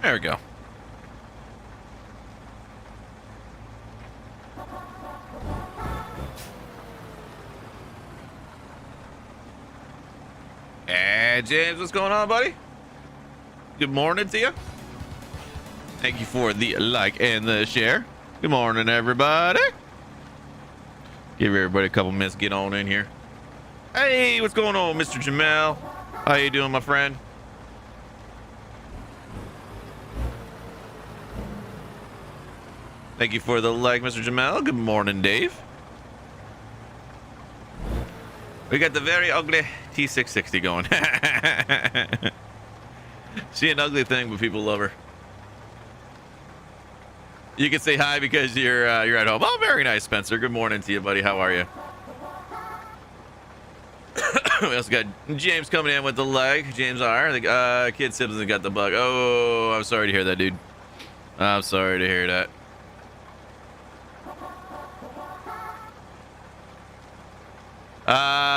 There we go. Hey, James, what's going on, buddy? Good morning to you. Thank you for the like and the share. Good morning, everybody. Give everybody a couple minutes to get on in here. Hey, what's going on, Mr. Jamel? How you doing, my friend? Thank you for the like, Mr. Jamel. Good morning, Dave. We got the very ugly T660 going. She an ugly thing, but people love her. You can say hi because you're at home. Oh, very nice, Spencer. Good morning to you, buddy. How are you? We also got James coming in with the leg. James R. The kid Simpson got the bug. Oh, I'm sorry to hear that, dude. I'm sorry to hear that.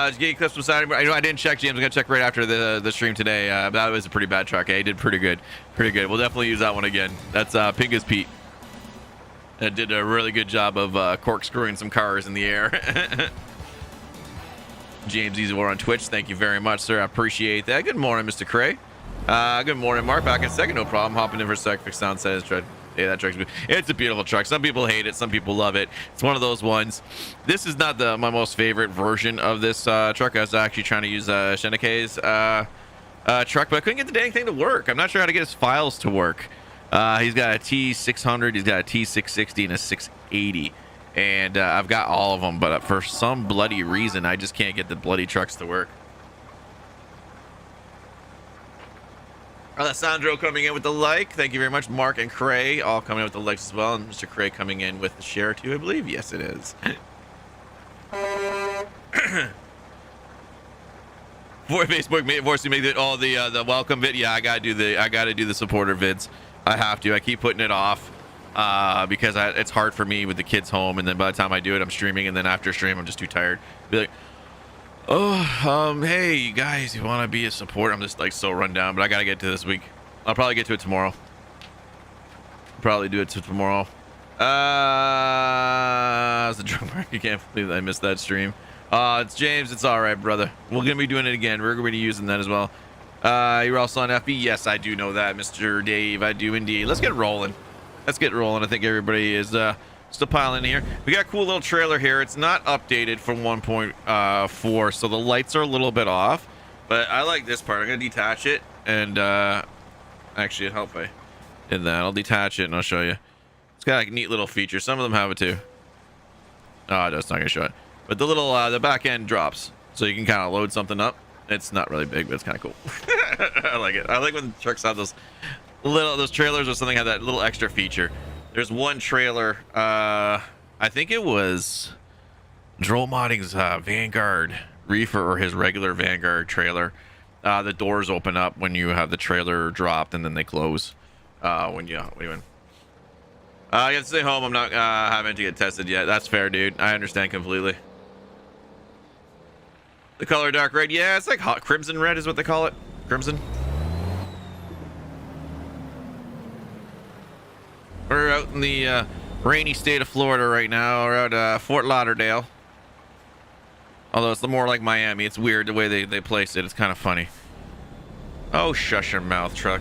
Did you get clips from Saturday? I didn't check, James. I'm gonna check right after the stream today. That was a pretty bad truck. He did pretty good. We'll definitely use that one again. That's Pingus Pete. That did a really good job of corkscrewing some cars in the air. James Easywar on Twitch. Thank you very much, sir. I appreciate that. Good morning, Mr. Cray. Good morning, Mark. Back in second, no problem. Hopping in for a sec. Fix sound says tread. Yeah, that truck's it's a beautiful truck. Some people hate it, some people love it. It's one of those ones. This is not my most favorite version of this truck. I was actually trying to use Shenike's truck, but I couldn't get the dang thing to work. I'm not sure how to get his files to work. He's got a T600, he's got a T660, and a 680, and I've got all of them, but for some bloody reason I just can't get the bloody trucks to work. Alessandro coming in with the like. Thank you very much. Mark and Cray all coming in with the likes as well. And Mr. Cray coming in with the share too, I believe. Yes, it is. For Facebook, forcing me to make all the welcome vid. Yeah, I gotta do the supporter vids. I have to. I keep putting it off because it's hard for me with the kids home, and then by the time I do it, I'm streaming, and then after stream, I'm just too tired. Be like, oh, hey, you guys, you want to be a support? I'm just like so run down, but I gotta get to this week. I'll probably get to it tomorrow. Probably do it tomorrow. It's the drunk mark. You can't believe I missed that stream. It's James. It's all right, brother. We're gonna be doing it again. We're gonna be using that as well. You're also on FB. Yes, I do know that, Mr. Dave. I do indeed. Let's get rolling. I think everybody is still piling in here. We got a cool little trailer here. It's not updated from 1.4, so the lights are a little bit off, but I like this part. I'm gonna detach it, and actually it'll help if I did that. I'll detach it and I'll show you. It's got like a neat little feature. Some of them have it too. Oh, no, it's not gonna show it, but the little the back end drops, so you can kind of load something up. It's not really big, but it's kind of cool. I like it. I like when trucks have those trailers or something have that little extra feature. There's one trailer, I think it was Droll Modding's Vanguard Reefer, or his regular Vanguard trailer. The doors open up when you have the trailer dropped, and then they close when you win. You have to stay home. I'm not having to get tested yet. That's fair, dude. I understand completely. The color dark red. Yeah, it's like hot crimson red is what they call it. Crimson. We're out in the rainy state of Florida right now. We're out Fort Lauderdale. Although it's more like Miami. It's weird the way they place it. It's kind of funny. Oh, shush your mouth, truck.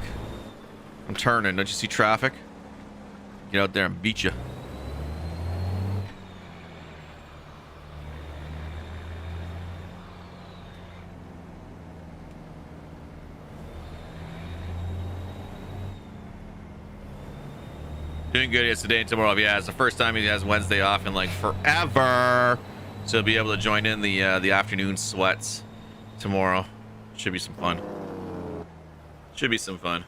I'm turning. Don't you see traffic? Get out there and beat you. Doing good yesterday and tomorrow. Yeah, it's the first time he has Wednesday off in like forever. So he'll be able to join in the afternoon sweats tomorrow. Should be some fun. Should be some fun.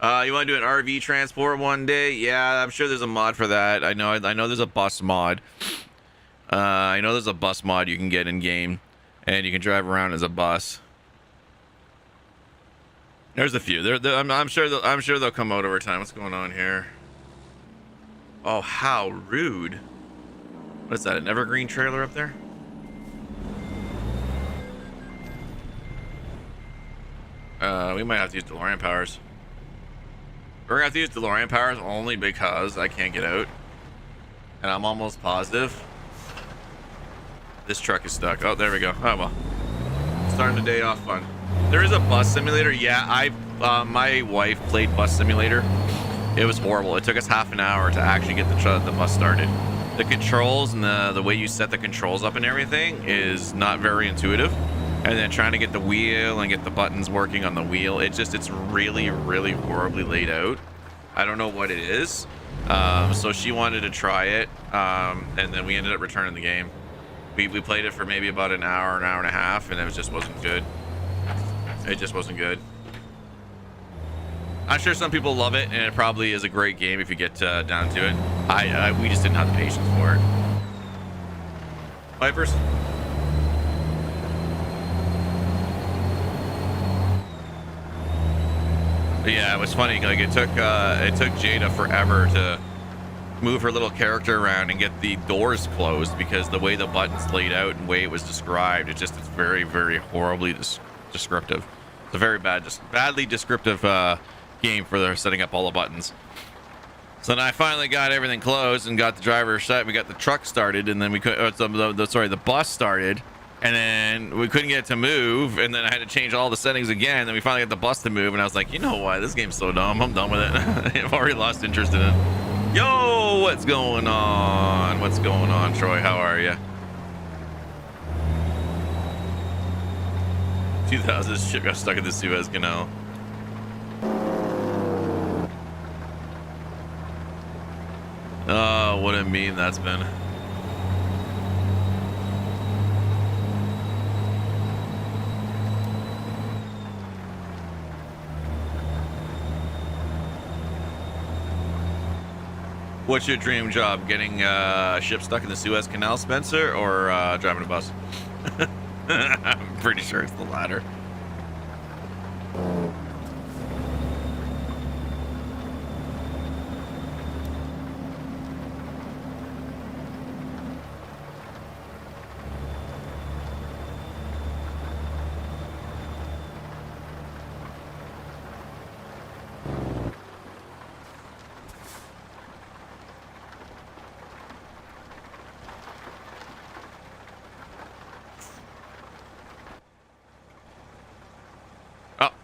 You want to do an RV transport one day? Yeah, I'm sure there's a mod for that. I know there's a bus mod. I know there's a bus mod you can get in game, and you can drive around as a bus. There's a few. I'm sure they'll come out over time. What's going on here? Oh, how rude! What is that? An evergreen trailer up there? We might have to use DeLorean powers. We're gonna have to use DeLorean powers only because I can't get out. And I'm almost positive this truck is stuck. Oh, there we go. Oh, well. Starting the day off fun. There is a bus simulator. Yeah, my wife played bus simulator. It was horrible. It took us half an hour to actually get the bus started. The controls and the way you set the controls up and everything is not very intuitive. And then trying to get the wheel and get the buttons working on the wheel, it's really, really horribly laid out. I don't know what it is. So she wanted to try it, and then we ended up returning the game. We played it for maybe about an hour and a half, and it just wasn't good. It just wasn't good. I'm sure some people love it, and it probably is a great game if you get down to it. We just didn't have the patience for it. Vipers. But yeah, it was funny. Like it took Jada forever to move her little character around and get the doors closed because the way the buttons laid out and way it was described, it's very, very horribly descriptive. It's a very badly descriptive game for their setting up all the buttons. So then I finally got everything closed and got the driver set. We got the truck started, and then we could the bus started, and then we couldn't get it to move, and then I had to change all the settings again. Then we finally got the bus to move, and I was like, you know what? This game's so dumb. I'm done with it. I've already lost interest in it. Yo, what's going on? What's going on, Troy? How are you? 2000 ship got stuck in the Suez Canal. Oh, what a meme that's been. What's your dream job? Getting a ship stuck in the Suez Canal, Spencer, or driving a bus? I'm pretty sure it's the latter.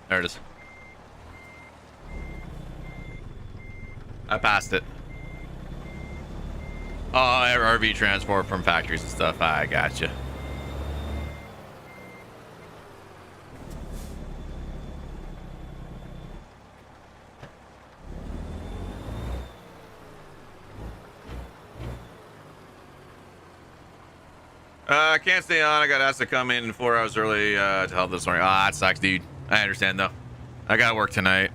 There it is. I passed it. Oh, RV transport from factories and stuff. I gotcha. I can't stay on. I got asked to come in 4 hours early to help this morning. Ah, that sucks, dude. I understand though. I gotta work tonight.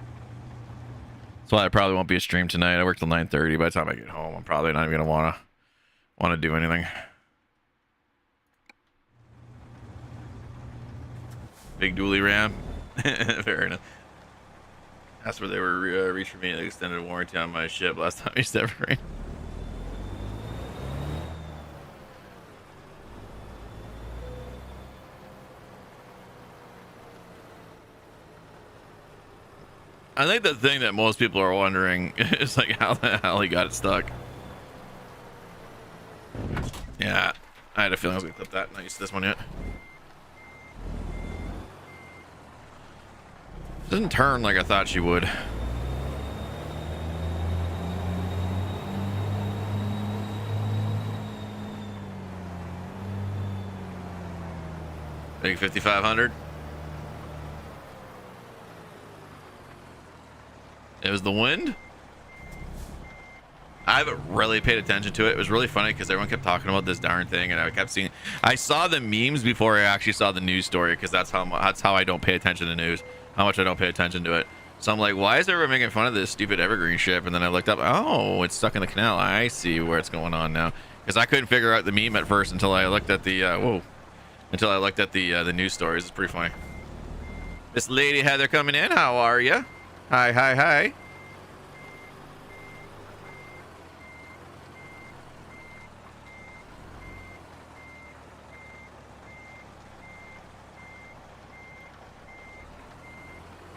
That's why I probably won't be a stream tonight. I work till 9:30. By the time I get home, I'm probably not even gonna wanna do anything. Big dually ram. Fair enough. That's where they were reaching me an extended warranty on my ship last time we stepped right. I think the thing that most people are wondering is like how the hell he got it stuck. Yeah, I had a feeling I was gonna clip that. Not used to this one yet. Doesn't turn like I thought she would. Big 5500. It was the wind. I haven't really paid attention to it. It was really funny because everyone kept talking about this darn thing, and I kept seeing. I saw the memes before I actually saw the news story because that's how I don't pay attention to news. How much I don't pay attention to it. So I'm like, why is everyone making fun of this stupid Evergreen ship? And then I looked up. Oh, it's stuck in the canal. I see where it's going on now. Because I couldn't figure out the meme at first until I looked at the the news stories. It's pretty funny. This lady Heather coming in. How are you? Hi, hi, hi.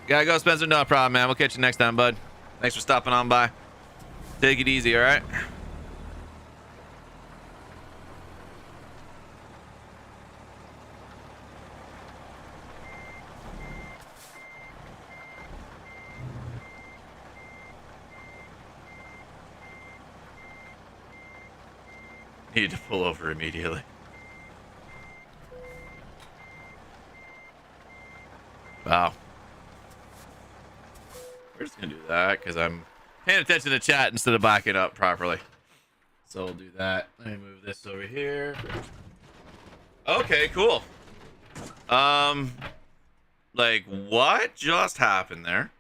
Gotta go, Spencer. No problem, man. We'll catch you next time, bud. Thanks for stopping on by. Take it easy, all right? Need to pull over immediately. Wow. We're just gonna do that because I'm paying attention to chat instead of backing up properly. So we'll do that. Let me move this over here. Okay, cool. Like what just happened there?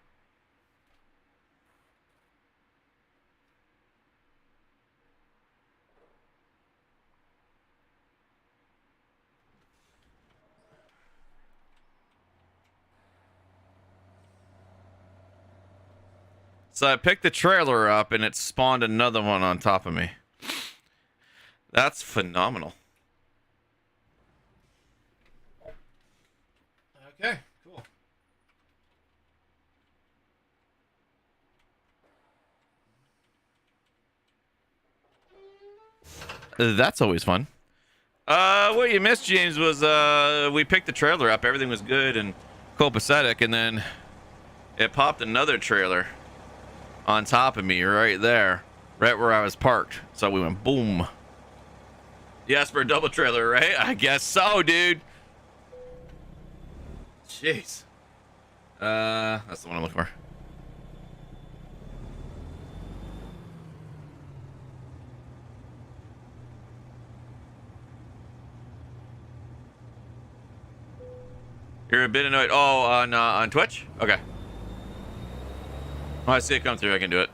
So I picked the trailer up and it spawned another one on top of me. That's phenomenal. Okay, cool. That's always fun. What you missed, James, was we picked the trailer up. Everything was good and copacetic, and then it popped another trailer on top of me right there, right where I was parked. So we went boom. Yes, for a double trailer, right? I guess so, dude. Jeez. That's the one I'm looking for. You're a bit annoyed. Oh, on Twitch? Okay. Oh, I see it come through. I can do it.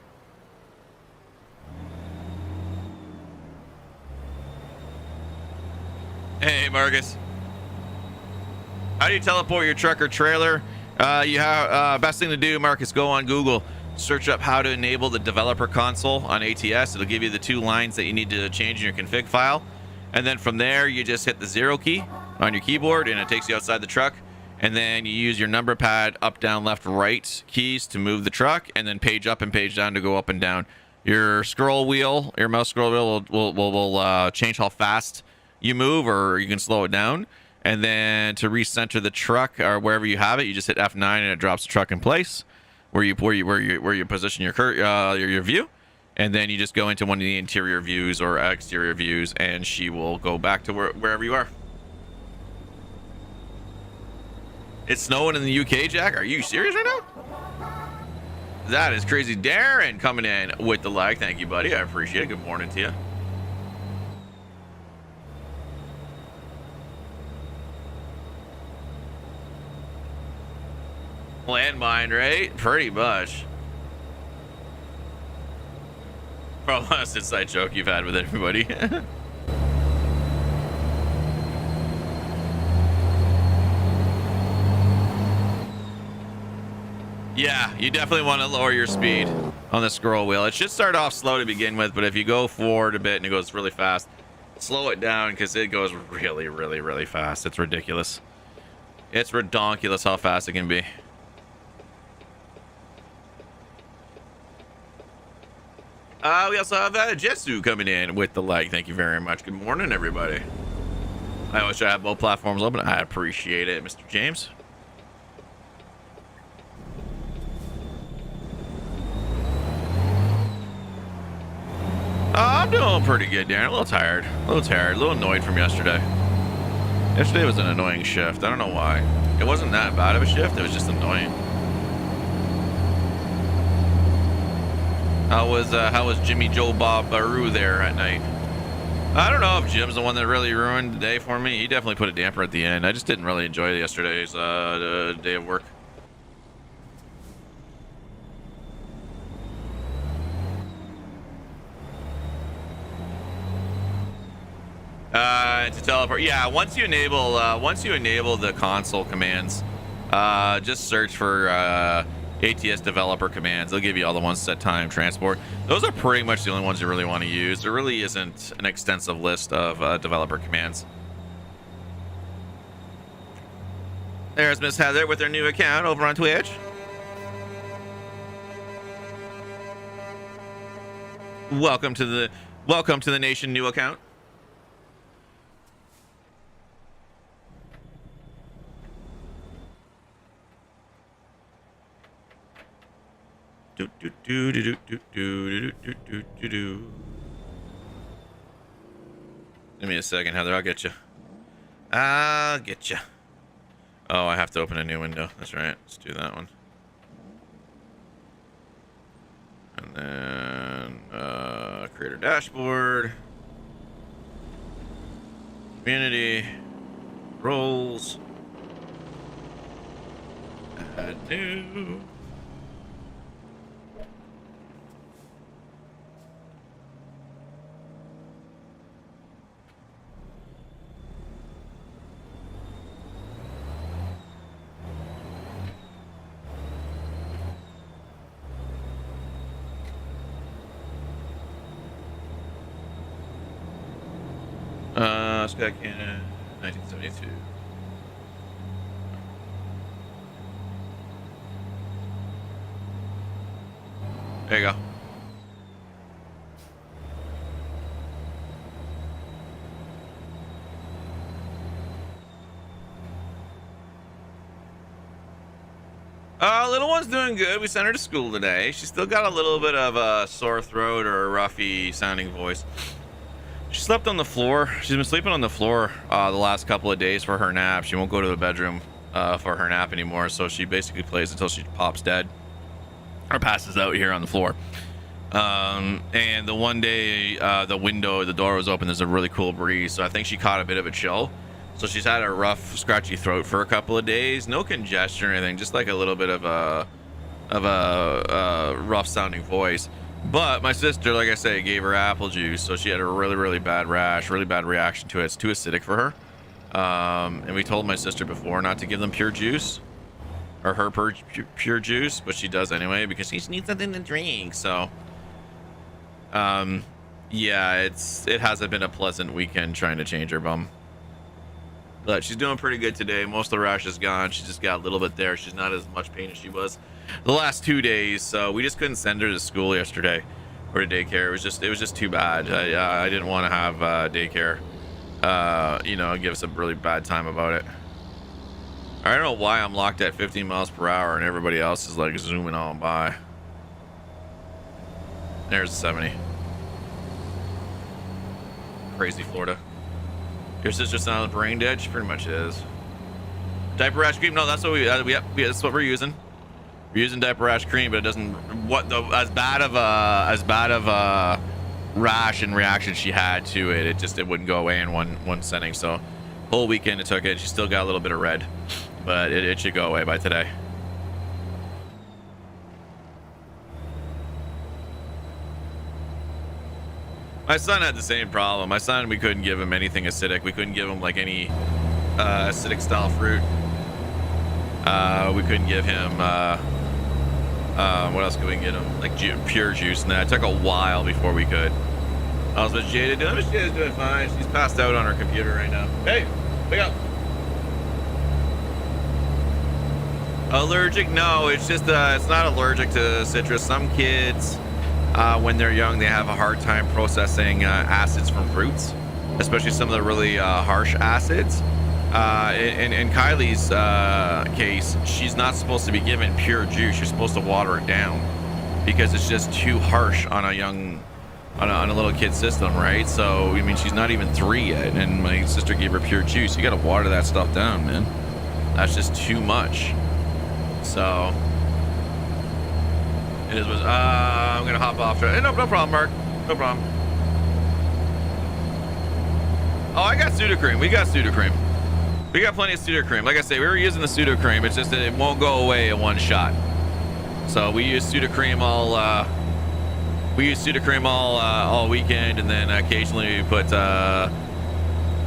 Hey, Marcus. How do you teleport your truck or trailer? You have best thing to do, Marcus. Go on Google, search up how to enable the developer console on ATS. It'll give you the 2 lines that you need to change in your config file, and then from there you just hit the 0 key on your keyboard, and it takes you outside the truck. And then you use your number pad up, down, left, right keys to move the truck, and then page up and page down to go up and down. Your scroll wheel, your mouse scroll wheel will change how fast you move, or you can slow it down. And then to recenter the truck or wherever you have it, you just hit F9 and it drops the truck in place where you position your view. And then you just go into one of the interior views or exterior views, and she will go back to wherever you are. It's snowing in the UK, Jack? Are you serious right now? That is crazy. Darren coming in with the like. Thank you, buddy. I appreciate it. Good morning to you. Landmine, right? Pretty much. Probably the last inside joke you've had with everybody. Yeah, you definitely want to lower your speed on the scroll wheel. It should start off slow to begin with, but if you go forward a bit and it goes really fast, slow it down because it goes really, really, really fast. It's ridiculous. It's redonkulous how fast it can be. We also have Jetsu coming in with the like. Thank you very much. Good morning, everybody. I wish I had both platforms open. I appreciate it, Mr. James. I'm doing pretty good, Darren. A little tired, a little annoyed from yesterday. Yesterday was an annoying shift. I don't know why. It wasn't that bad of a shift. It was just annoying. How was Jimmy Joe Bob Baru there at night? I don't know if Jim's the one that really ruined the day for me. He definitely put a damper at the end. I just didn't really enjoy yesterday's day of work. To teleport, yeah. Once you enable the console commands, just search for ATS developer commands. They'll give you all the ones set time, transport. Those are pretty much the only ones you really want to use. There really isn't an extensive list of developer commands. There's Miss Heather with her new account over on Twitch. Welcome to the nation new account. Give me a second, Heather. I'll get you. I'll get you. Oh, I have to open a new window. That's right. Let's do that one. And then creator dashboard, community, roles, add new. Scott Cannon, 1972. There you go. Little one's doing good. We sent her to school today. She's still got a little bit of a sore throat or a roughy sounding voice. She slept on the floor. She's been sleeping on the floor the last couple of days for her nap. She won't go to the bedroom for her nap anymore, so she basically plays until she pops dead or passes out here on the floor. And the one day the door was open, there's a really cool breeze, so I think she caught a bit of a chill. So she's had a rough, scratchy throat for a couple of days. No congestion or anything, just like a little bit of a rough sounding voice. But my sister, like I say, gave her apple juice, so she had a really, really bad rash, really bad reaction to it. It's too acidic for her. And we told my sister before not to give them pure juice, or her pure juice, but she does anyway because she needs something to drink. So, yeah, it hasn't been a pleasant weekend trying to change her bum. But she's doing pretty good today. Most of the rash is gone. She just got a little bit there. She's not as much pain as she was the last 2 days. So we just couldn't send her to school yesterday or to daycare. It was just too bad. I didn't want to have daycare, give us a really bad time about it. I don't know why I'm locked at 15 miles per hour and everybody else is like zooming on by. There's 70. Crazy Florida. Your sister's not on brain dead? She pretty much is. Diaper rash cream? No, that's what that's what we're using. We're using diaper rash cream, but it doesn't. As bad of a rash and reaction she had to it, it wouldn't go away in one setting. So, whole weekend it took it. She still got a little bit of red, but it should go away by today. My son had the same problem. My son, we couldn't give him anything acidic. We couldn't give him like any acidic style fruit. We couldn't give him what else could we get him? Like pure juice, and that. It took a while before we could. I was with Jada doing. Jada's doing fine. She's passed out on her computer right now. Hey, wake up. Allergic? No, it's just it's not allergic to citrus. Some kids, when they're young, they have a hard time processing acids from fruits, especially some of the really harsh acids. In Kylie's case, she's not supposed to be given pure juice. You're supposed to water it down because it's just too harsh on a little kid system, right? So I mean, she's not even 3 yet, and my sister gave her pure juice. You got to water that stuff down, man. That's just too much. So it is. I'm gonna hop off. No problem, Mark. No problem. Oh, I got Sudocrem. We got Sudocrem. We got plenty of Sudocrem. Like I say, we were using the Sudocrem. It's just that it won't go away in one shot. So we use Sudocrem all weekend, and then occasionally we put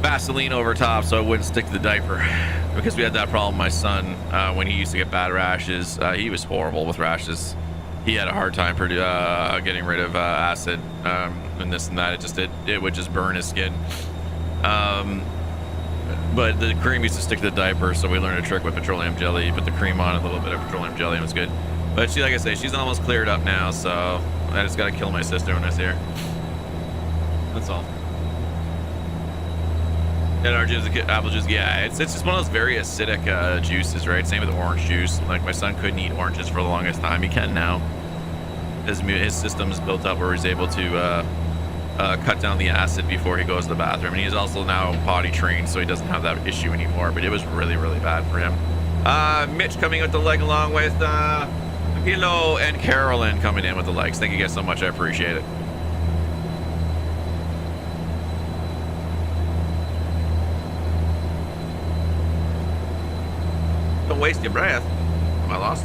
Vaseline over top so it wouldn't stick to the diaper. Because we had that problem. My son, when he used to get bad rashes, he was horrible with rashes. He had a hard time getting rid of acid and this and that. It would just burn his skin. But the cream used to stick to the diaper, so we learned a trick with petroleum jelly. You put the cream on, a little bit of petroleum jelly, and it was good. But like I say, she's almost cleared up now, so I just gotta kill my sister when I see her. That's all. And orange juice, apple juice, yeah, it's just one of those very acidic juices, right? Same with orange juice. Like my son couldn't eat oranges for the longest time. He can now. His system's built up where he's able to cut down the acid before he goes to the bathroom, and he's also now potty trained, so he doesn't have that issue anymore. But it was really, really bad for him. Mitch coming with the leg along with Hilo and Carolyn coming in with the legs. Thank you guys so much. I appreciate it. Don't waste your breath. Am I lost?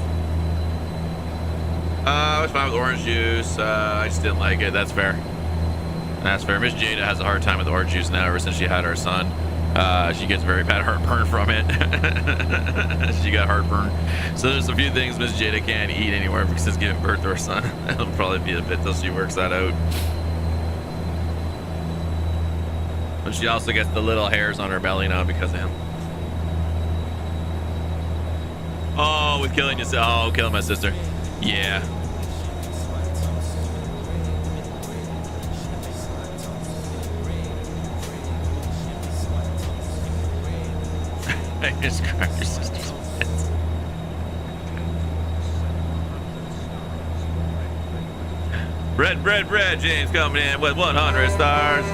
I was fine with orange juice. I just didn't like it. That's fair. That's fair. Miss Jada has a hard time with orange juice now ever since she had our son. She gets very bad heartburn from it. She got heartburn. So there's a few things Miss Jada can't eat anymore because she's giving birth to her son. It'll probably be a bit till she works that out. But she also gets the little hairs on her belly now because of him. Oh, with killing yourself. Oh, killing my sister. Yeah. I just grabbed your sister's pants. Bread. James coming in with 100 stars.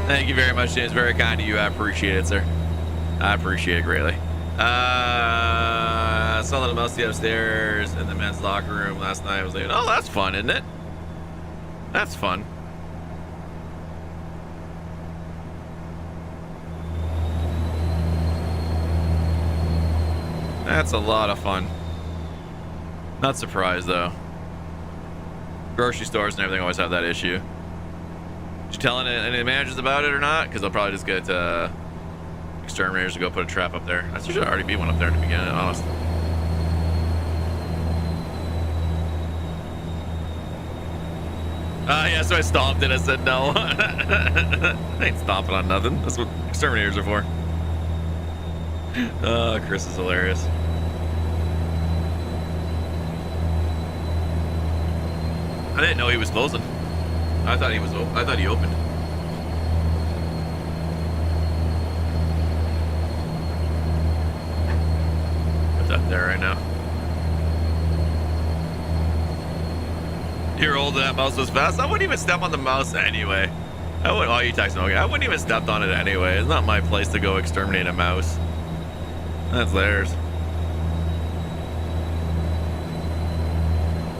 Thank you very much, James. Very kind of you. I appreciate it, sir. I appreciate it greatly. Saw little Mousy upstairs in the men's locker room last night. I was like, oh, that's fun, isn't it? That's fun. That's a lot of fun. Not surprised, though. Grocery stores and everything always have that issue. Did you tell any managers about it or not? Because they'll probably just get exterminators to go put a trap up there. There should already be one up there to begin, honestly. Yeah, so I stomped it. I said no. I ain't stomping on nothing. That's what exterminators are for. Oh, Chris is hilarious. I didn't know he was closing. I thought he opened. Put that there right now. You're old and that mouse was fast. I wouldn't even step on the mouse anyway. Oh, you texted me. Okay. I wouldn't even step on it anyway. It's not my place to go exterminate a mouse. That's theirs.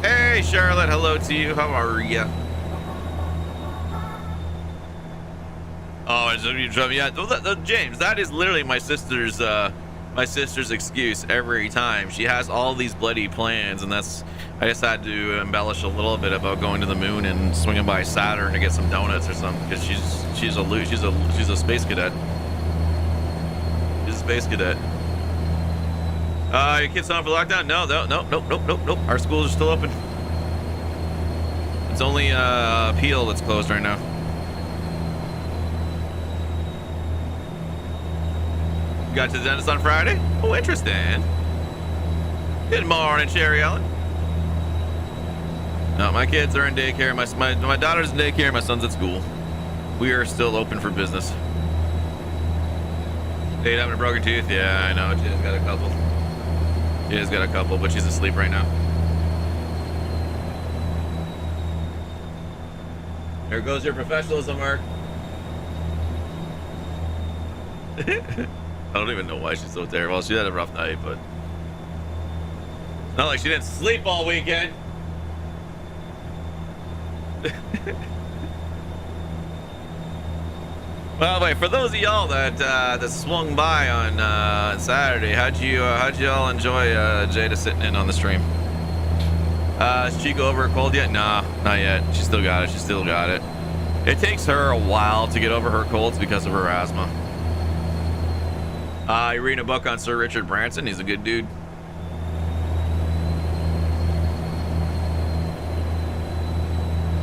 Hey, Charlotte. Hello to you. How are you? Oh, yeah. James, that is literally my sister's excuse every time. She has all these bloody plans, and I just had to embellish a little bit about going to the moon and swinging by Saturn to get some donuts or something, because she's a space cadet. She's a space cadet. Your kids on for lockdown? Nope. Our schools are still open. It's only Peel that's closed right now. Got to the dentist on Friday? Oh, interesting. Good morning, Sherry Ellen. No, my kids are in daycare. My daughter's in daycare. My son's at school. We are still open for business. Date having a broken tooth? Yeah, I know. She's got a couple. She's got a couple, but she's asleep right now. There goes your professionalism, Mark. I don't even know why she's so terrible. Well, she had a rough night, but it's not like she didn't sleep all weekend. Well, wait, for those of y'all that swung by on Saturday, how'd you all enjoy Jada sitting in on the stream? Is she go over her cold yet? Nah, not yet. She still got it. It takes her a while to get over her colds because of her asthma. You're reading a book on Sir Richard Branson. He's a good dude.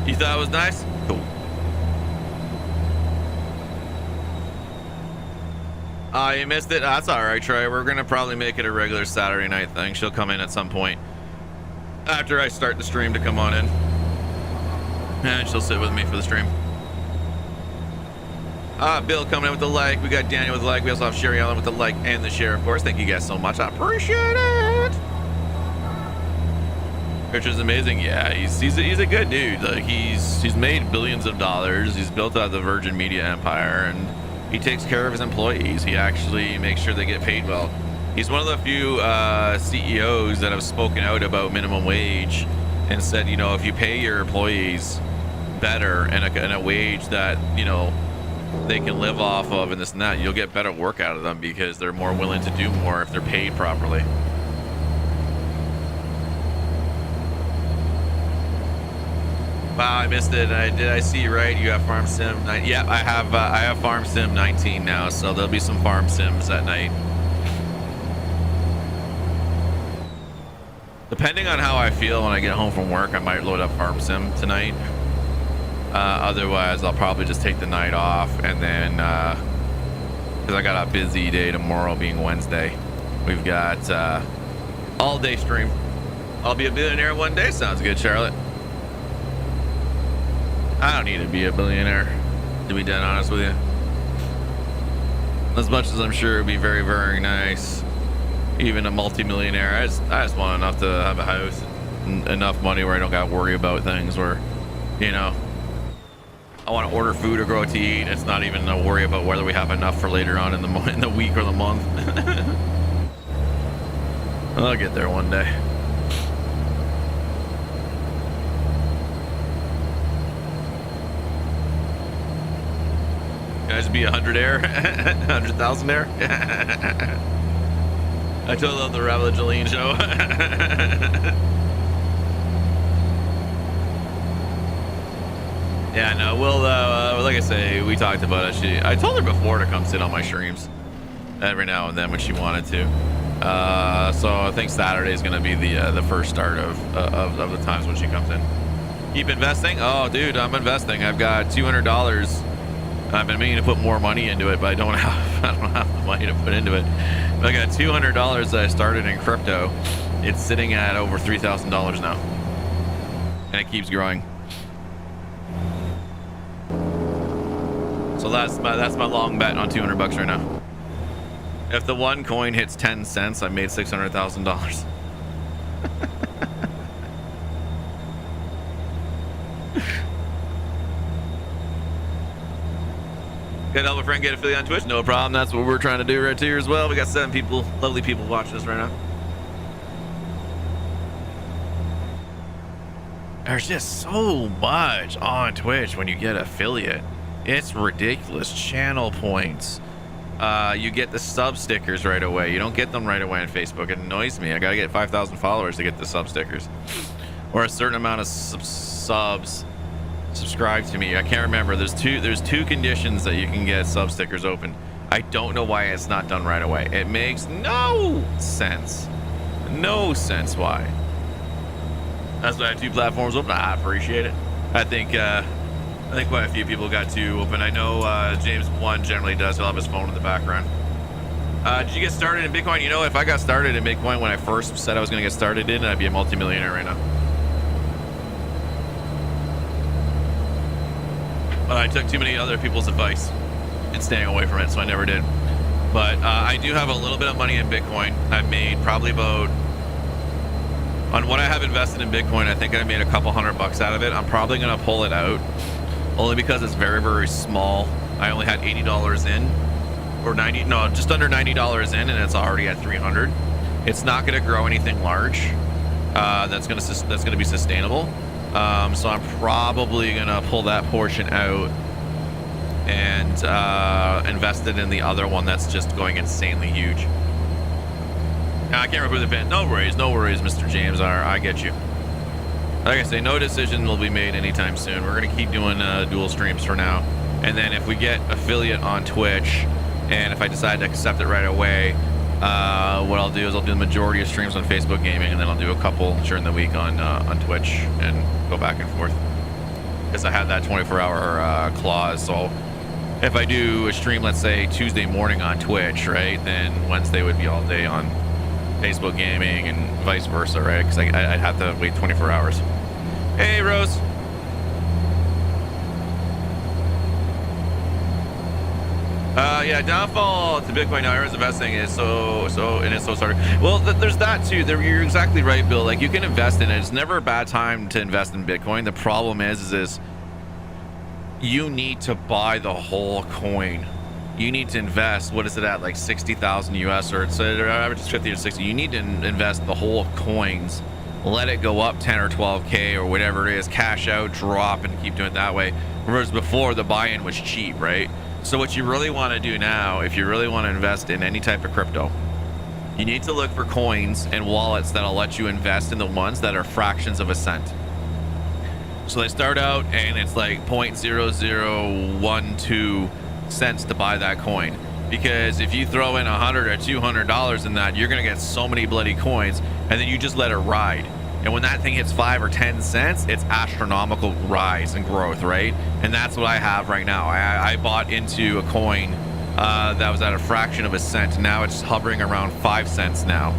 You thought it was nice? Cool. You missed it. That's all right, Trey. We're gonna probably make it a regular Saturday night thing. She'll come in at some point after I start the stream to come on in, and she'll sit with me for the stream. Bill coming in with the like. We got Daniel with the like. We also have Sherry Allen with the like and the share, of course. Thank you guys so much. I appreciate it. Richard's amazing. Yeah, he's a good dude. Like he's made billions of dollars. He's built out the Virgin Media empire, and he takes care of his employees. He actually makes sure they get paid well. He's one of the few CEOs that have spoken out about minimum wage and said, you know, if you pay your employees better and a wage that, you know, they can live off of and this and that, you'll get better work out of them because they're more willing to do more if they're paid properly. Wow, I missed it. Did I see right? You have Farm Sim 9? Yeah, I have Farm Sim 19 now, so there'll be some Farm Sims at night. Depending on how I feel when I get home from work, I might load up Farm Sim tonight. Otherwise, I'll probably just take the night off, and then because I got a busy day tomorrow, being Wednesday, we've got all day stream. I'll be a billionaire one day. Sounds good, Charlotte. I don't need to be a billionaire, to be dead honest with you. As much as I'm sure it'd be very, very nice, even a multi-millionaire, I just want enough to have a house, and enough money where I don't got to worry about things where, you know, I want to order food or go out to eat. It's not even a worry about whether we have enough for later on in the week or the month. I'll get there one day. Can I just be 100 air? 100,000 air? I totally love the Ravel Jolene show. Yeah, no, we'll, like I say, we talked about it. I told her before to come sit on my streams every now and then when she wanted to. So I think Saturday is going to be the first start of the times when she comes in. Keep investing? Oh, dude, I'm investing. I've got $200. I've been meaning to put more money into it, but I don't have the money to put into it. But I got $200 that I started in crypto. It's sitting at over $3,000 now, and it keeps growing. So that's my long bet on $200 right now. If the one coin hits 10 cents, I made $600,000. Can I help a friend get affiliate on Twitch? No problem. That's what we're trying to do right here as well. We got 7 people, lovely people watching us right now. There's just so much on Twitch when you get affiliate. It's ridiculous. Channel points. You get the sub stickers right away. You don't get them right away on Facebook. It annoys me. I gotta get 5,000 followers to get the sub stickers, or a certain amount of subs subscribe to me. I can't remember. There's two conditions that you can get sub stickers open. I don't know why it's not done right away. It makes no sense. No sense why. That's why I have 2 platforms open. I appreciate it. I think quite a few people got 2 open. I know James 1 generally does. He'll have his phone in the background. Did you get started in Bitcoin? You know, if I got started in Bitcoin when I first said I was going to get started in, I'd be a multimillionaire right now. But I took too many other people's advice and staying away from it, so I never did. But I do have a little bit of money in Bitcoin. I've made probably about, on what I have invested in Bitcoin, I think I made a couple $100 out of it. I'm probably going to pull it out, only because it's very, very small. I only had $80 in, or just under $90 in, and it's already at 300. It's not going to grow anything large. That's going to be sustainable. So I'm probably gonna pull that portion out and invest it in the other one that's just going insanely huge. Now, I can't remember the pin. No worries, Mr. James. I get you. Like I say, no decision will be made anytime soon. We're gonna keep doing dual streams for now, and then if we get affiliate on Twitch, and if I decide to accept it right away, what I'll do is I'll do the majority of streams on Facebook Gaming, and then I'll do a couple during the week on Twitch and go back and forth, because I have that 24-hour clause. So if I do a stream, let's say Tuesday morning on Twitch, right, then Wednesday would be all day on Facebook gaming and vice versa, right? Because I'd have to wait 24 hours. Hey, Rose. Yeah, downfall to Bitcoin now. Everyone's investing is so sorry. Well, there's that too. You're exactly right, Bill. Like, you can invest in it. It's never a bad time to invest in Bitcoin. The problem is you need to buy the whole coin. You need to invest. What is it at? Like 60,000 US, or it's average is 50 or 60. You need to invest the whole coins. Let it go up 10 or 12K or whatever it is. Cash out, drop, and keep doing it that way. Whereas before, the buy-in was cheap, right? So what you really want to do now, if you really want to invest in any type of crypto, you need to look for coins and wallets that'll let you invest in the ones that are fractions of a cent. So they start out and it's like 0.0012 cents to buy that coin. Because if you throw in $100 or $200 in that, you're going to get so many bloody coins, and then you just let it ride. And when that thing hits 5 or 10 cents, it's astronomical rise and growth, right? And that's what I have right now. I bought into a coin that was at a fraction of a cent. Now it's hovering around 5 cents now.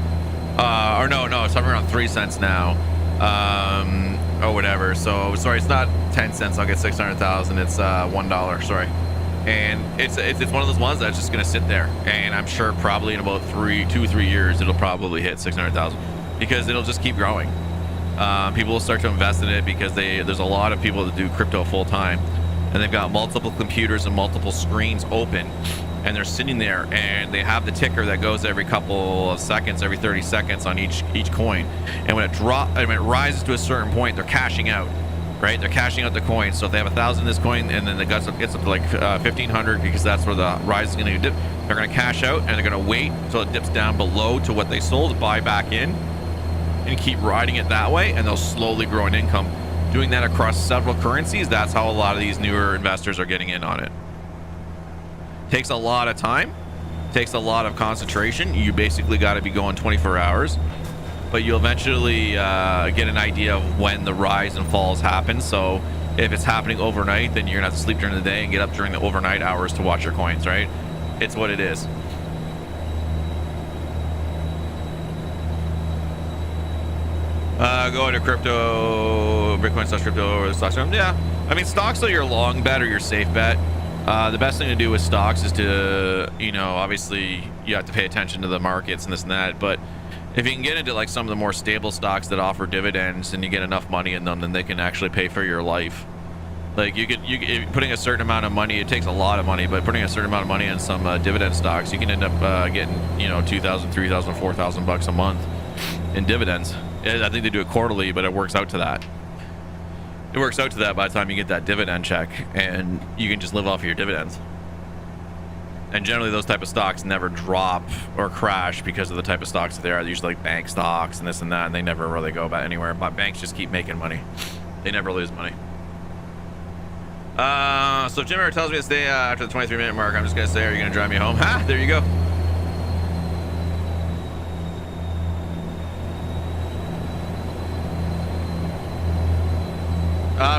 Or no, it's hovering around 3 cents now. Or whatever. So, sorry, it's not 10 cents. I'll get 600,000. It's $1, sorry. And it's one of those ones that's just going to sit there. And I'm sure probably in about 2-3 years, it'll probably hit 600,000 because it'll just keep growing. People will start to invest in it because there's a lot of people that do crypto full time, and they've got multiple computers and multiple screens open, and they're sitting there and they have the ticker that goes every couple of seconds, every 30 seconds on each coin. And when it rises to a certain point, they're cashing out, right? They're cashing out the coin. So if they have 1,000 in this coin and then it gets up to like 1,500 because that's where the rise is going to dip, they're going to cash out and they're going to wait until it dips down below to what they sold, buy back in, and keep riding it that way, and they'll slowly grow in income. Doing that across several currencies, that's how a lot of these newer investors are getting in on it. Takes a lot of time, takes a lot of concentration. You basically got to be going 24 hours, but you'll eventually get an idea of when the rise and falls happen. So if it's happening overnight, then you're gonna have to sleep during the day and get up during the overnight hours to watch your coins, right? It's what it is. Go into crypto, Bitcoin / crypto, or the stocks. Yeah, I mean, stocks are your long bet or your safe bet. The best thing to do with stocks is to, obviously you have to pay attention to the markets and this and that. But if you can get into like some of the more stable stocks that offer dividends and you get enough money in them, then they can actually pay for your life. Like you putting a certain amount of money, it takes a lot of money, but putting a certain amount of money in some dividend stocks, you can end up getting, $2,000, $3,000, $4,000 a month in dividends. I think they do it quarterly, but it works out to that. It works out to that by the time you get that dividend check, and you can just live off of your dividends. And generally, those type of stocks never drop or crash because of the type of stocks that they are. They're usually like bank stocks and this and that, and they never really go about anywhere. But banks just keep making money. They never lose money. So Jim ever tells me to stay after the 23-minute mark. I'm just gonna say, are you gonna drive me home? Ha! There you go.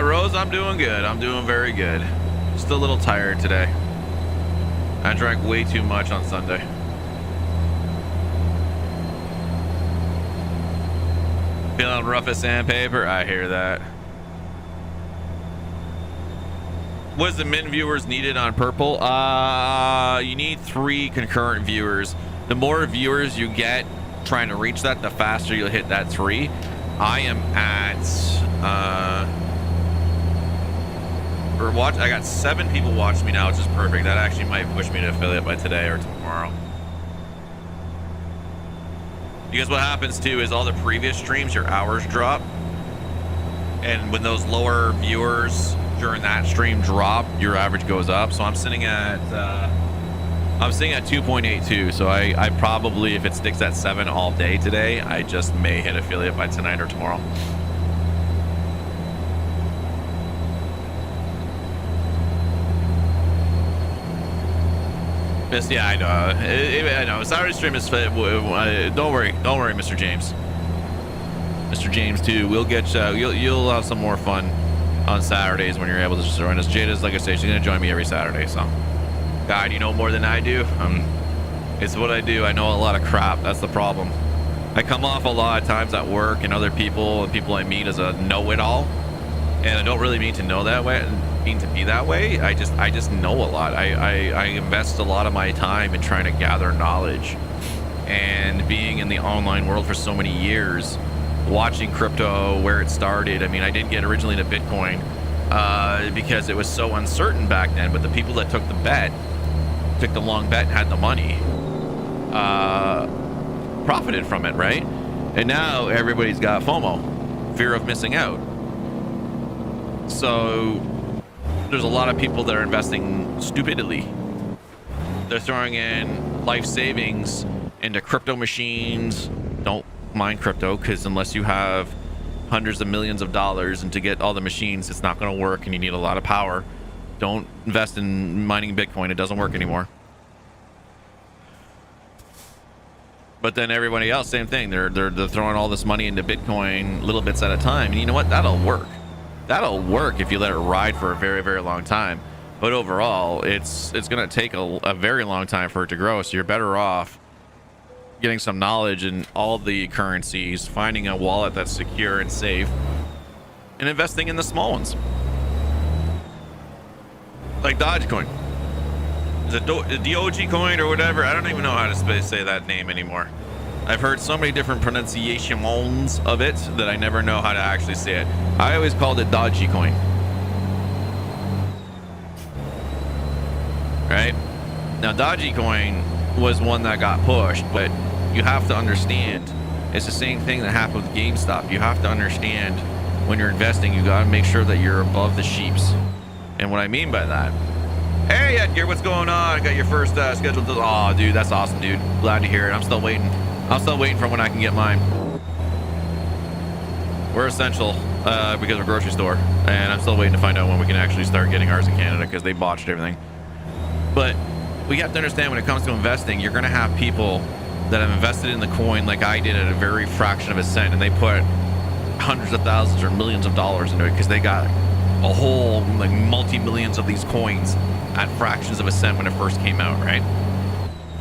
Rose, I'm doing good. I'm doing very good. Just a little tired today. I drank way too much on Sunday. Feeling rough as sandpaper? I hear that. What is the min viewers needed on Purple? You need 3 concurrent viewers. The more viewers you get trying to reach that, the faster you'll hit that 3. I am at I got 7 people watching me now, which is perfect. That actually might push me to affiliate by today or tomorrow. Because what happens too is all the previous streams, your hours drop, and when those lower viewers during that stream drop, your average goes up. So I'm sitting at 2.82. So I probably, if it sticks at 7 all day today, I just may hit affiliate by tonight or tomorrow. Yeah, I know. I know. Saturday stream is. Don't worry, Mr. James. Mr. James too. We'll get you'll have some more fun on Saturdays when you're able to just join us. Jada's, like I say, she's gonna join me every Saturday. So, God, you know more than I do. It's what I do. I know a lot of crap. That's the problem. I come off a lot of times at work and other people and people I meet as a know-it-all, and I don't really mean to know that way. Mean to be that way. I just know a lot. I invest a lot of my time in trying to gather knowledge, and being in the online world for so many years, watching crypto where it started. I mean, I did get originally into Bitcoin because it was so uncertain back then, but the people that took the long bet and had the money profited from it, right? And now everybody's got FOMO, fear of missing out. So there's a lot of people that are investing stupidly. They're throwing in life savings into crypto machines. Don't mine crypto, because unless you have hundreds of millions of dollars and to get all the machines, it's not going to work and you need a lot of power. Don't invest in mining Bitcoin. It doesn't work anymore. But then everybody else, same thing. They're throwing all this money into Bitcoin little bits at a time. And you know what? That'll work. That'll work if you let it ride for a very, very long time. But overall, it's going to take a very long time for it to grow. So you're better off getting some knowledge in all the currencies, finding a wallet that's secure and safe, and investing in the small ones. Like Dogecoin. Is it Dogecoin or whatever? I don't even know how to say that name anymore. I've heard so many different pronunciations of it that I never know how to actually say it. I always called it Dogecoin. Right? Now, Dogecoin was one that got pushed, but you have to understand, it's the same thing that happened with GameStop. You have to understand when you're investing, you got to make sure that you're above the sheeps. And what I mean by that, hey Edgar, what's going on? I got your first scheduled. Oh, dude, that's awesome, dude. Glad to hear it. I'm still waiting for when I can get mine. We're essential because we're a grocery store, and I'm still waiting to find out when we can actually start getting ours in Canada, because they botched everything. But we have to understand, when it comes to investing, you're going to have people that have invested in the coin like I did at a very fraction of a cent, and they put hundreds of thousands or millions of dollars into it because they got a whole like multi-millions of these coins at fractions of a cent when it first came out, right?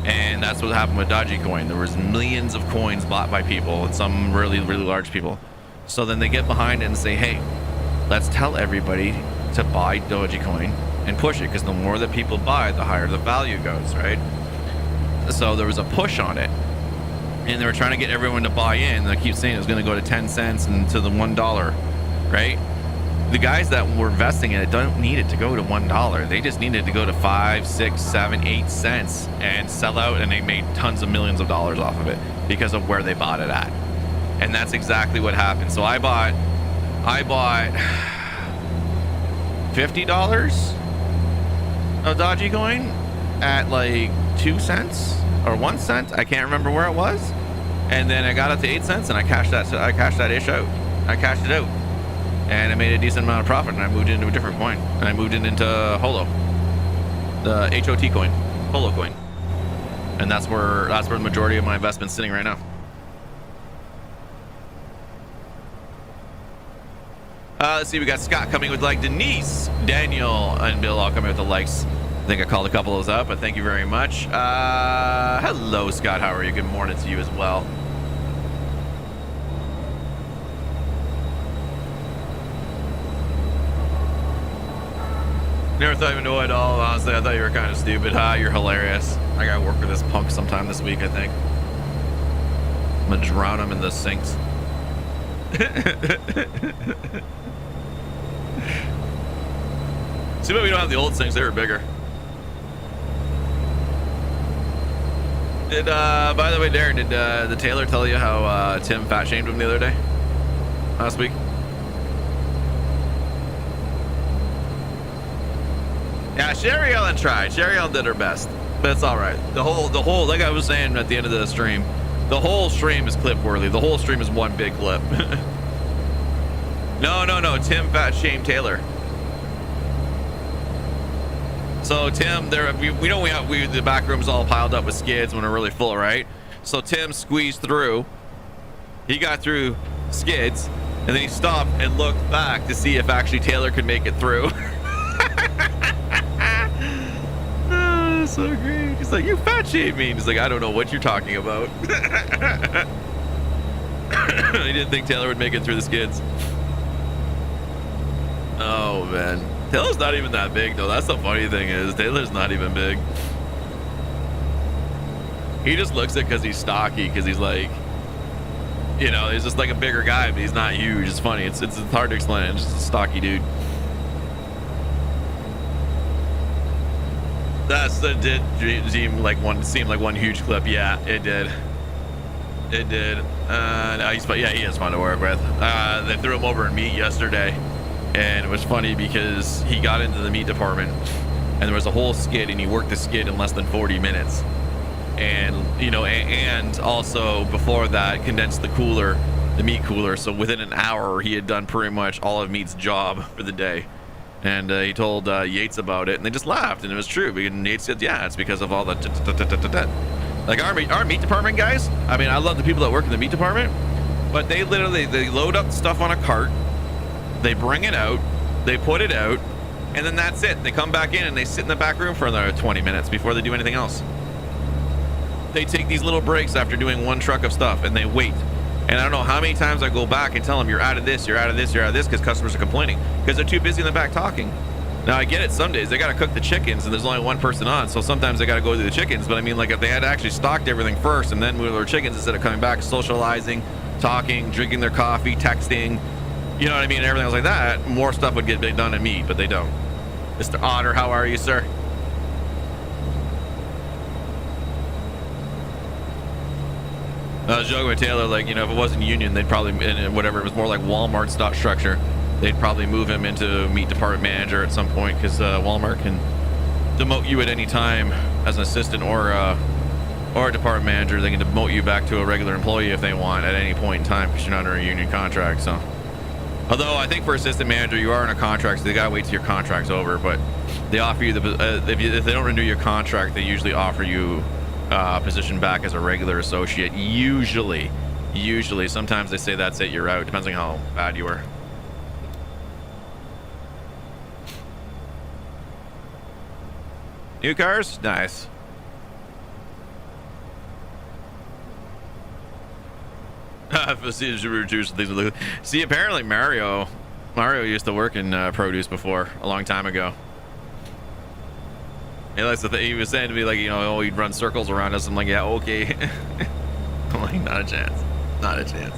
And that's what happened with Dogecoin. There was millions of coins bought by people, and some really, really large people. So then they get behind it and say, hey, let's tell everybody to buy Dogecoin and push it, because the more that people buy, the higher the value goes, right? So there was a push on it, and they were trying to get everyone to buy in. They keep saying it was going to go to 10 cents and to the $1, right? The guys that were investing in it don't need it to go to $1. They just needed to go to 5, 6, 7, 8 cents and sell out, and they made tons of millions of dollars off of it because of where they bought it at. And that's exactly what happened. So I bought $50 of Dogecoin at like 2 cents or 1 cent. I can't remember where it was. And then I got up to 8 cents and I cashed that ish out. I cashed it out. And I made a decent amount of profit, and I moved into a different coin. And I moved it into Holo, the HOT coin, Holo coin. And that's where the majority of my investment's sitting right now. Let's see, we got Scott coming with like, Denise, Daniel, and Bill all coming with the likes. I think I called a couple of those out, but thank you very much. Hello, Scott. How are you? Good morning to you as well. Never thought you knew it all. Honestly, I thought you were kind of stupid. You're hilarious. I gotta work with this punk sometime this week, I think. I'm gonna drown him in the sinks. See, but we don't have the old sinks. They were bigger. By the way, Darren, did the tailor tell you how Tim fat shamed him the other day? Last week? Yeah, Sherry Ellen tried. Sherry Ellen did her best, but it's all right. The whole, like I was saying at the end of the stream, the whole stream is clip worthy. The whole stream is one big clip. No. Tim fat shamed Taylor. So Tim, we know the back room's all piled up with skids when we're really full, right? So Tim squeezed through. He got through skids, And then he stopped and looked back to see if actually Taylor could make it through. Oh, so great. He's like, you fat shamed me. And he's like, I don't know what you're talking about. He didn't think Taylor would make it through the skids. Oh, man. Taylor's not even that big, though. That's the funny thing is Taylor's not even big. He just looks it because he's stocky, because he's like, you know, he's just like a bigger guy, but he's not huge. It's funny. It's hard to explain. It's just a stocky dude. That did seem like one huge clip. Yeah, it did. It did. No, he's fun. Yeah, he is fun to work with. They threw him over in meat yesterday, and it was funny because he got into the meat department, and there was a whole skid, and he worked the skid in less than 40 minutes. And you know, and also before that, condensed the cooler, the meat cooler. So within an hour, he had done pretty much all of meat's job for the day. And he told Yates about it, and they just laughed, and it was true. And Yates said, "Yeah, it's because of all the like our meat department guys. I mean, I love the people that work in the meat department, but they literally load up stuff on a cart, they bring it out, they put it out, and then that's it. They come back in and they sit in the back room for another 20 minutes before they do anything else. They take these little breaks after doing one truck of stuff, and they wait. And I don't know how many times I go back and tell them, you're out of this, you're out of this, you're out of this, because customers are complaining because they're too busy in the back talking. Now I get it, some days they got to cook the chickens and there's only one person on, so sometimes they got to go do the chickens. But I mean, like if they had actually stocked everything first and then move their chickens instead of coming back, socializing, talking, drinking their coffee, texting, you know what I mean, and everything else like that, more stuff would get done in meat, but they don't. Mr. Otter, how are you, sir? I was joking with Taylor, like, you know, if it wasn't union, they'd probably, whatever, it was more like Walmart's stock structure, they'd probably move him into meat department manager at some point, because Walmart can demote you at any time as an assistant or a department manager. They can demote you back to a regular employee if they want at any point in time, because you're not under a union contract. So, although I think for assistant manager, you are in a contract, so they gotta wait till your contract's over. But they offer you the if they don't renew your contract, they usually offer you position back as a regular associate. Usually, sometimes they say that's it, you're out. Depends on how bad you are. New cars, nice. See, apparently Mario used to work in produce before, a long time ago. He likes to he was saying to me, like, you know, oh, he'd run circles around us. I'm like, yeah, okay. I'm like, not a chance. Not a chance.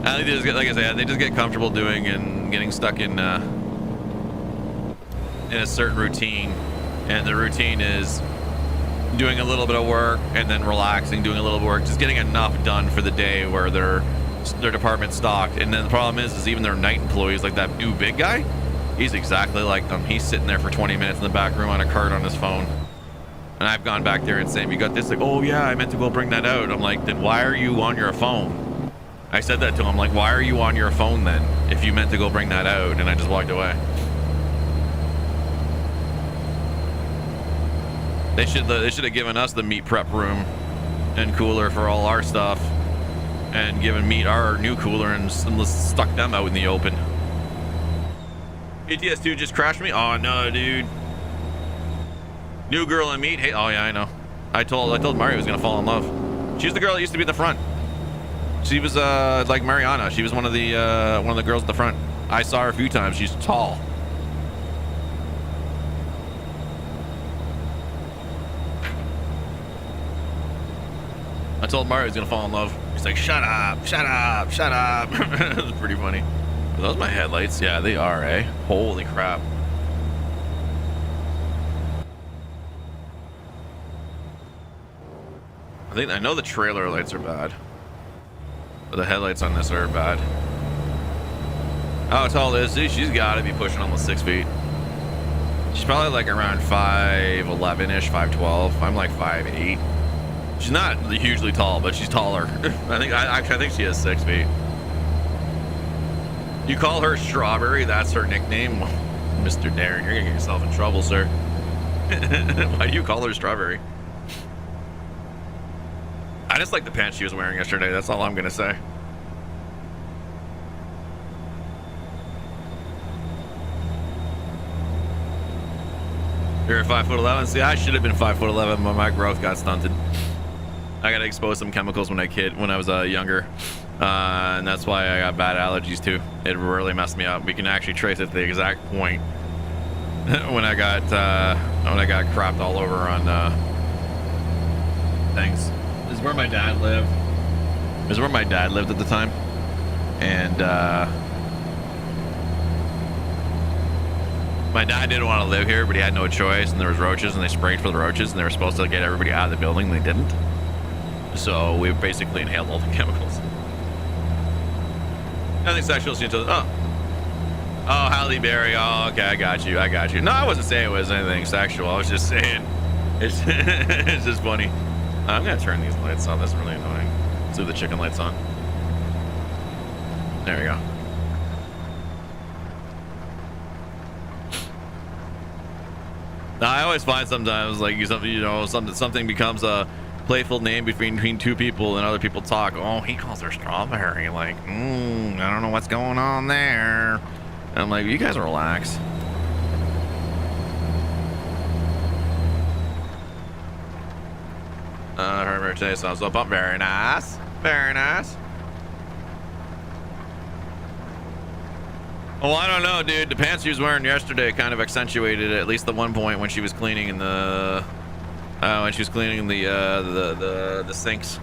I think they just get, like I said, they just get comfortable doing and getting stuck in a certain routine. And the routine is doing a little bit of work and then relaxing, doing a little bit of work, just getting enough done for the day where their department's stocked. And then the problem is even their night employees, like that new big guy, he's exactly like them. He's sitting there for 20 minutes in the back room on a cart on his phone. And I've gone back there and saying, you got this? Like, oh yeah, I meant to go bring that out. I'm like, then why are you on your phone? I said that to him, like, why are you on your phone then if you meant to go bring that out? And I just walked away. They should have given us the meat prep room and cooler for all our stuff, and given meat our new cooler and stuck them out in the open. ATS2 just crashed me. Oh no, dude. New girl in meat. Hey, oh yeah, I know. I told Mario he was gonna fall in love. She's the girl that used to be in the front. She was like Mariana. She was one of the girls at the front. I saw her a few times. She's tall. I told Mario he's gonna fall in love. He's like, shut up, shut up, shut up. It was pretty funny. Are those my headlights? Yeah, they are, eh? Holy crap. I know the trailer lights are bad, but the headlights on this are bad. How tall is she? She's got to be pushing almost 6 feet. She's probably like around 5'11"-ish, 5'12". I'm like 5'8". She's not hugely tall, but she's taller. I think she is 6 feet. You call her Strawberry? That's her nickname? Mr. Darren, you're gonna get yourself in trouble, sir. Why do you call her Strawberry? I just like the pants she was wearing yesterday. That's all I'm gonna say. You're 5'11". See, I should have been 5'11", but my growth got stunted. I got exposed to some chemicals when I was younger, and that's why I got bad allergies too. It really messed me up. We can actually trace it to the exact point when I got crapped all over on things. This is where my dad lived. This is where my dad lived at the time, and my dad didn't want to live here, but he had no choice, and there was roaches, and they sprayed for the roaches, and they were supposed to get everybody out of the building, and they didn't. So we basically inhaled all the chemicals. Nothing sexual to each other. Oh, Halle Berry. Oh, okay, I got you. No, I wasn't saying it was anything sexual. I was just saying it's it's just funny. I'm gonna turn these lights on. That's really annoying. Let's leave the chicken lights on. There we go. Now, I always find sometimes like something becomes a playful name between two people, and other people talk. Oh, he calls her Strawberry. Like, I don't know what's going on there. And I'm like, you guys relax. Her birthday sounds up. Very nice. Very nice. Oh, I don't know, dude. The pants she was wearing yesterday kind of accentuated at least the one point when she was cleaning the sinks.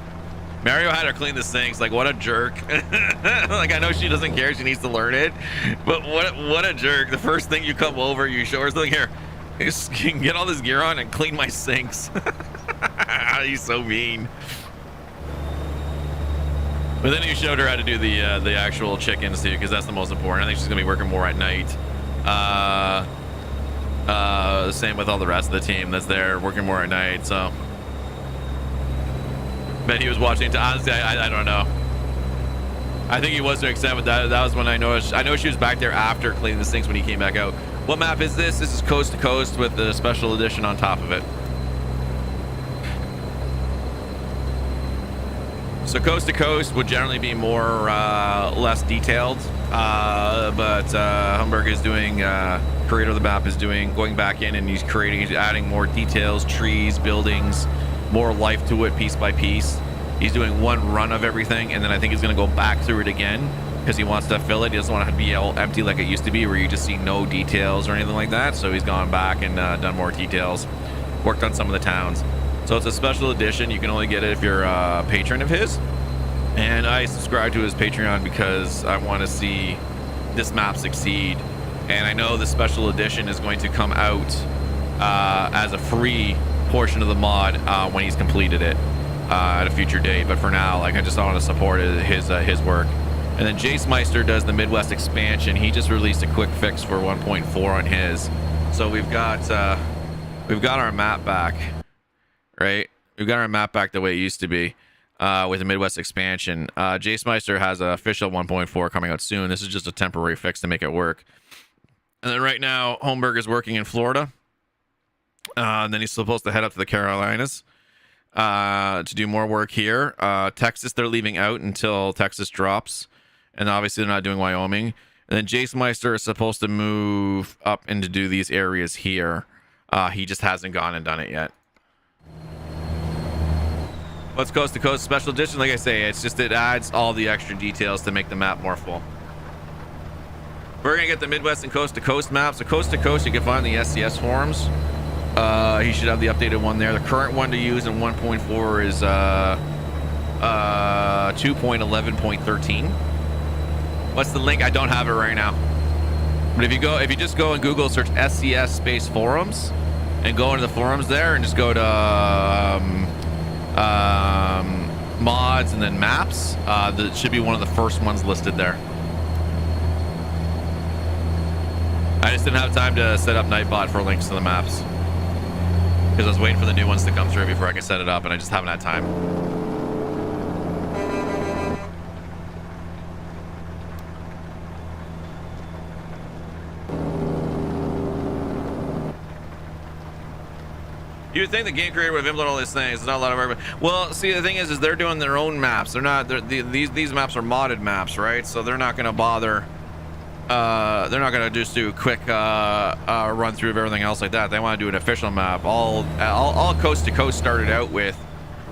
Mario had her clean the sinks. Like, what a jerk. Like, I know she doesn't care. She needs to learn it. But what a jerk. The first thing you come over, you show her something here. You can get all this gear on and clean my sinks. He's so mean. But then you showed her how to do the actual chickens too, because that's the most important. I think she's gonna be working more at night. Same with all the rest of the team that's there working more at night. So, bet he was watching. Honestly, I don't know. I think he was to an extent, but that was when I know she was back there after cleaning the sinks when he came back out. What map is this? This is Coast to Coast with the special edition on top of it. So Coast to Coast would generally be more less detailed, but Humberg is doing, creator of the map is going back in, and he's adding more details, trees, buildings, more life to it piece by piece. He's doing one run of everything, and then I think he's going to go back through it again because he wants to fill it. He doesn't want it to be all empty like it used to be, where you just see no details or anything like that. So he's gone back and done more details, worked on some of the towns. So it's a special edition. You can only get it if you're a patron of his. And I subscribe to his Patreon because I want to see this map succeed. And I know the special edition is going to come out as a free portion of the mod when he's completed it at a future date. But for now, like, I just want to support his work. And then Jace Meister does the Midwest expansion. He just released a quick fix for 1.4 on his. So we've got our map back. Right, we've got our map back the way it used to be with the Midwest expansion. Jace Meister has an official 1.4 coming out soon. This is just a temporary fix to make it work. And then right now, Holmberg is working in Florida. And then he's supposed to head up to the Carolinas to do more work here. Texas, they're leaving out until Texas drops. And obviously, they're not doing Wyoming. And then Jace Meister is supposed to move up and to do these areas here. He just hasn't gone and done it yet. What's Coast to Coast special edition? Like I say, it adds all the extra details to make the map more full. We're gonna get the Midwest and Coast to Coast maps. So Coast to Coast, you can find the SCS forums. He should have the updated one there. The current one to use in 1.4 is 2.11.13. What's the link? I don't have it right now. But if you just go and Google search SCS space forums and go into the forums there and just go to mods and then maps, that should be one of the first ones listed there. I just didn't have time to set up Nightbot for links to the maps because I was waiting for the new ones to come through before I could set it up, and I just haven't had time. You would think the game creator would have implemented all these things. It's not a lot of work. Well, see, the thing is they're doing their own maps. They're not. These maps are modded maps, right? So they're not going to bother. They're not going to just do a quick run through of everything else like that. They want to do an official map. All Coast to Coast started out with,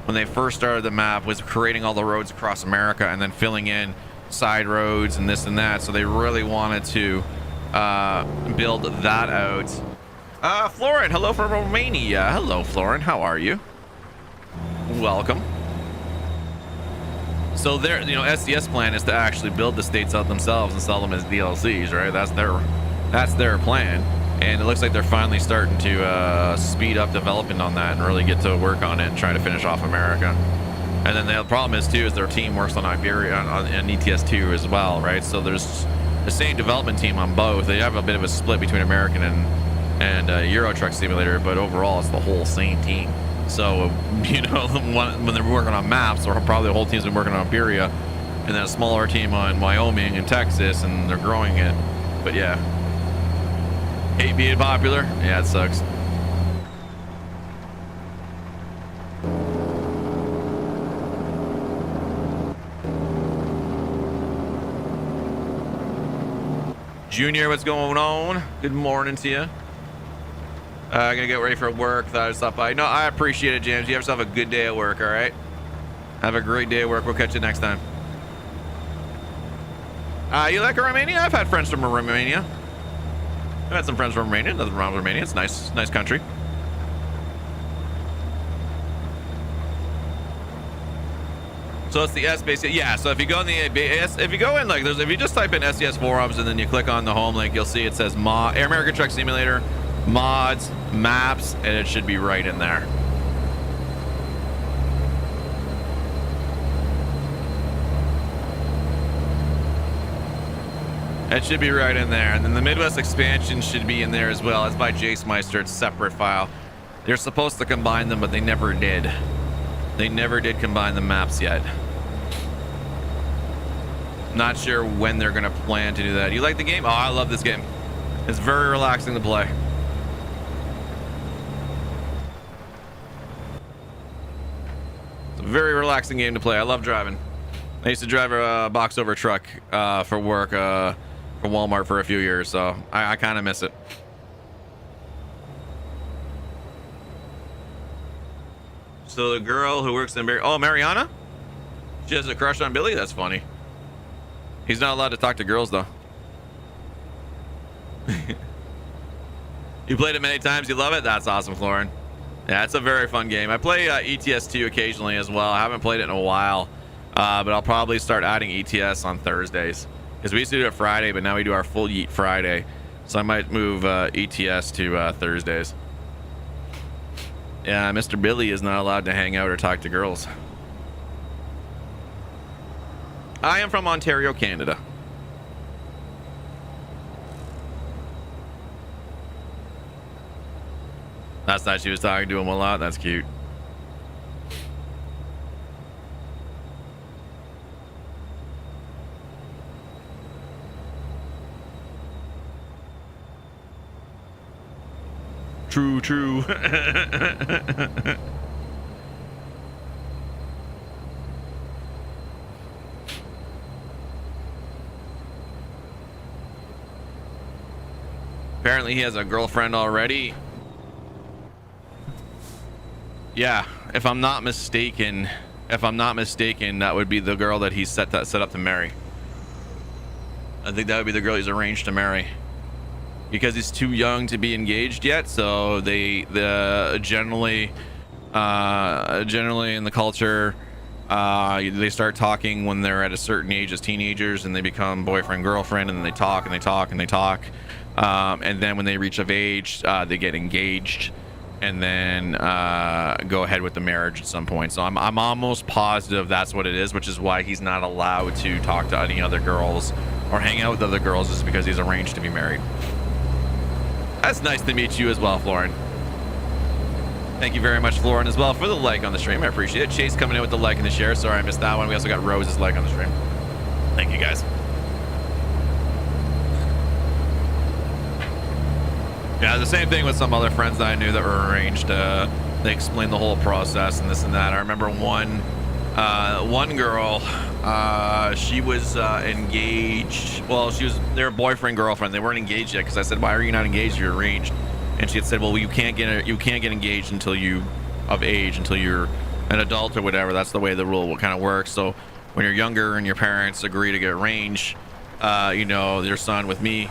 when they first started the map, was creating all the roads across America and then filling in side roads and this and that. So they really wanted to build that out. Florin, hello from Romania. Hello, Florin. How are you? Welcome. So their, SDS plan is to actually build the states out themselves and sell them as DLCs, right? That's their plan, and it looks like they're finally starting to speed up development on that and really get to work on it and try to finish off America. And then the problem is their team works on Iberia on ETS2 as well, right? So there's the same development team on both. They have a bit of a split between American and Euro Truck Simulator, but overall it's the whole same team. So when they're working on maps, or probably the whole team's been working on Iberia, and then a smaller team on Wyoming and Texas, and they're growing it. But yeah, hate being popular. Yeah, it sucks. Junior, what's going on? Good morning to you. Gonna get ready for work. Thought I'd stop by. No, I appreciate it, James. You have yourself a good day at work, all right? Have a great day at work. We'll catch you next time. You like Romania? I've had friends from Romania. I've had some friends from Romania. Nothing wrong with Romania. It's nice country. So it's the S base. Yeah. So if you go in if you just type in SDS forums and then you click on the home link, you'll see it says American Truck Simulator, mods, maps, and it should be right in there. It should be right in there. And then the Midwest expansion should be in there as well. It's by Jace Meister. It's a separate file. They're supposed to combine them, but they never did. They never did combine the maps yet. Not sure when they're going to plan to do that. You like the game? Oh, I love this game. It's very relaxing to play. It's a very relaxing game to play. I love driving. I used to drive a box over truck for work for Walmart for a few years, so I kind of miss it. So the girl who works in Mariana? She has a crush on Billy? That's funny. He's not allowed to talk to girls, though. You played it many times. You love it? That's awesome, Florin. Yeah, it's a very fun game. I play ETS2 occasionally as well. I haven't played it in a while, but I'll probably start adding ETS on Thursdays. Because we used to do it Friday, but now we do our full Yeet Friday. So I might move ETS to Thursdays. Yeah, Mr. Billy is not allowed to hang out or talk to girls. I am from Ontario, Canada. Last night she was talking to him a lot. That's cute. True. Apparently he has a girlfriend already. Yeah, if I'm not mistaken, that would be the girl that he's set up to marry. I think that would be the girl he's arranged to marry. Because he's too young to be engaged yet, so they generally in the culture, they start talking when they're at a certain age as teenagers, and they become boyfriend girlfriend, and then they talk and they talk and they talk, and then when they reach of age, they get engaged, and then go ahead with the marriage at some point. So I'm almost positive that's what it is, which is why he's not allowed to talk to any other girls or hang out with other girls, is because he's arranged to be married. That's nice to meet you as well, Florin. Thank you very much, Florin, as well, for the like on the stream. I appreciate it. Chase coming in with the like and the share. Sorry I missed that one. We also got Rose's like on the stream. Thank you, guys. Yeah, the same thing with some other friends that I knew that were arranged. They explained the whole process and this and that. I remember one girl, she was engaged. Well, she was their boyfriend, girlfriend. They weren't engaged yet because I said, "Why are you not engaged? You're arranged." And she had said, "Well, you can't get engaged until you of age, until you're an adult or whatever. That's the way the rule kind of works. So when you're younger and your parents agree to get arranged, you know, your son with me."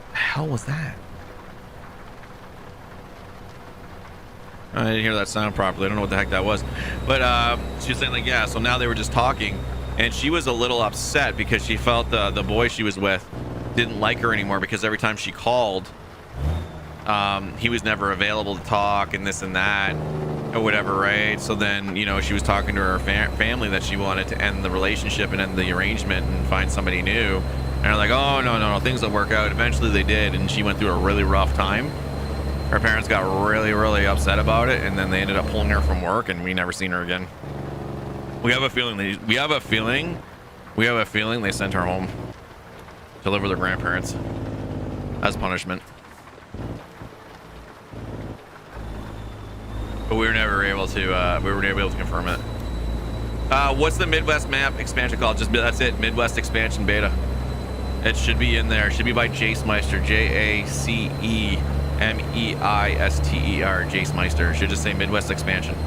The hell was that? I didn't hear that sound properly. I don't know what the heck that was, but she was saying like, yeah, so now they were just talking and she was a little upset because she felt the boy she was with didn't like her anymore because every time she called, he was never available to talk and this and that or whatever, right? So then, you know, she was talking to her family that she wanted to end the relationship and end the arrangement and find somebody new, and they're like, "Oh, no, things will work out." Eventually they did, and she went through a really rough time. Her parents got really upset about it, and then they ended up pulling her from work, and we never seen her again. We have a feeling they sent her home to live with her grandparents as punishment. But we were never able to confirm it. What's the Midwest map expansion called? That's it, Midwest expansion beta. It should be in there. It should be by Jace Meister, Jacemeister, Jace Meister. It should just say Midwest expansion.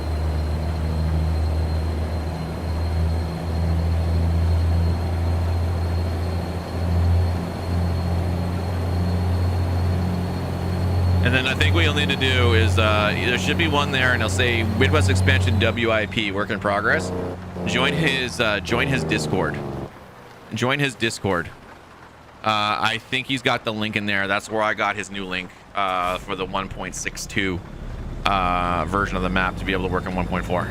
And then I think what you'll need to do is there should be one there, and it'll say Midwest expansion WIP, work in progress. Join his Discord. Join his Discord. I think he's got the link in there. That's where I got his new link for the 1.62 version of the map to be able to work on 1.4.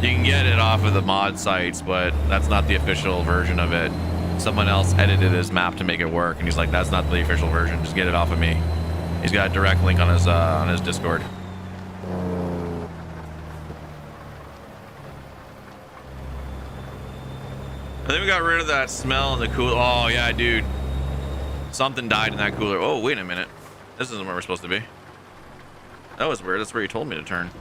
You can get it off of the mod sites, but that's not the official version of it. Someone else edited his map to make it work, and he's like, "That's not the official version. Just get it off of me." He's got a direct link on his Discord. I think we got rid of that smell in the cooler. Oh yeah, dude. Something died in that cooler. Oh, wait a minute. This isn't where we're supposed to be. That was weird. That's where you told me to turn.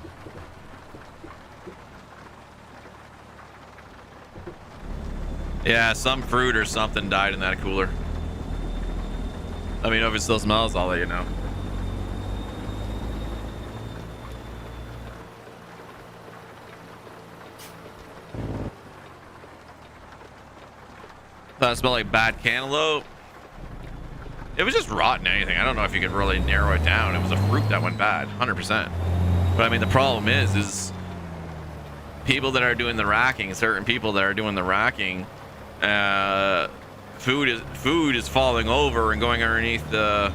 Yeah, some fruit or something died in that cooler. I mean, if it still smells, I'll let you know. Thought it smelled like bad cantaloupe. It was just rotten anything. I don't know if you could really narrow it down. It was a fruit that went bad, 100%. But I mean, the problem is people that are doing the racking, certain people that are doing the racking, food is falling over and going underneath the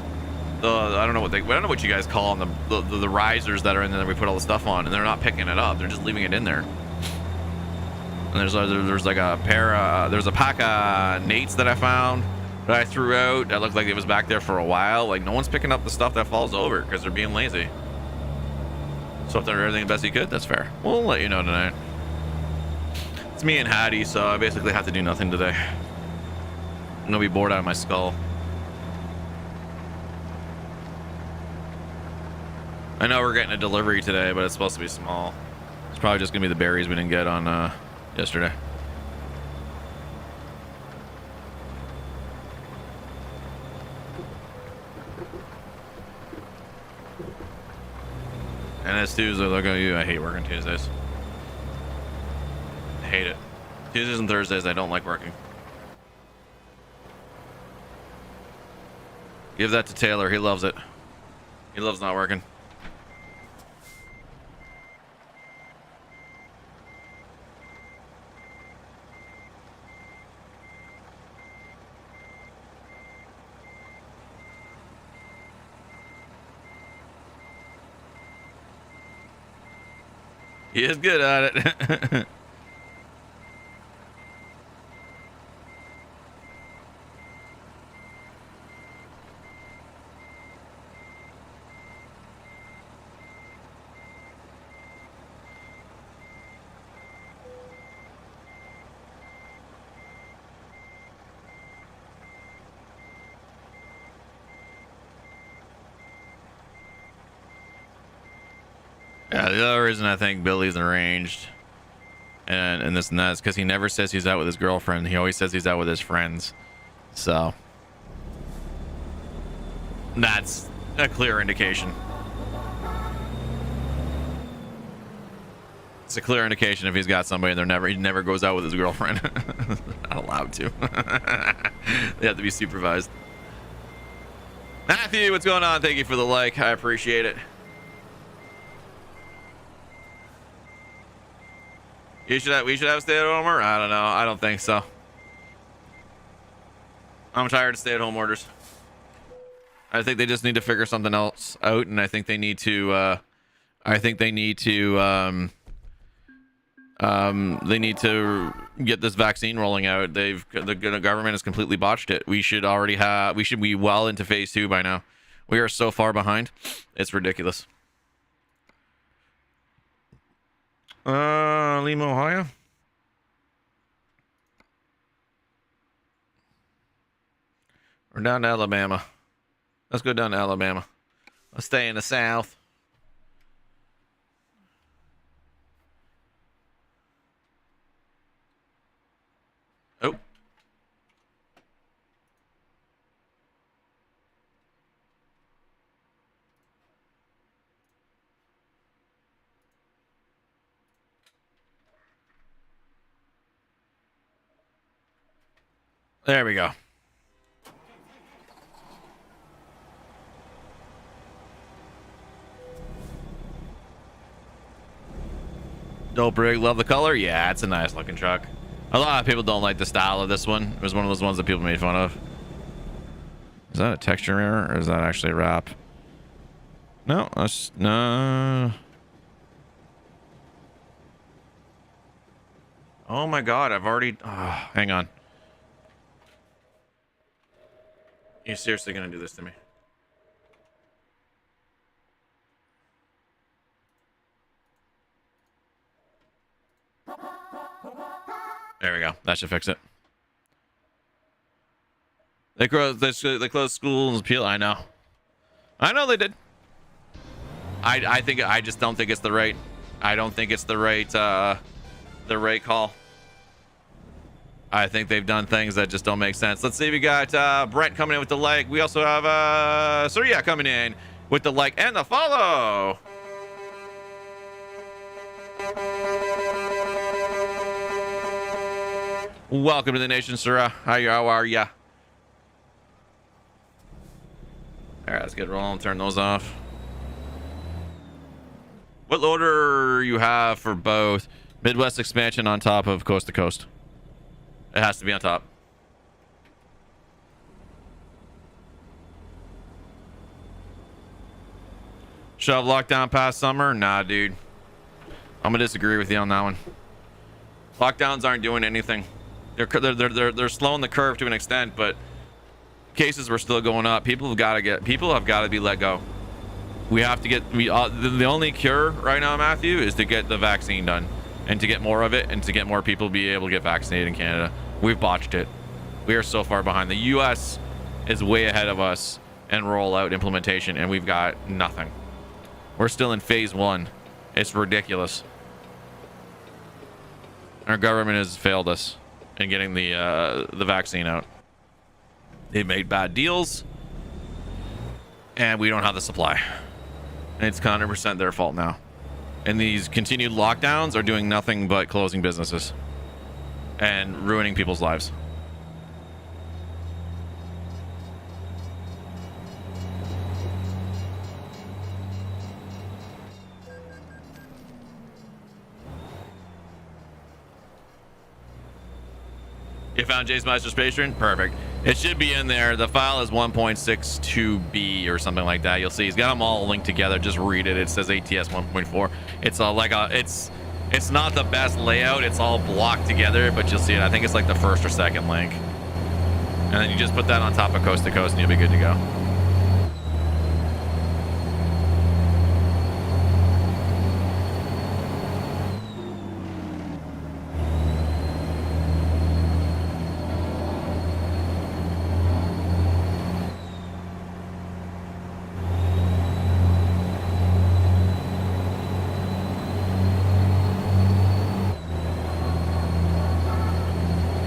I don't know what you guys call them, the risers that are in there that we put all the stuff on, and they're not picking it up. They're just leaving it in there. And there's like a there's a pack of Nates that I found that I threw out that looked like it was back there for a while. Like, no one's picking up the stuff that falls over because they're being lazy. So if they're everything the best you could, that's fair. We'll let you know tonight. It's me and Hattie, so I basically have to do nothing today. I'm gonna be bored out of my skull. I know we're getting a delivery today, but it's supposed to be small. It's probably just gonna be the berries we didn't get on yesterday. And it's Tuesday. Look at you. I hate working Tuesdays. I hate it. Tuesdays and Thursdays, I don't like working. Give that to Taylor. He loves it. He loves not working. He is good at it. Yeah, the other reason I think Billy's arranged and this and that is because he never says he's out with his girlfriend. He always says he's out with his friends. So that's a clear indication. It's a clear indication if he's got somebody and he never goes out with his girlfriend. Not allowed to. They have to be supervised. Matthew, what's going on? Thank you for the like. I appreciate it. We should have a stay-at-homer? I don't know. I don't think so. I'm tired of stay-at-home orders. I think they just need to figure something else out, and I think they need to get this vaccine rolling out. The government has completely botched it. We should be well into phase 2 by now. We are so far behind. It's ridiculous. Lima, Ohio. We're down to Alabama. Let's go down to Alabama. Let's stay in the South. Oh. There we go. Dope rig, love the color. Yeah, it's a nice looking truck. A lot of people don't like the style of this one. It was one of those ones that people made fun of. Is that a texture error or is that actually a wrap? No, that's no. Oh my god, I've already hang on. You're seriously gonna do this to me? There we go. That should fix it. They closed schools and appeal. I know they did. I just don't think it's the right. I don't think it's the right call. I think they've done things that just don't make sense. Let's see. We got Brent coming in with the like. We also have Surya coming in with the like and the follow. Welcome to the nation, Surya. How are ya? All right, let's get rolling. Turn those off. What loader you have for both Midwest expansion on top of coast to coast? It has to be on top. Shove lockdown past summer? Nah, dude. I'm gonna disagree with you on that one. Lockdowns aren't doing anything. They're slowing the curve to an extent, but cases were still going up. People have got to be let go. We have to get the only cure right now, Matthew, is to get the vaccine done and to get more of it and to get more people be able to get vaccinated in Canada. We've botched it. We are so far behind. The US is way ahead of us in rollout implementation, and we've got nothing. We're still in phase 1. It's ridiculous. Our government has failed us in getting the vaccine out. They made bad deals, and we don't have the supply. And it's 100% their fault now. And these continued lockdowns are doing nothing but closing businesses and ruining people's lives. You found Jace Meister's Patreon? Perfect. It should be in there. The file is 1.62b or something like that. You'll see he's got them all linked together. Just read it. It says ATS 1.4. It's it's not the best layout. It's all blocked together, but you'll see it. I think it's like the first or second link. And then you just put that on top of coast to coast and you'll be good to go.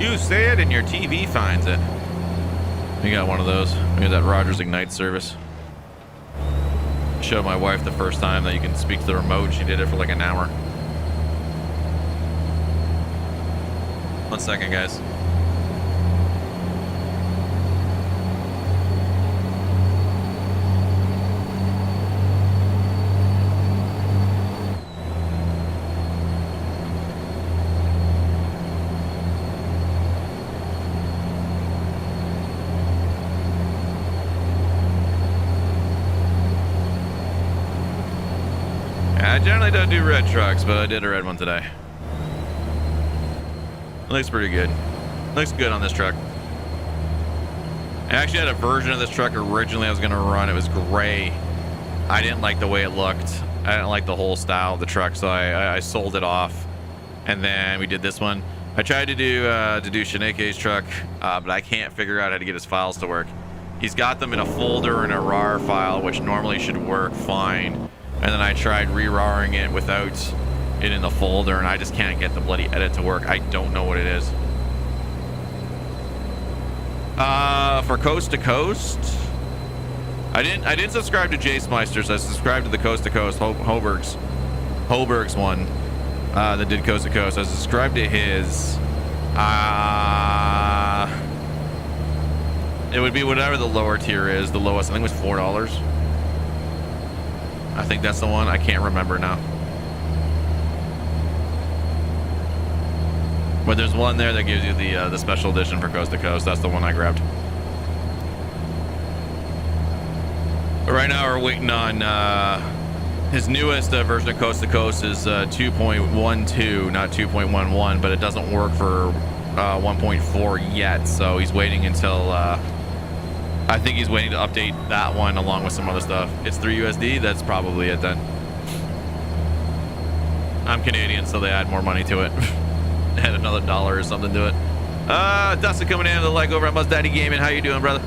You say it and your TV finds it. We got one of those. We got that Rogers Ignite service. Showed my wife the first time that you can speak to the remote. She did it for like an hour. 1 second, guys. I generally don't do red trucks, but I did a red one today. Looks pretty good. Looks good on this truck. I actually had a version of this truck originally I was going to run. It was gray. I didn't like the way it looked. I didn't like the whole style of the truck, so I sold it off. And then we did this one. I tried to do Shaneke's truck, but I can't figure out how to get his files to work. He's got them in a folder in a RAR file, which normally should work fine. And then I tried re-rawing it without it in the folder, and I just can't get the bloody edit to work. I don't know what it is. For Coast to Coast, I didn't subscribe to Jace Meisters. I subscribed to the Coast to Coast Hoberg's one that did Coast to Coast. I subscribed to his. It would be whatever the lower tier is. The lowest, I think, was $4. I think that's the one. I can't remember now. But there's one there that gives you the special edition for Coast to Coast. That's the one I grabbed. But right now we're waiting on his newest version of Coast to Coast is 2.12, not 2.11, but it doesn't work for 1.4 yet. So he's waiting until I think he's waiting to update that one along with some other stuff. It's 3 USD. That's probably it then. I'm Canadian, so they add more money to it. Add another $1 or something to it. Dustin coming in with a like over on Buzz Daddy Gaming. How you doing, brother?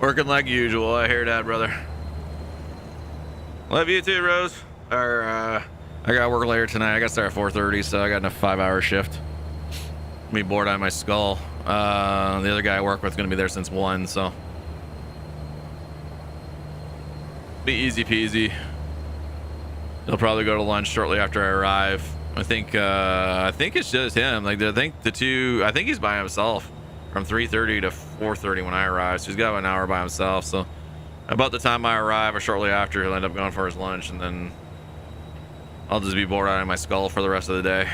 Working like usual. I hear that, brother. Love you too, Rose. I got work later tonight. I got to start at 4:30, so I got enough 5-hour shift. Me bored out of my skull. The other guy I work with is going to be there since 1, so be easy peasy. He'll probably go to lunch shortly after I arrive. I think it's just him. Like I think he's by himself from 3:30 to 4:30 when I arrive. So he's got an hour by himself. So about the time I arrive or shortly after, he'll end up going for his lunch, and then I'll just be bored out of my skull for the rest of the day.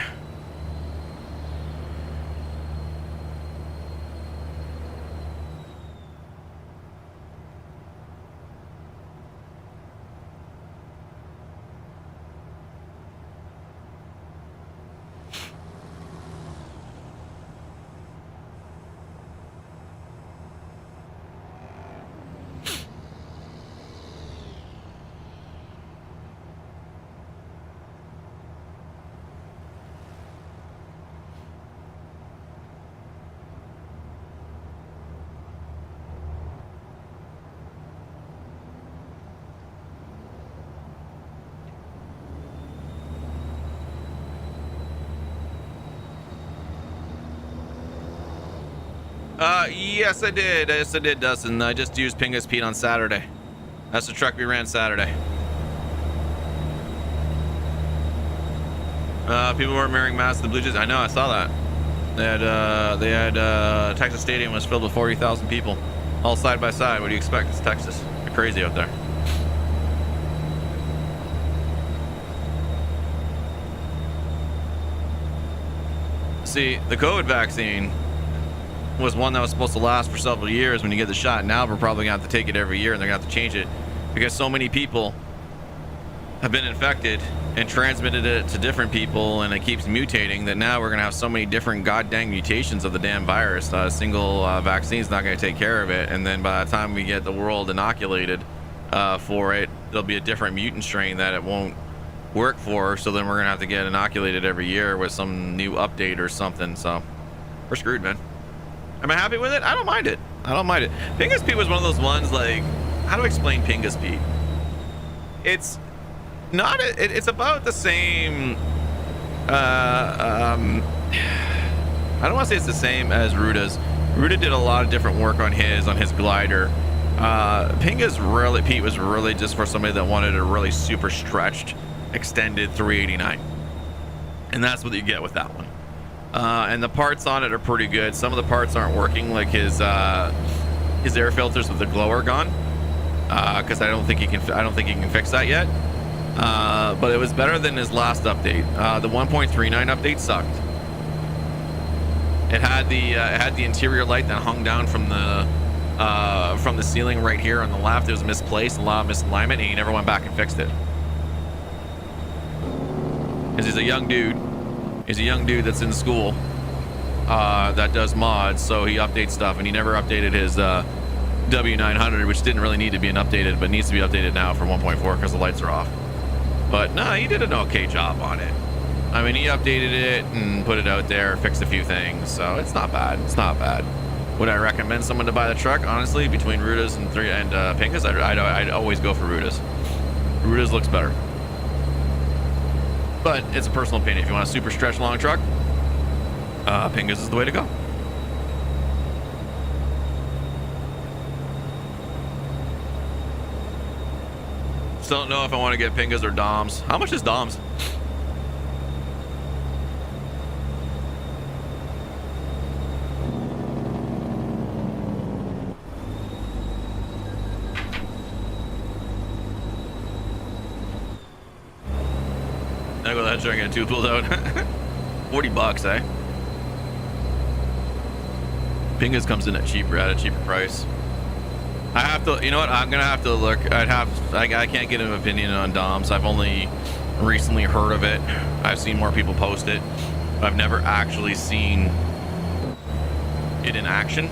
Yes, I did. Yes, I did, Dustin. I just used Pingus Pete on Saturday. That's the truck we ran Saturday. People weren't wearing masks at the Blue Jays. I know, I saw that. They had Texas Stadium was filled with 40,000 people, all side by side. What do you expect? It's Texas. They're crazy out there. See, the COVID vaccine was one that was supposed to last for several years when you get the shot. Now we're probably gonna have to take it every year, and they're gonna have to change it because so many people have been infected and transmitted it to different people, and it keeps mutating that now we're gonna have so many different goddamn mutations of the damn virus. A single vaccine is not gonna take care of it, and then by the time we get the world inoculated, for it. There'll be a different mutant strain that it won't work for, so then we're gonna have to get inoculated every year with some new update or something. So we're screwed, man. Am I happy with it? I don't mind it. I don't mind it. Pingus Pete was one of those ones, like, how do I explain Pingus Pete? It's not it's about the same I don't want to say it's the same as Ruda's. Ruda did a lot of different work on his glider. Pete was really just for somebody that wanted a really super stretched extended 389, and that's what you get with that one. And the parts on it are pretty good. Some of the parts aren't working, like his air filters with the glow are gone, because I don't think he can fix that yet. But it was better than his last update. The 1.39 update sucked. It had the interior light that hung down from the ceiling right here on the left. It was misplaced, a lot of misalignment, and he never went back and fixed it. Because he's a young dude. He's a young dude that's in school that does mods, so he updates stuff, and he never updated his W900, which didn't really need to be updated, but needs to be updated now for 1.4 because the lights are off. But no, he did an okay job on it. I mean, he updated it and put it out there, fixed a few things, so it's not bad. It's not bad. Would I recommend someone to buy the truck? Honestly, between Ruda's and Pingus, I'd always go for Ruda's. Ruda's looks better. But it's a personal opinion. If you want a super stretch long truck, Pingus is the way to go. Still don't know if I want to get Pingus or Doms. How much is Doms? I go that trying to get two pulled out. $40, eh? Pingus comes in at a cheaper price. I have to, you know what? I'm gonna have to look. I can't get an opinion on Doms. I've only recently heard of it. I've seen more people post it. I've never actually seen it in action.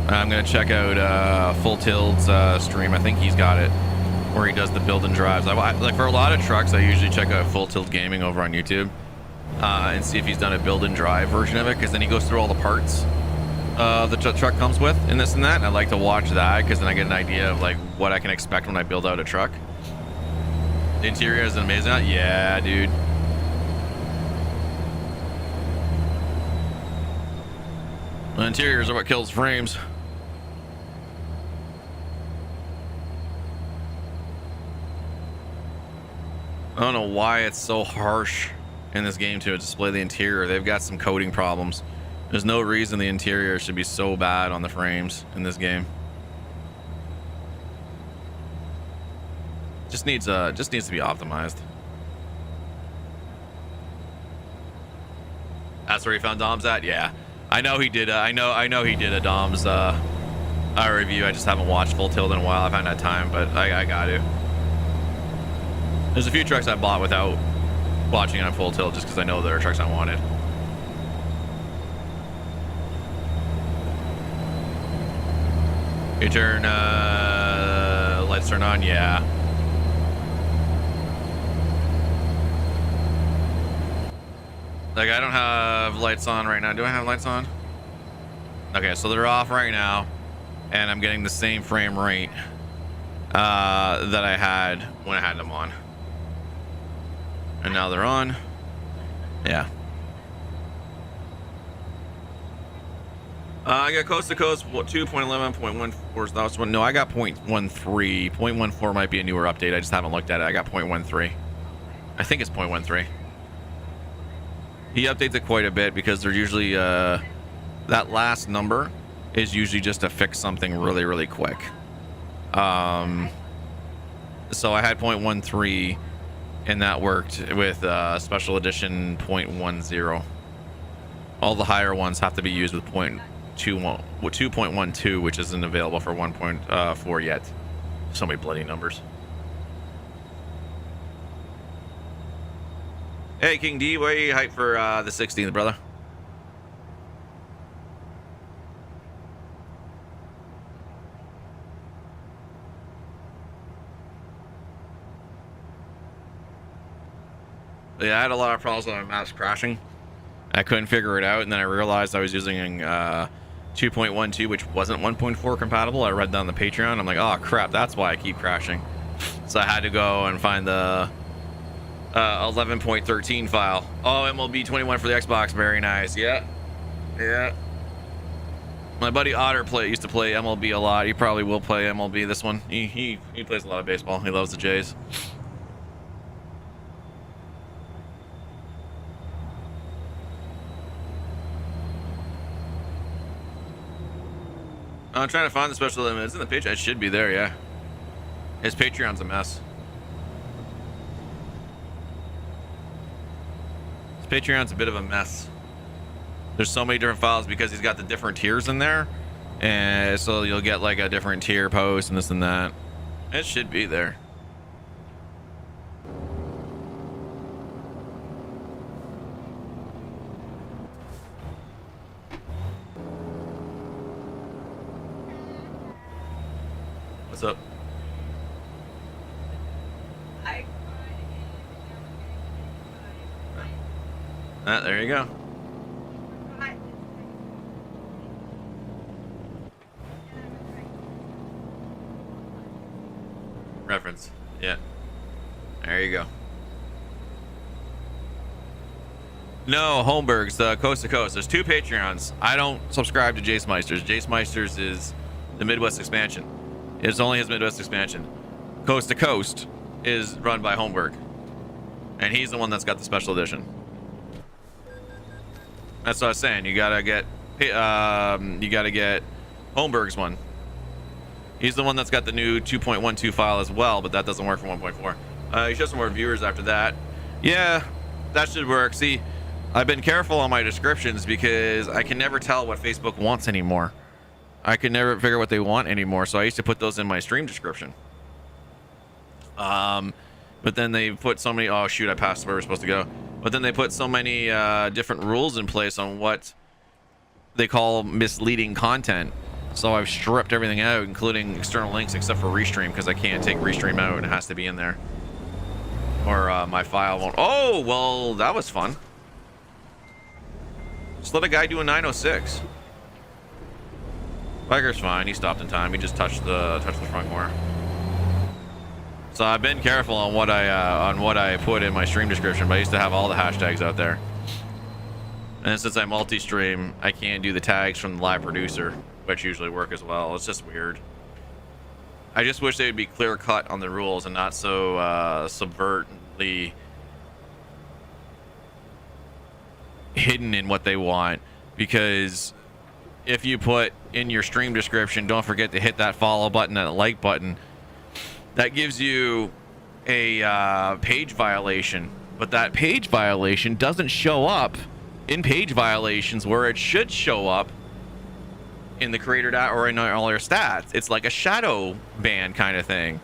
I'm gonna check out Full Tilt's stream. I think he's got it, where he does the build and drives. Like for a lot of trucks, I usually check out Full Tilt Gaming over on YouTube and see if he's done a build and drive version of it, because then he goes through all the parts the truck comes with and this and that, and I like to watch that because then I get an idea of like what I can expect when I build out a truck. The interior is amazing. Yeah, dude. The interiors are what kills frames. I don't know why it's so harsh in this game to display the interior. They've got some coding problems. There's no reason the interior should be so bad on the frames in this game. Just needs to be optimized. That's where he found Dom's at. Yeah, I know he did. I know he did a Dom's review. I just haven't watched Full Tilt in a while. I haven't had time, but I got to. There's a few trucks I bought without watching on Full Tilt just because I know there are trucks I wanted. You turn lights turn on, yeah. Like I don't have lights on right now. Do I have lights on? Okay, so they're off right now, and I'm getting the same frame rate that I had when I had them on. And now they're on. Yeah. I got coast to coast 2.11, 0.14. That was one. No, I got 0.13. 0.14 might be a newer update. I just haven't looked at it. I got 0.13. I think it's 0.13. He updates it quite a bit because they're usually that last number is usually just to fix something really, really quick. So I had 0.13. And that worked with special edition 0.10. All the higher ones have to be used with 2.12, which isn't available for 1.4 yet. So many bloody numbers. Hey, King D, why are you hyped for the 16th, brother? Yeah, I had a lot of problems with my maps crashing. I couldn't figure it out, and then I realized I was using 2.12, which wasn't 1.4 compatible. I read down the Patreon. I'm like, oh crap, that's why I keep crashing. So I had to go and find the 11.13 file. Oh, MLB 21 for the Xbox. Very nice. Yeah. Yeah. My buddy Otter used to play MLB a lot. He probably will play MLB this one. He plays a lot of baseball. He loves the Jays. I'm trying to find the special limit. It's in the page. It should be there, yeah. His Patreon's a mess. His Patreon's a bit of a mess. There's so many different files because he's got the different tiers in there. And so you'll get like a different tier post and this and that. It should be there. What's up? There you go. Reference. Yeah. There you go. No, Holmberg's Coast to Coast. There's 2 Patreons. I don't subscribe to Jace Meisters. Jace Meisters is the Midwest expansion. It's only his Midwest expansion. Coast to Coast is run by Holmberg. And he's the one that's got the special edition. That's what I was saying. You gotta get Holmberg's one. He's the one that's got the new 2.12 file as well, but that doesn't work for 1.4. You should have some more viewers after that. Yeah, that should work. See, I've been careful on my descriptions because I can never tell what Facebook wants anymore. I can never figure out what they want anymore, so I used to put those in my stream description. But then they put so many... Oh, shoot, I passed where we're supposed to go. But then they put so many different rules in place on what they call misleading content. So I've stripped everything out, including external links, except for Restream, because I can't take Restream out and it has to be in there. Or my file won't... Oh, well, that was fun. Just let a guy do a 906. Biker's fine. He stopped in time. He just touched the front corner. So I've been careful on what I put in my stream description, but I used to have all the hashtags out there. And since I multi-stream, I can't do the tags from the live producer, which usually work as well. It's just weird. I just wish they would be clear cut on the rules and not so subvertly hidden in what they want. Because if you put in your stream description, don't forget to hit that follow button and the like button, that gives you a page violation. But that page violation doesn't show up in page violations where it should show up in the creator data or in all your stats. It's like a shadow ban kind of thing.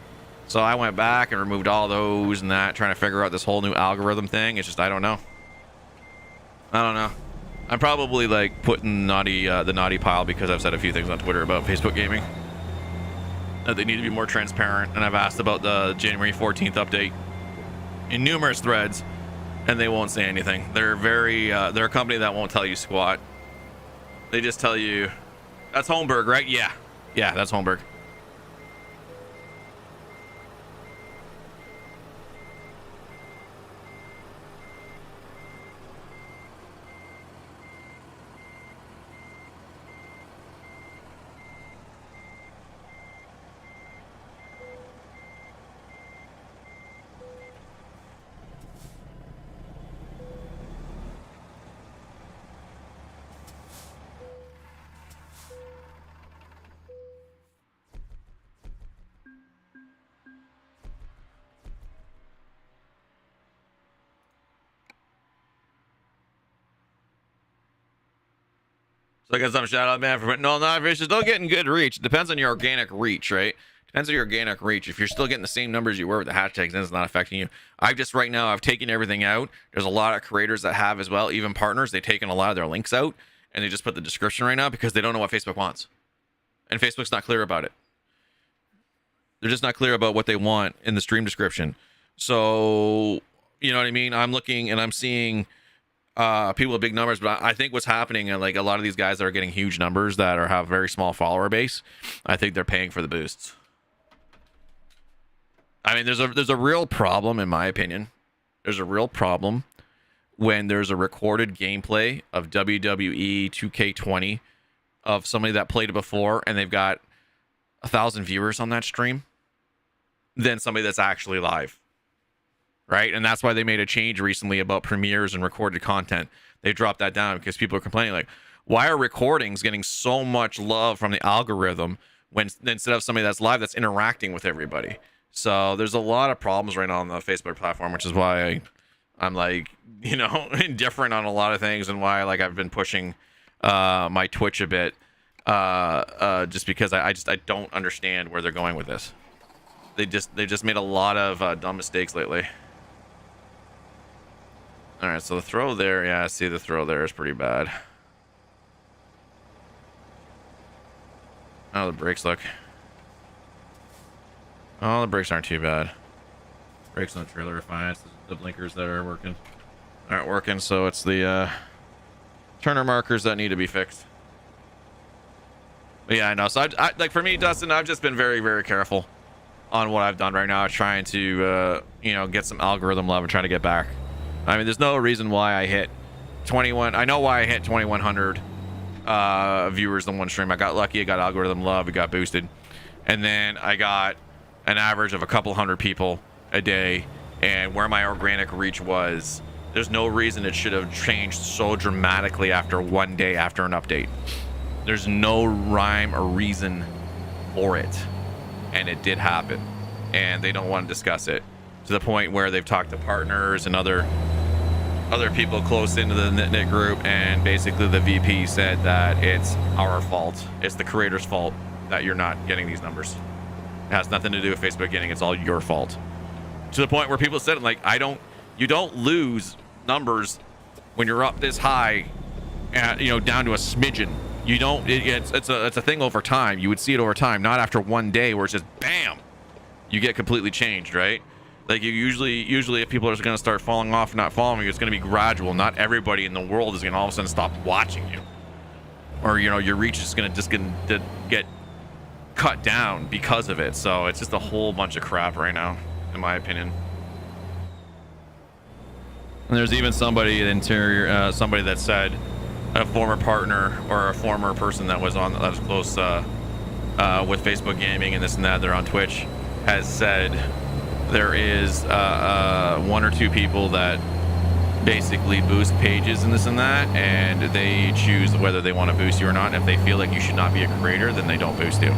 So I went back and removed all those and that, trying to figure out this whole new algorithm thing. It's just, I don't know. I'm probably like putting the naughty pile because I've said a few things on Twitter about Facebook gaming. That they need to be more transparent, and I've asked about the January 14th update in numerous threads, and they won't say anything. They're they're a company that won't tell you squat. They just tell you, that's Holmberg, right? Yeah, that's Holmberg. So I got some shout out, man, for no, not if you're still getting good reach. It depends on your organic reach, right? Depends on your organic reach. If you're still getting the same numbers you were with the hashtags, then it's not affecting you. Right now, I've taken everything out. There's a lot of creators that have as well, even partners. They've taken a lot of their links out and they just put the description right now because they don't know what Facebook wants. And Facebook's not clear about it. They're just not clear about what they want in the stream description. So You know what I mean? I'm looking and I'm seeing people with big numbers, but I think what's happening, and like a lot of these guys that are getting huge numbers that are have very small follower base, I think they're paying for the boosts. I mean, there's a real problem, in my opinion. There's a real problem when there's a recorded gameplay of WWE 2K20 of somebody that played it before and they've got 1,000 viewers on that stream than somebody that's actually live. Right? And that's why they made a change recently about premieres and recorded content. They dropped that down because people are complaining like, why are recordings getting so much love from the algorithm when instead of somebody that's live that's interacting with everybody? So there's a lot of problems right now on the Facebook platform, which is why I'm like, you know, indifferent on a lot of things, and why like I've been pushing my Twitch a bit, just because I don't understand where they're going with this. They just made a lot of dumb mistakes lately. All right, so the throw there, yeah, I see the throw there is pretty bad. Oh, the brakes look. Oh, the brakes aren't too bad. Brakes on the trailer are fine. It's the blinkers that aren't working, so it's the turner markers that need to be fixed. But yeah, I know. So I like for me, Dustin, I've just been very, very careful on what I've done right now, trying to you know, get some algorithm love and trying to get back. I mean, there's no reason why I hit 21. I know why I hit 2,100 viewers on one stream. I got lucky. I got algorithm love. It got boosted, and then I got an average of a couple hundred people a day. And where my organic reach was, there's no reason it should have changed so dramatically after one day after an update. There's no rhyme or reason for it, and it did happen, and they don't want to discuss it, to the point where they've talked to partners and other people close into the knit group, and basically the VP said that it's our fault, it's the creator's fault that you're not getting these numbers. It has nothing to do with Facebook getting, it's all your fault. To the point where people said, like, you don't lose numbers when you're up this high, you know, down to a smidgen. You don't. It's a thing over time. You would see it over time, not after one day where it's just bam, you get completely changed, right? Like you usually if people are just gonna start falling off and not following you, it's gonna be gradual. Not everybody in the world is gonna all of a sudden stop watching you, or you know, your reach is gonna get cut down because of it. So it's just a whole bunch of crap right now, in my opinion. And there's even somebody somebody that said, a former partner or a former person that was close with Facebook gaming and this and that, they're on Twitch, has said there is one or two people that basically boost pages and this and that, and they choose whether they want to boost you or not. And if they feel like you should not be a creator, then they don't boost you,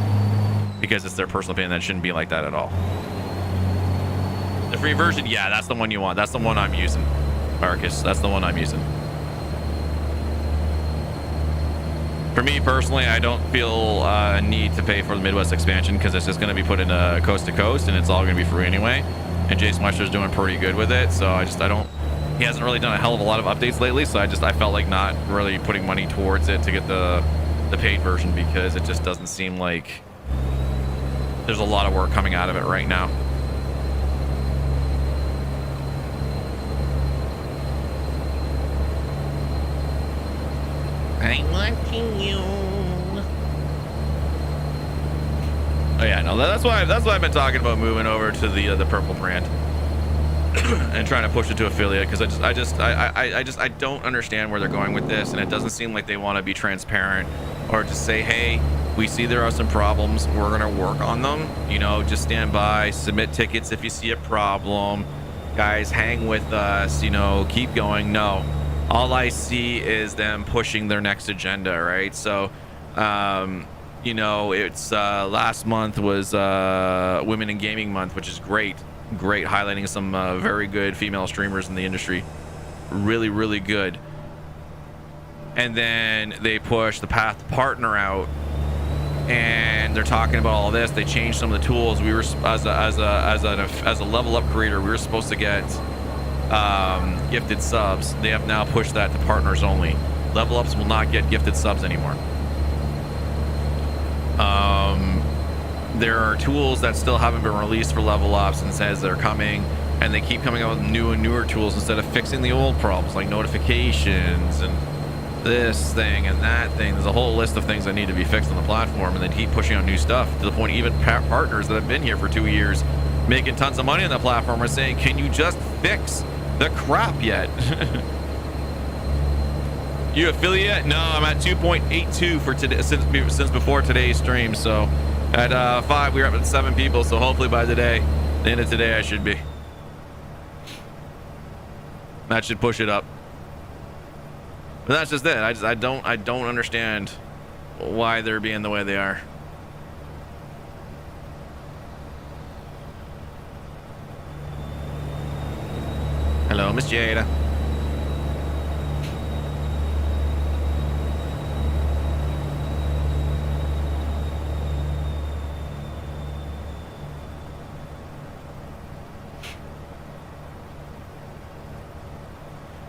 because it's their personal opinion. That shouldn't be like that at all. The free version, yeah, that's the one you want. That's the one I'm using, Marcus. That's the one I'm using. For me personally, I don't feel a need to pay for the Midwest expansion, because it's just going to be put in coast to coast, and it's all going to be free anyway. And Jason Wester's doing pretty good with it, so I don't. He hasn't really done a hell of a lot of updates lately, so I felt like not really putting money towards it to get the paid version, because it just doesn't seem like there's a lot of work coming out of it right now. I'm watching you. Oh yeah, no, that's why I've been talking about moving over to the purple brand and trying to push it to affiliate, because I don't understand where they're going with this, and it doesn't seem like they want to be transparent or just say, hey, we see there are some problems, we're gonna work on them. You know, just stand by, submit tickets if you see a problem, guys, hang with us, you know, keep going. No. All I see is them pushing their next agenda, right? So, you know, it's last month was Women in Gaming Month, which is great, highlighting some very good female streamers in the industry. Really, really good. And then they push the Path to Partner out, and they're talking about all this. They changed some of the tools. We were as a level up creator, we were supposed to get gifted subs. They have now pushed that to partners only. Level ups will not get gifted subs anymore. There are tools that still haven't been released for level ups, and says they're coming. and they keep coming out with new and newer tools instead of fixing the old problems like notifications and this thing and that thing. There's a whole list of things that need to be fixed on the platform, and they keep pushing out new stuff to the point even partners that have been here for 2 years making tons of money on the platform are saying, can you just fix the crap yet? You affiliate? No, I'm at 2.82 for today since before today's stream. So at 5 we were up at 7 people, so hopefully by the end of today I should be. That should push it up. But that's just it. I don't understand why they're being the way they are. Hello, Miss Jada.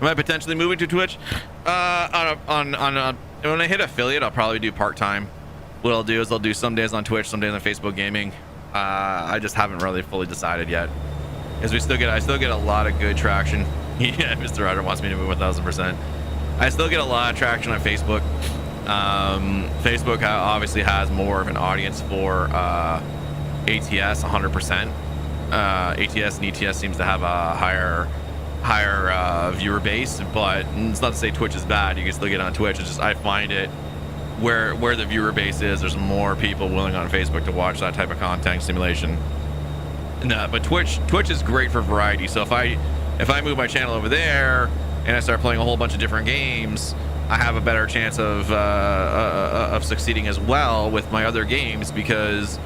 Am I potentially moving to Twitch? When I hit affiliate, I'll probably do part-time. What I'll do is I'll do some days on Twitch, some days on Facebook Gaming. I just haven't really fully decided yet, because I still get a lot of good traction. Yeah, Mr. Ryder wants me to move 1000%. I still get a lot of traction on Facebook. Facebook obviously has more of an audience for ATS, 100%. ATS and ETS seems to have a higher viewer base, but it's not to say Twitch is bad. You can still get on Twitch. It's just I find it where the viewer base is, there's more people willing on Facebook to watch that type of content simulation. No, but Twitch is great for variety. So if I move my channel over there and I start playing a whole bunch of different games, I have a better chance of succeeding as well with my other games, because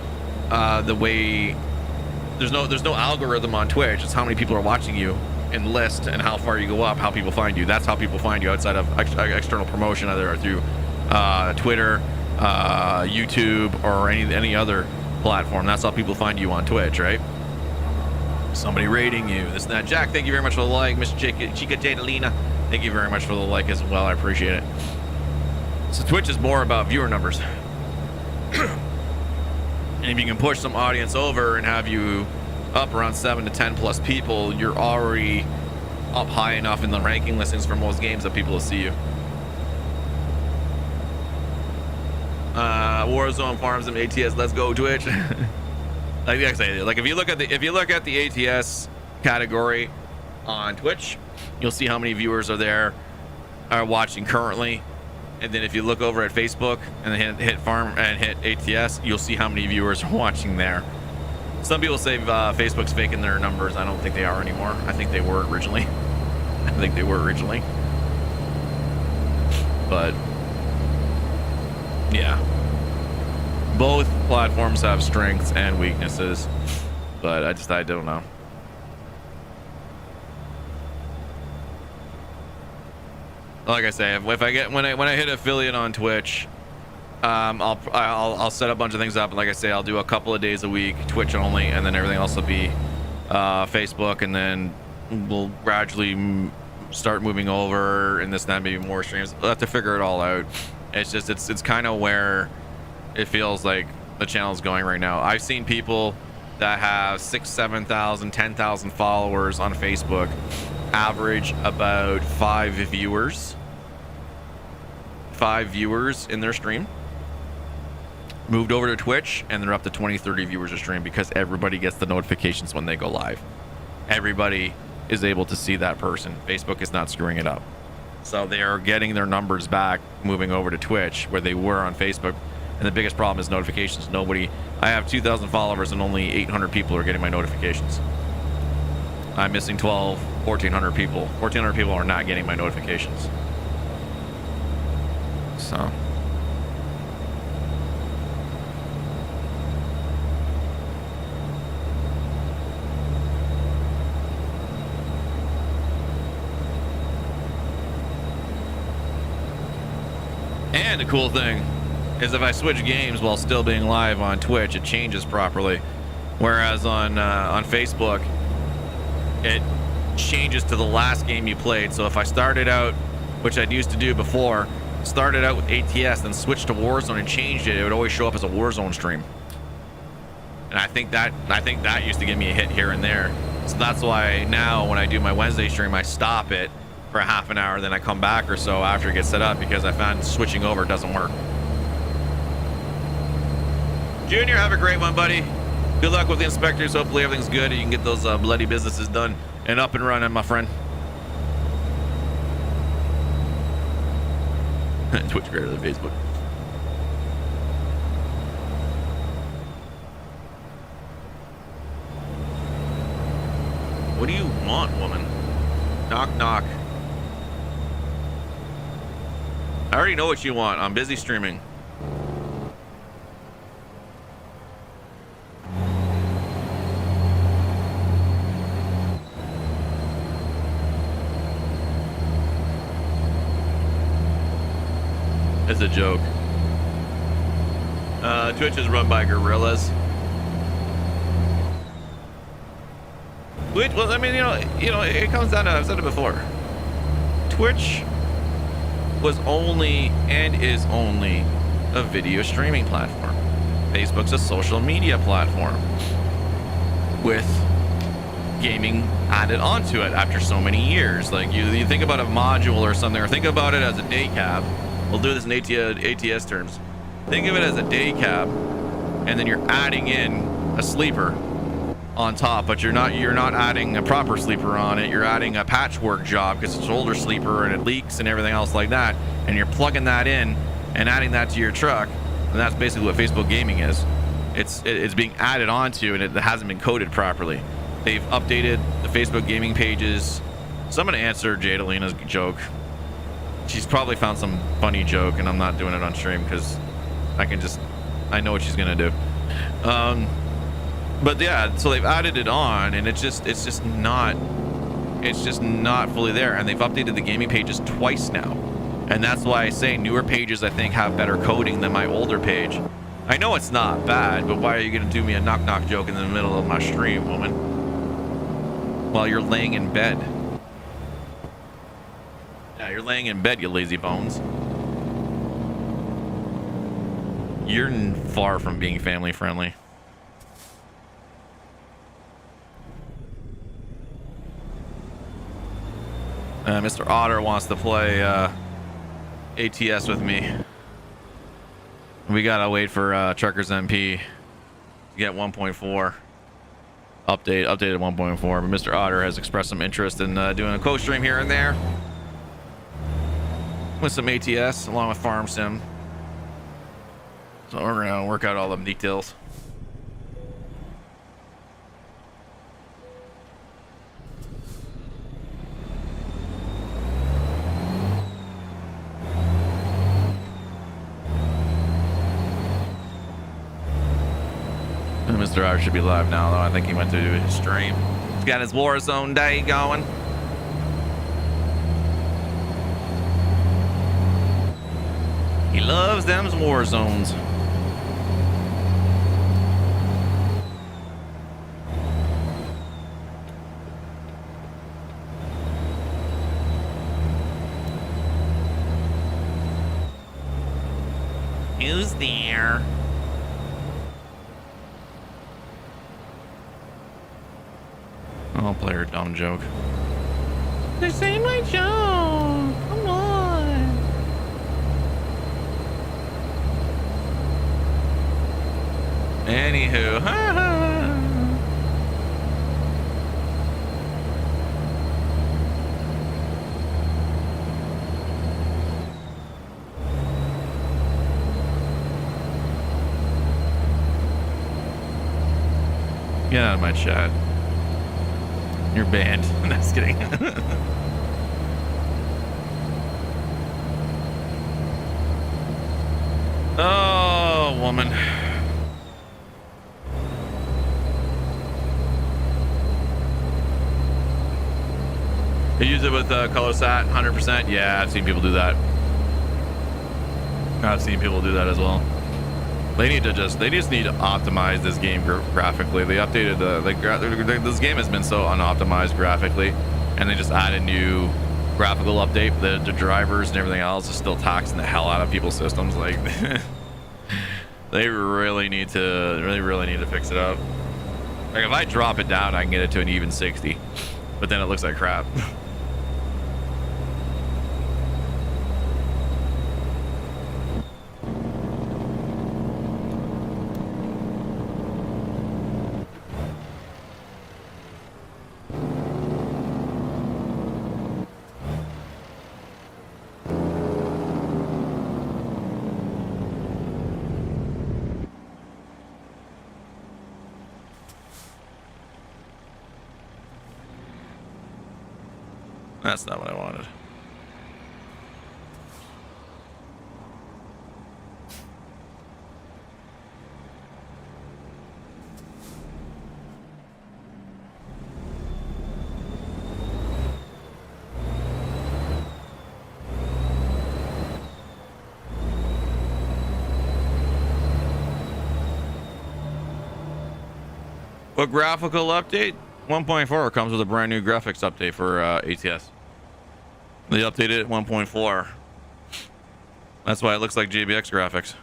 the way there's no algorithm on Twitch. It's how many people are watching you and list, and how far you go up, how people find you. That's how people find you outside of external promotion, either through Twitter, YouTube, or any other platform. That's how people find you on Twitch, right? Somebody rating you, this and that. Jack, thank you very much for the like. Miss Chica Jadalina, thank you very much for the like as well. I appreciate it. So Twitch is more about viewer numbers. And if you can push some audience over and have you up around 7 to 10 plus people, you're already up high enough in the ranking listings for most games that people will see you. Warzone farms and ATS, let's go Twitch. Like I say, like if you look at the ATS category on Twitch, you'll see how many viewers are watching currently. And then if you look over at Facebook and then hit farm and hit ATS, you'll see how many viewers are watching there. Some people say Facebook's faking their numbers. I don't think they are anymore. I think they were originally. But yeah, both platforms have strengths and weaknesses, but I don't know. Like I say, if I get when I hit affiliate on Twitch, I'll set a bunch of things up, and like I say, I'll do a couple of days a week Twitch only, and then everything else will be Facebook, and then we'll gradually start moving over and this and that, maybe more streams. We'll have to figure it all out. It's just it's kind of where it feels like the channel is going right now. I've seen people that have 6,000, 7,000, 10,000 followers on Facebook average about 5 viewers in their stream. Moved over to Twitch and they're up to 20, 30 viewers a stream, because everybody gets the notifications when they go live. Everybody is able to see that person. Facebook is not screwing it up. So they are getting their numbers back moving over to Twitch where they were on Facebook. And the biggest problem is notifications. I have 2,000 followers and only 800 people are getting my notifications. I'm missing 1,400 people. 1,400 people are not getting my notifications. So and the cool thing is if I switch games while still being live on Twitch, it changes properly. Whereas on Facebook, it changes to the last game you played. So if I started out, which I used to do before, started out with ATS, then switched to Warzone and changed it, it would always show up as a Warzone stream. And I think that used to give me a hit here and there. So that's why now when I do my Wednesday stream, I stop it for a half an hour, then I come back or so after it gets set up, because I found switching over doesn't work. Junior, have a great one, buddy. Good luck with the inspectors. Hopefully everything's good and you can get those bloody businesses done and up and running, my friend. Twitch greater than Facebook. What do you want, woman? Knock, knock. I already know what you want. I'm busy streaming. It's a joke. Twitch is run by gorillas. Which, well, I mean, you know, it comes down to, I've said it before. Twitch was only and is only a video streaming platform. Facebook's a social media platform with gaming added onto it after so many years. Like you think about a module or something, or think about it as a day cab. We'll do this in ATS terms. Think of it as a day cab, and then you're adding in a sleeper on top, but you're not adding a proper sleeper on it. You're adding a patchwork job because it's an older sleeper and it leaks and everything else like that, and you're plugging that in and adding that to your truck. And that's basically what Facebook gaming is. It's being added onto, and it hasn't been coded properly. They've updated the Facebook gaming pages. So I'm gonna answer Jadalina's joke. She's probably found some funny joke, and I'm not doing it on stream because I know what she's gonna do. But yeah, so they've added it on, and it's just not fully there. And they've updated the gaming pages twice now, and that's why I say newer pages I think have better coding than my older page. I know it's not bad, but why are you gonna do me a knock knock joke in the middle of my stream, woman, while you're laying in bed? Yeah, you're laying in bed, you lazy bones. You're far from being family friendly. Mr. Otter wants to play ATS with me. We gotta wait for Truckers MP to get 1.4 updated 1.4. But Mr. Otter has expressed some interest in doing a co-stream here and there with some ATS along with Farm Sim. So we're gonna work out all the details. Mr. R should be live now, though. I think he went to do his stream. He's got his Warzone day going. He loves them war zones. Who's there? I'll play her dumb joke. This ain't my joke. Come on. Anywho, get out of my chat. You're banned. I'm just kidding. Oh, woman. You use it with ColorSat 100%? Yeah, I've seen people do that. I've seen people do that as well. They just need to optimize this game graphically. They updated this game has been so unoptimized graphically, and they just add a new graphical update. The drivers and everything else is still taxing the hell out of people's systems. Like they really need to fix it up. Like if I drop it down, I can get it to an even 60, but then it looks like crap. That's not what I wanted. What graphical update? 1.4 comes with a brand new graphics update for ATS. They updated it 1.4. That's why it looks like JBX graphics.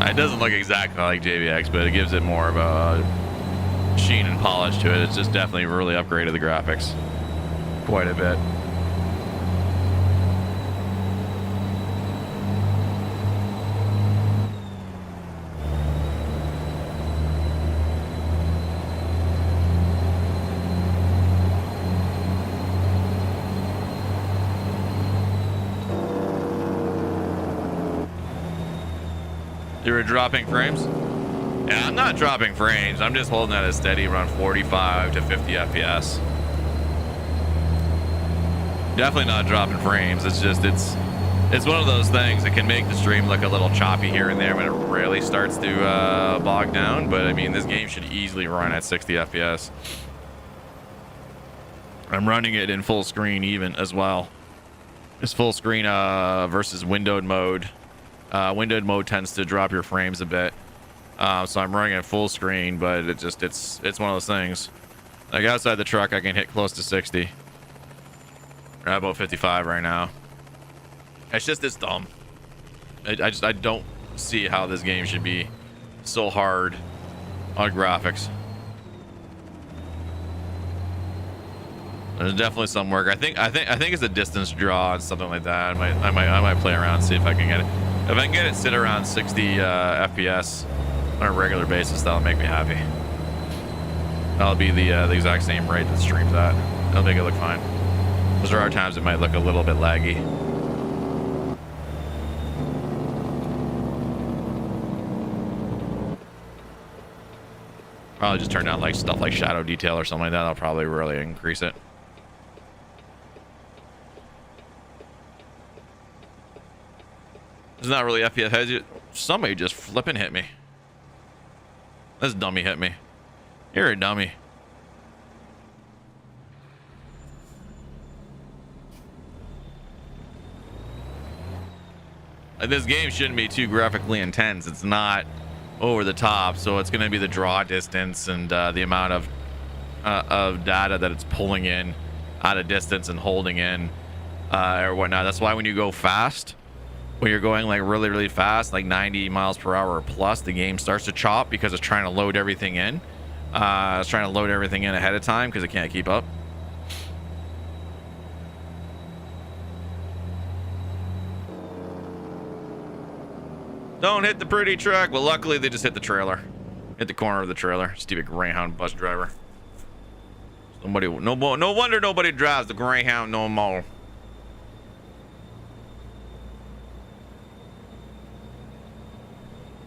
It doesn't look exactly like JBX, but it gives it more of a sheen and polish to it. It's just definitely really upgraded the graphics quite a bit. You were dropping frames? Yeah, I'm not dropping frames. I'm just holding at a steady around 45 to 50 FPS. Definitely not dropping frames. It's just, it's one of those things that can make the stream look a little choppy here and there when it really starts to bog down. But I mean, this game should easily run at 60 FPS. I'm running it in full screen even as well. It's full screen versus windowed mode. Windowed mode tends to drop your frames a bit, so I'm running at full screen, but it's one of those things. Like outside the truck, I can hit close to 60. We're at about 55 right now. It's dumb. I don't see how this game should be so hard on graphics. There's definitely some work. I think it's a distance draw and something like that. I might play around and see if I can get it. If I can get it sit around 60 FPS on a regular basis, that'll make me happy. That'll be the exact same rate that stream's at. That'll make it look fine. Because there are times it might look a little bit laggy. Probably just turn down like stuff like shadow detail or something like that. That'll probably really increase it. It's not really FPS. Somebody just flipping hit me. This dummy hit me. You're a dummy. This game shouldn't be too graphically intense. It's not over the top, so it's going to be the draw distance and the amount of data that it's pulling in out of distance and holding in or whatnot. That's why when you go fast, when you're going like really fast, like 90 miles per hour or plus, the game starts to chop because it's trying to load everything in. It's trying to load everything in ahead of time because it can't keep up. Don't hit the pretty truck. Well, luckily they just hit the trailer. Hit the corner of the trailer. Stupid Greyhound bus driver. No wonder nobody drives the Greyhound no more.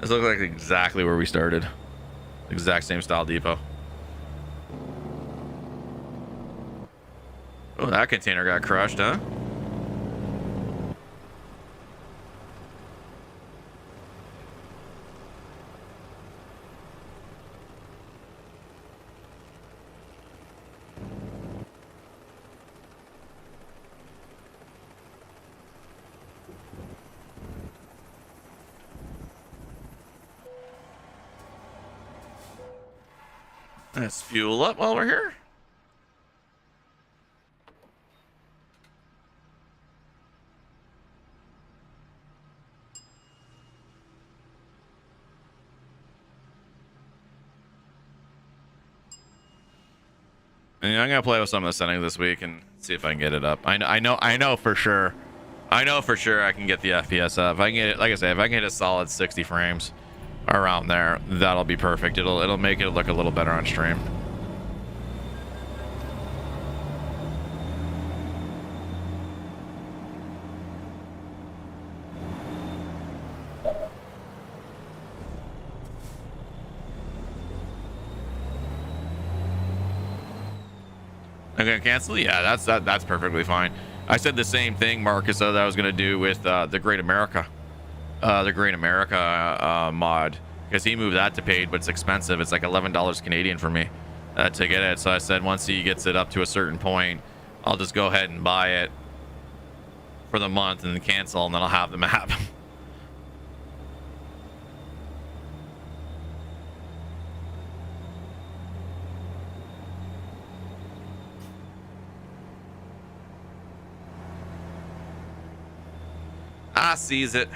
This looks like exactly where we started. Exact same style depot. Oh, that container got crushed, huh? Let's fuel up while we're here. And I'm gonna play with some of the settings this week and see if I can get it up. I know for sure. I know for sure I can get the FPS up. If I can get it, like I say, if I can get a solid 60 frames around there, that'll be perfect. It'll make it look a little better on stream. I'm gonna cancel. Yeah, that's perfectly fine. I said the same thing, Marcus, that I was gonna do with the Great America mod, because he moved that to paid, but it's expensive. It's like $11 Canadian for me to get it. So I said once he gets it up to a certain point, I'll just go ahead and buy it for the month and then cancel, and then I'll have the map. I sees it.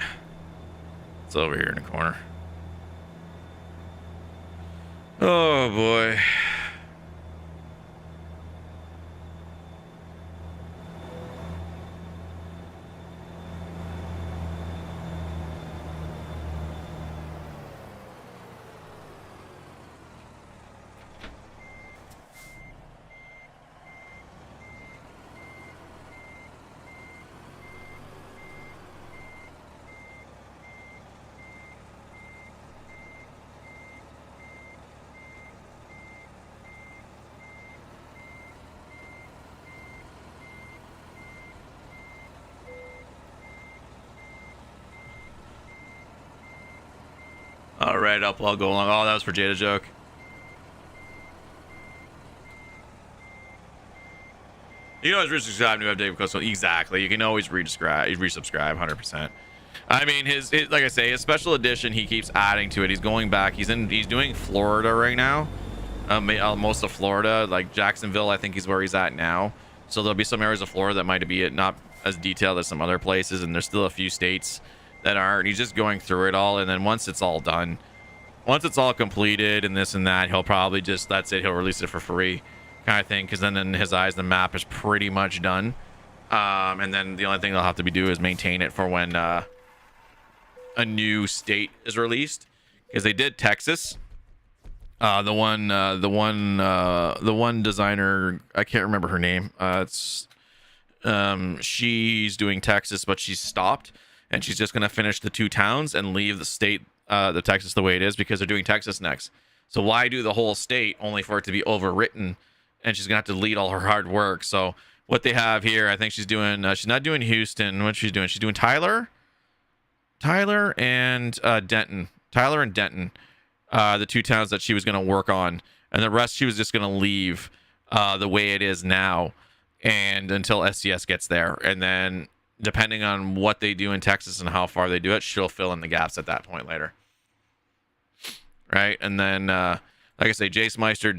It's over here in the corner. Oh boy. All right, I'll go along. Oh, that was for Jada joke. You can always resubscribe to Dave Coastal. Exactly. You can always resubscribe 100%. I mean, his like I say, his special edition, he keeps adding to it. He's going back. He's doing Florida right now. Most of Florida, like Jacksonville, I think is where he's at now. So there'll be some areas of Florida that might be not as detailed as some other places, and there's still a few states that aren't. He's just going through it all, and then once it's all done, once it's all completed and this and that, he'll probably just, that's it, he'll release it for free kind of thing, because then in his eyes the map is pretty much done, and then the only thing they'll have to do is maintain it for when a new state is released, because they did Texas. The one designer, I can't remember her name, she's doing Texas, but she's stopped, and she's just going to finish the 2 towns and leave the state, the Texas, the way it is, because they're doing Texas next. So why do the whole state only for it to be overwritten, and she's going to have to lead all her hard work. So what they have here, I think she's doing, she's not doing Houston. What she's doing? She's doing Tyler and Denton. Tyler and Denton, the 2 towns that she was going to work on, and the rest she was just going to leave the way it is now, and until SCS gets there, and then depending on what they do in Texas and how far they do it, she'll fill in the gaps at that point later. Right. And then, like I say, Jace Meister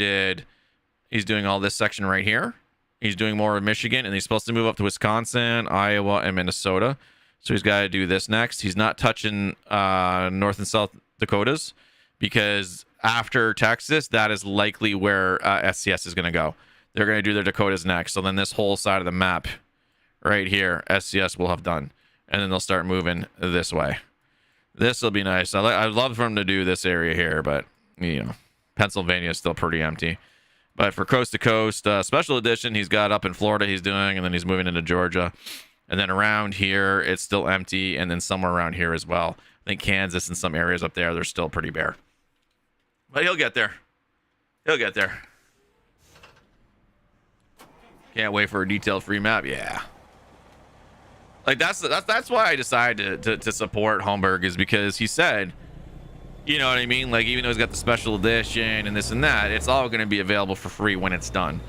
he's doing all this section right here. He's doing more of Michigan, and he's supposed to move up to Wisconsin, Iowa, and Minnesota. So he's got to do this next. He's not touching North and South Dakotas, because after Texas, that is likely where SCS is going to go. They're going to do their Dakotas next. So then this whole side of the map right here, SCS will have done, and then they'll start moving this way. This will be nice. I'd love for them to do this area here, but you know, Pennsylvania is still pretty empty. But for coast to coast special edition, he's got up in Florida he's doing, and then he's moving into Georgia, and then around here it's still empty, and then somewhere around here as well. I think Kansas and some areas up there, they're still pretty bare, but he'll get there. He'll get there. Can't wait for a detailed free map. Yeah. Like that's why I decided to support Holmberg, is because he said, you know what I mean? Like, even though he's got the special edition and this and that, it's all going to be available for free when it's done.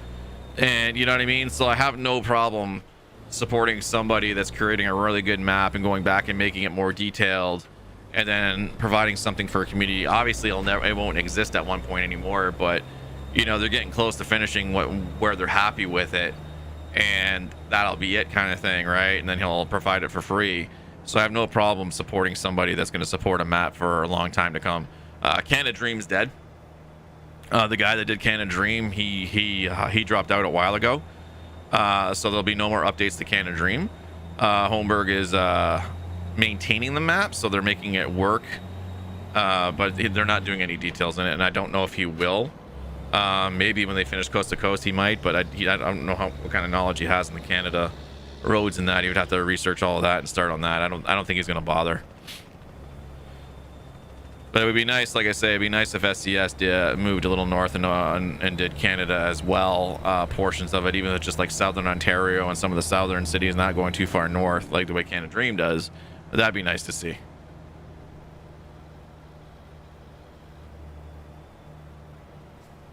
And you know what I mean? So I have no problem supporting somebody that's creating a really good map and going back and making it more detailed, and then providing something for a community. Obviously, it won't exist at one point anymore, but you know, they're getting close to finishing where they're happy with it, and that'll be it, kind of thing, right? And then he'll provide it for free. So I have no problem supporting somebody that's going to support a map for a long time to come. Canada Dream's dead. The guy that did Canada Dream, he dropped out a while ago. So there'll be no more updates to Canada Dream. Holmberg is maintaining the map, so they're making it work, but they're not doing any details in it, and I don't know if he will. Maybe when they finish Coast to Coast he might, but I don't know what kind of knowledge he has in the Canada roads and that. He would have to research all of that and start on that. I don't think he's going to bother. But it would be nice, like I say, it'd be nice if SCS moved a little north and did Canada as well, portions of it, even though it's just like Southern Ontario and some of the southern cities not going too far north, like the way Canada Dream does. But that'd be nice to see.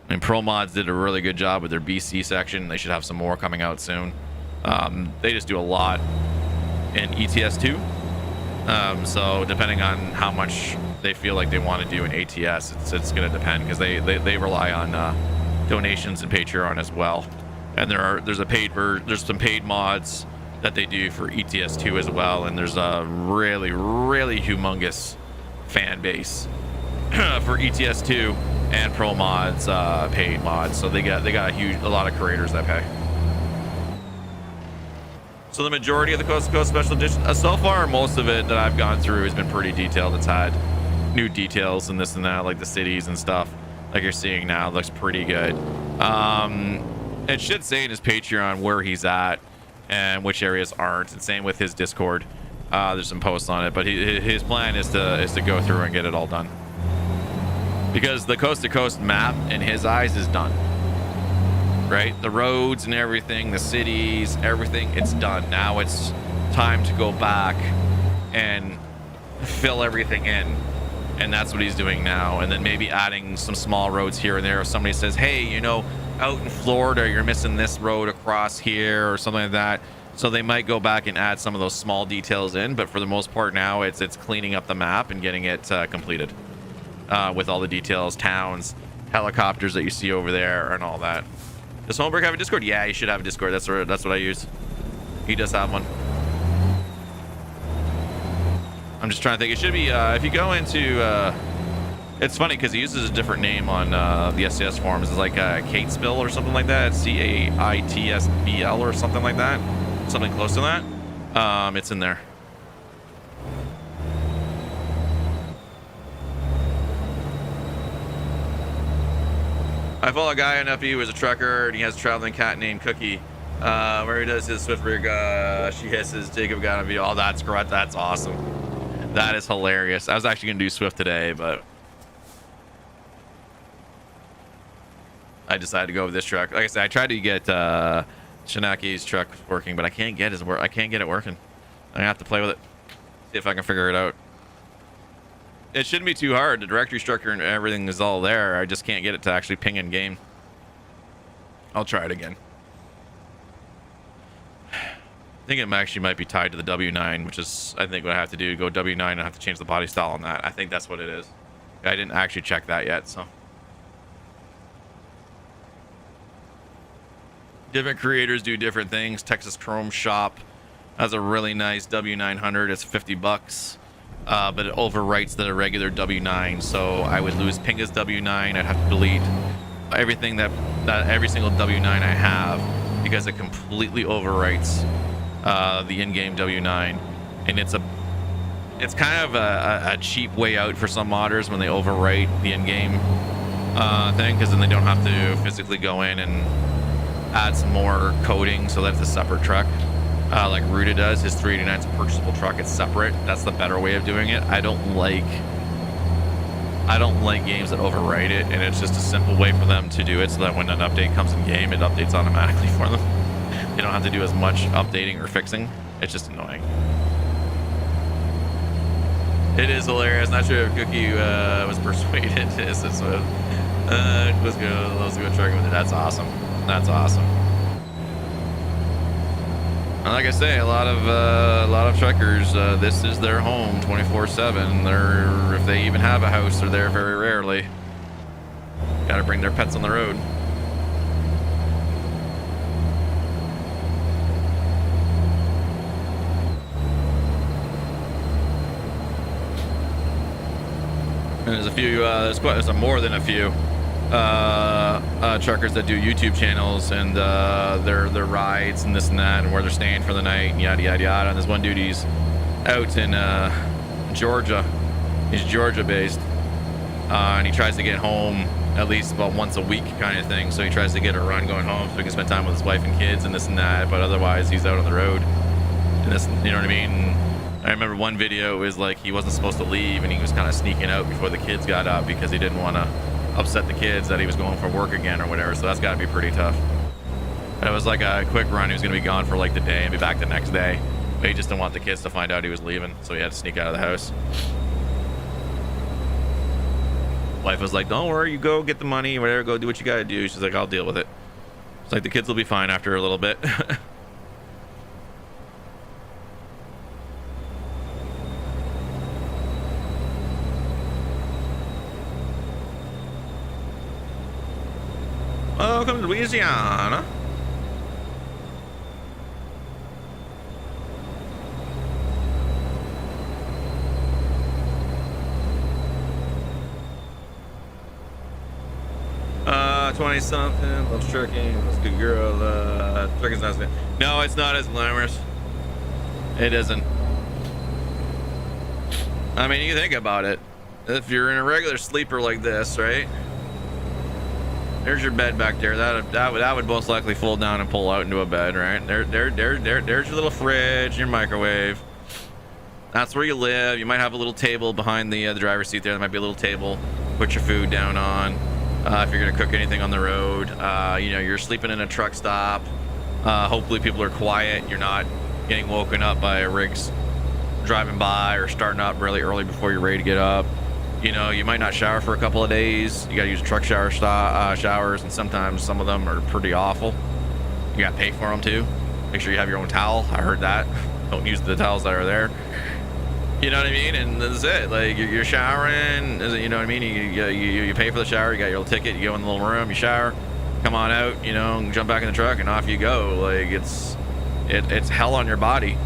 And Pro Mods did a really good job with their BC section. They should have some more coming out soon. They just do a lot in ETS2. So depending on how much they feel like they want to do in ATS, it's going to depend, because they rely on donations and Patreon as well. And there's some paid mods that they do for ETS2 as well, and there's a really humongous fan base for ETS2 and Pro Mods, paid mods. So they got a lot of creators that pay. So the majority of the Coast to Coast Special Edition, so far most of it that I've gone through has been pretty detailed. It's had new details and this and that, like the cities and stuff like you're seeing now. It looks pretty good. It should say in his Patreon where he's at and which areas aren't, and same with his Discord. There's some posts on it, but his plan is to go through and get it all done, because the Coast to Coast map in his eyes is done, right? The roads and everything, the cities, everything, it's done. Now it's time to go back and fill everything in, and that's what he's doing now. And then maybe adding some small roads here and there. If somebody says, hey, you know, out in Florida you're missing this road across here or something like that, so they might go back and add some of those small details in. But for the most part now it's cleaning up the map and getting it completed, with all the details, towns, helicopters that you see over there and all that. Does Holmberg have a Discord? Yeah, he should have a Discord. That's what I use. He does have one. I'm just trying to think. It should be, if you go into, it's funny because he uses a different name on the SCS forums. It's like Catesville or something like that. It's CAITSBL or something like that. Something close to that. It's in there. I follow a guy on FE who is a trucker, and he has a traveling cat named Cookie, where he does his Swift rig. She hisses, Jacob got a video. Oh, that's great. That's awesome. That is hilarious. I was actually going to do Swift today, but I decided to go with this truck. Like I said, I tried to get Shinaki's truck working, but I can't get it working. I'm going to have to play with it, see if I can figure it out. It shouldn't be too hard. The directory structure and everything is all there. I just can't get it to actually ping in game. I'll try it again. I think it actually might be tied to the W9, which is, I think, what I have to do to go W9. I have to change the body style on that. I think that's what it is. I didn't actually check that yet, so. Different creators do different things. Texas Chrome Shop has a really nice W900. It's 50 bucks. But it overwrites the regular W9, so I would lose Pinga's W9. I'd have to delete everything that every single W9 I have, because it completely overwrites the in-game W9, and it's kind of a cheap way out for some modders when they overwrite the in-game thing, because then they don't have to physically go in and add some more coding, so that's a separate truck. Like Ruda does, his 389 is a purchasable truck. It's separate. That's the better way of doing it. I don't like games that overwrite it, and it's just a simple way for them to do it, so that when an update comes in game, it updates automatically for them. They don't have to do as much updating or fixing. It's just annoying. It is hilarious. Not sure if Cookie was persuaded to assist with. Let's go trucking with it. That's awesome. That's awesome. And like I say, a lot of truckers, this is their home 24/7. If they even have a house, they're there very rarely. Gotta bring their pets on the road. And there's a few, there's more than a few truckers that do YouTube channels and their rides and this and that and where they're staying for the night and yada yada yada. And there's one dude, he's out in Georgia. He's Georgia based, and he tries to get home at least about once a week kind of thing. So he tries to get a run going home so he can spend time with his wife and kids and this and that. But otherwise, he's out on the road and this, you know what I mean? And I remember one video, it was like he wasn't supposed to leave and he was kind of sneaking out before the kids got up because he didn't want to upset the kids that he was going for work again or whatever. So that's got to be pretty tough. And it was like a quick run. He was going to be gone for like the day and be back the next day. But he just didn't want the kids to find out he was leaving. So he had to sneak out of the house. Wife was like, don't worry, you go get the money, whatever, go do what you got to do. She's like, I'll deal with it. It's like the kids will be fine after a little bit. Welcome to Louisiana. Uh, 20 something, loves trucking, loves good girl. Trucking's not as, no, it's not as glamorous. It isn't. I mean, you think about it. If you're in a regular sleeper like this, right? There's your bed back there. That would most likely fold down and pull out into a bed, right? There's your little fridge, your microwave. That's where you live. You might have a little table behind the driver's seat there. There might be a little table. Put your food down on. If you're gonna cook anything on the road, you know, you're sleeping in a truck stop. Hopefully people are quiet. You're not getting woken up by rigs driving by or starting up really early before you're ready to get up. You know, you might not shower for a couple of days. You gotta use truck showers, and sometimes some of them are pretty awful. You gotta pay for them too. Make sure you have your own towel. I heard that. Don't use the towels that are there. You know what I mean? And that's it. Like, you're showering. You know what I mean? You pay for the shower. You got your little ticket. You go in the little room. You shower. Come on out. You know, and jump back in the truck, and off you go. Like, it's hell on your body.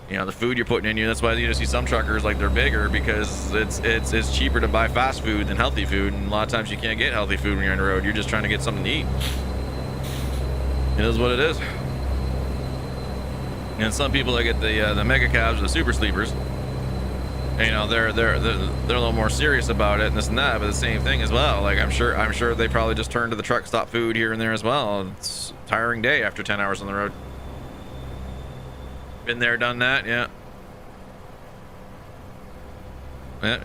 You know, the food you're putting in you. That's why you see some truckers, like, they're bigger because it's cheaper to buy fast food than healthy food. And a lot of times you can't get healthy food when you're on the road. You're just trying to get something to eat. It is what it is. And some people that get the mega cabs or the super sleepers, you know, they're a little more serious about it and this and that, but the same thing as well. Like, I'm sure they probably just turn to the truck stop food here and there as well. It's a tiring day after 10 hours on the road. Been there, done that, yeah. Yeah.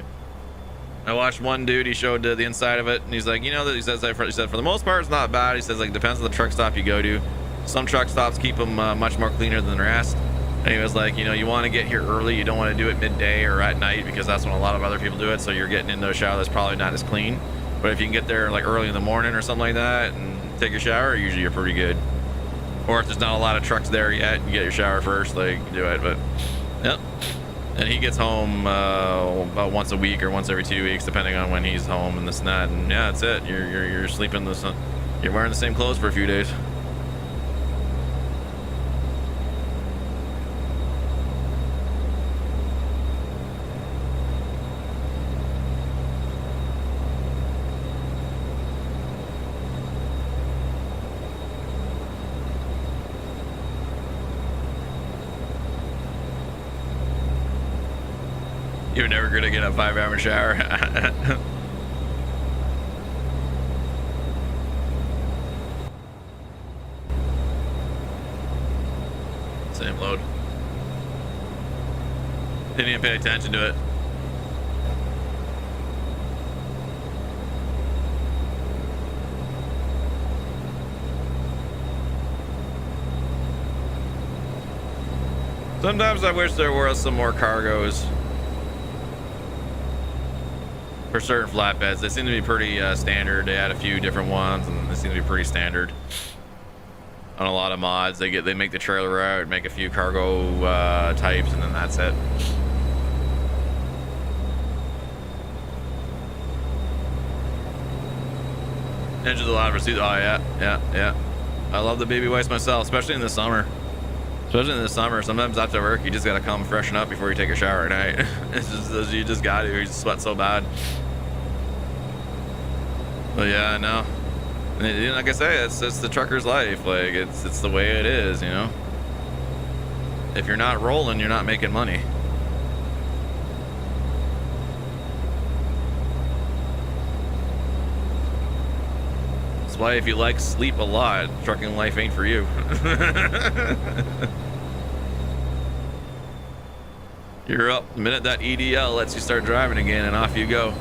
I watched one dude, he showed the inside of it, and he's like, you know, that he said for the most part it's not bad. He says, like, depends on the truck stop you go to. Some truck stops keep them much more cleaner than the rest. And he was like, you know, you want to get here early. You don't want to do it midday or at night because that's when a lot of other people do it. So you're getting into a shower that's probably not as clean. But if you can get there like early in the morning or something like that and take a shower, usually you're pretty good. Or if there's not a lot of trucks there yet, you get your shower first, like, you do it. But yep. And he gets home about once a week or once every 2 weeks, depending on when he's home and this and that. And yeah, that's it. You're sleeping the sun. You're wearing the same clothes for a few days. You're never gonna get a 5-hour shower. Same load. Didn't even pay attention to it. Sometimes I wish there were some more cargos for certain flatbeds. They seem to be pretty standard. They had a few different ones and they seem to be pretty standard on a lot of mods. They make the trailer out, make a few cargo types, and then that's it. Engine's a lot of pursuit. Oh yeah. I love the baby wipes myself, especially in the summer. Sometimes after work, you just gotta come freshen up before you take a shower at night. It's just, you just gotta. You just sweat so bad. But yeah, I know. And like I say, it's the trucker's life. Like it's the way it is, you know. If you're not rolling, you're not making money. That's why if you like sleep a lot, trucking life ain't for you. You're up the minute that EDL lets you start driving again, and off you go.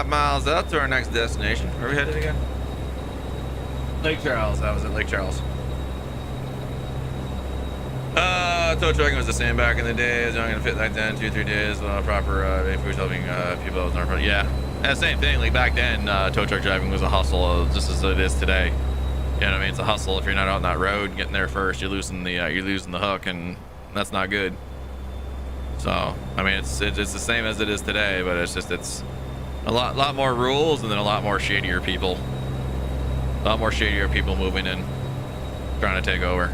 Miles out to our next destination. Where are we headed again? Lake Charles. That was it, Lake Charles. Tow trucking was the same back in the days. I'm gonna fit like that in 2-3 days. Proper if we were helping people that was yeah. And same thing. Like back then, tow truck driving was a hustle, just as it is today. You know what I mean? It's a hustle. If you're not out on that road, getting there first, you're losing the hook, and that's not good. So I mean, it's the same as it is today, but it's a lot more rules, and then a lot more shadier people. A lot more shadier people moving in, trying to take over.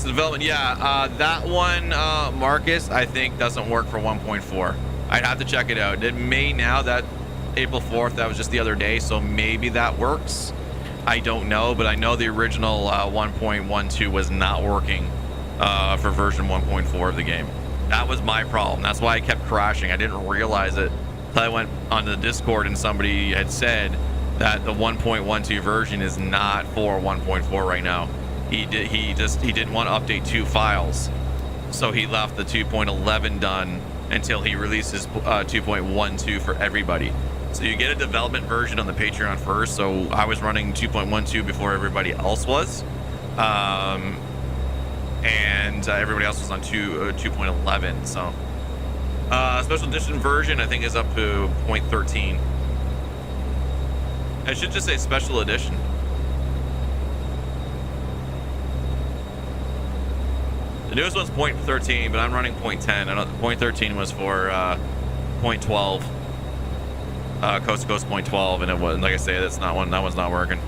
Development, yeah, that one, Marcus, I think doesn't work for 1.4. I'd have to check it out. It may now. That April 4th, that was just the other day, so maybe that works. I don't know, but I know the original 1.12 was not working for version 1.4 of the game. That was my problem. That's why I kept crashing. I didn't realize it until I went on the Discord and somebody had said that the 1.12 version is not for 1.4 right now. He didn't want to update 2 files, so he left the 2.11 done until he releases 2.12 for everybody. So you get a development version on the Patreon first. So I was running 2.12 before everybody else was, and everybody else was on 2.11. So special edition version I think is up to 0.13. I should just say special edition. The newest one's 0.13, but I'm running 0.10. I know 0.13 was for 0.12, coast to coast 0.12, and it was, like I say, that one's not working.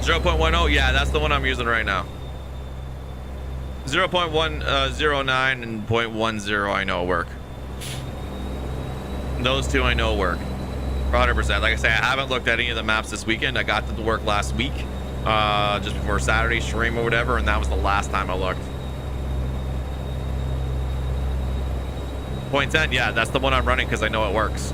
0.10, yeah, that's the one I'm using right now. 0.109 and 0.10 I know work. Those two I know work 100%. Like I say, I haven't looked at any of the maps this weekend. I got to work last week, just before Saturday stream or whatever, and that was the last time I looked. 0.10, yeah, that's the one I'm running because I know it works.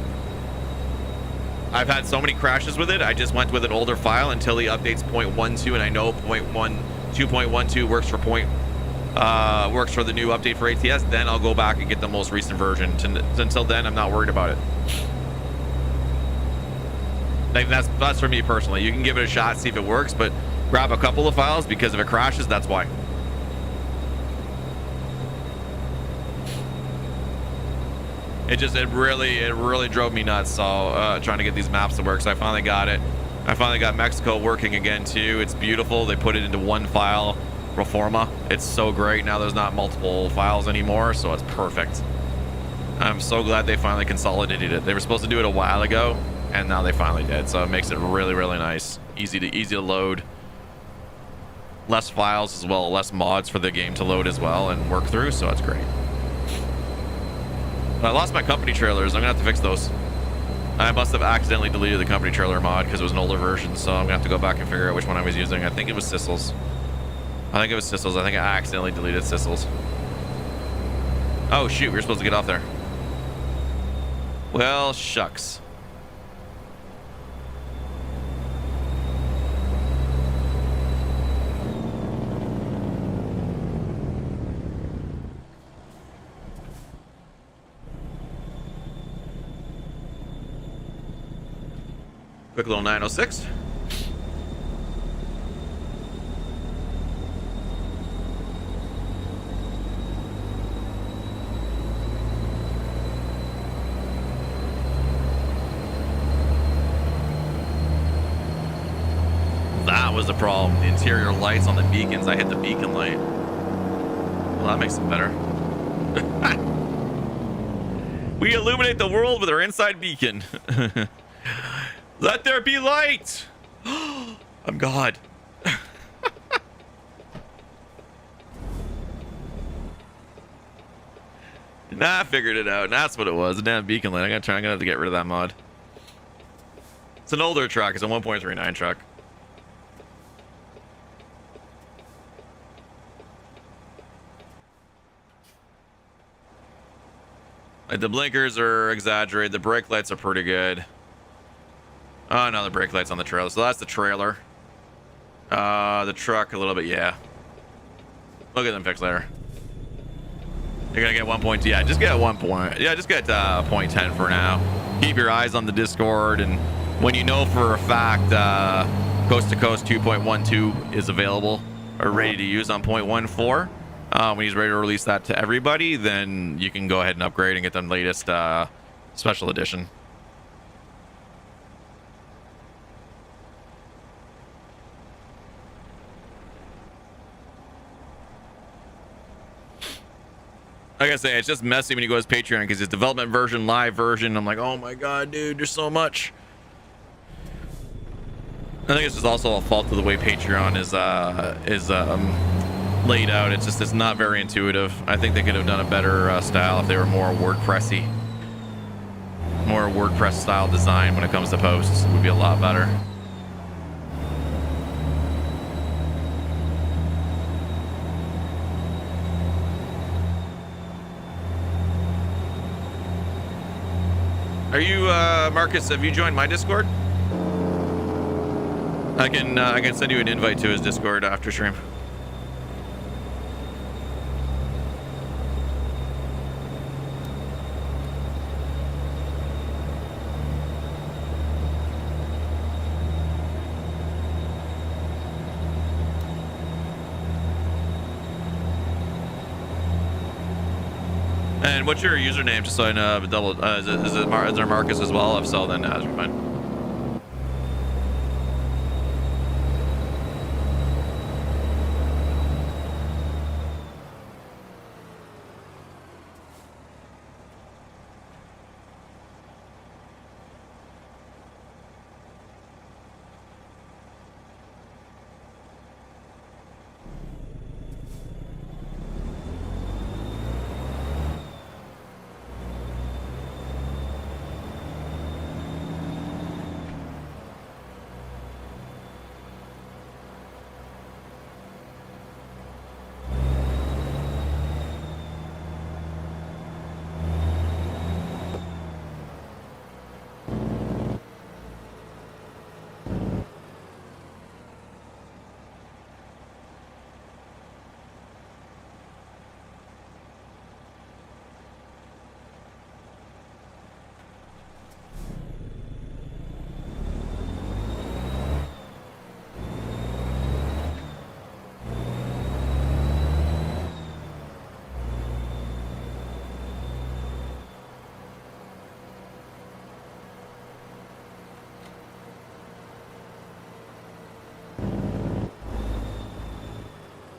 I've had so many crashes with it. I just went with an older file until he updates 0.12, and I know 2.12 works for works for the new update for ATS, then I'll go back and get the most recent version. Until then, I'm not worried about it. Like, that's for me personally. You can give it a shot, see if it works, but grab a couple of files, because if it crashes, that's why. It really drove me nuts. So trying to get these maps to work. So I finally got it. I finally got Mexico working again too. It's beautiful. They put it into one file, Reforma. It's so great. Now there's not multiple files anymore, so it's perfect. I'm so glad they finally consolidated it. They were supposed to do it a while ago, and now they finally did. So it makes it really nice. Easy to load. Less files as well, less mods for the game to load as well and work through, so it's great. I lost my company trailers. I'm gonna have to fix those. I must have accidentally deleted the company trailer mod because it was an older version, so I'm gonna have to go back and figure out which one I was using. I think it was Sissels. I think I accidentally deleted Sissels. Oh shoot, we were supposed to get off there. Well, shucks. Quick little 906. That was the problem. The interior lights on the beacons. I hit the beacon light. Well, that makes it better. We illuminate the world with our inside beacon. Let there be light. I'm God. Nah, I figured it out. That's what it was. A damn beacon light. I'm gonna have to get rid of that mod. It's an older truck. It's a 1.39 truck. Like, the blinkers are exaggerated. The brake lights are pretty good. Oh no, the brake lights on the trailer. So that's the trailer. The truck a little bit, yeah. Look at them fix later. You're gonna get 1.2. Yeah, just get 1 point. Yeah, just get 0.10 for now. Keep your eyes on the Discord, and when you know for a fact Coast to Coast 2.12 is available or ready to use on 0.14, when he's ready to release that to everybody, then you can go ahead and upgrade and get the latest special edition. Like I say, it's just messy when you go to his Patreon because his development version, live version, I'm like, oh my god, dude, there's so much. I think it's just also a fault of the way Patreon is laid out. It's not very intuitive. I think they could have done a better style if they were more WordPressy. More WordPress style design when it comes to posts would be a lot better. Are you Marcus, have you joined my Discord? I can send you an invite to his Discord after stream. And what's your username, just so I know? Double. Is there Marcus as well? If so, then that's fine.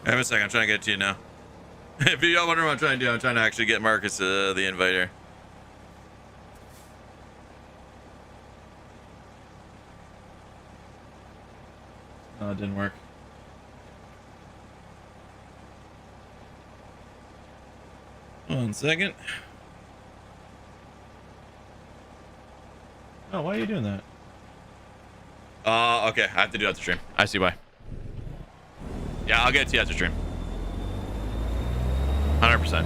Have a second. I'm trying to get to you now. If you all wonder what I'm trying to do, I'm trying to actually get Marcus the invite here. No, it didn't work. One second. Oh, why are you doing that? Okay. I have to do that to stream. I see why. Yeah, I'll get it to you after stream. 100%.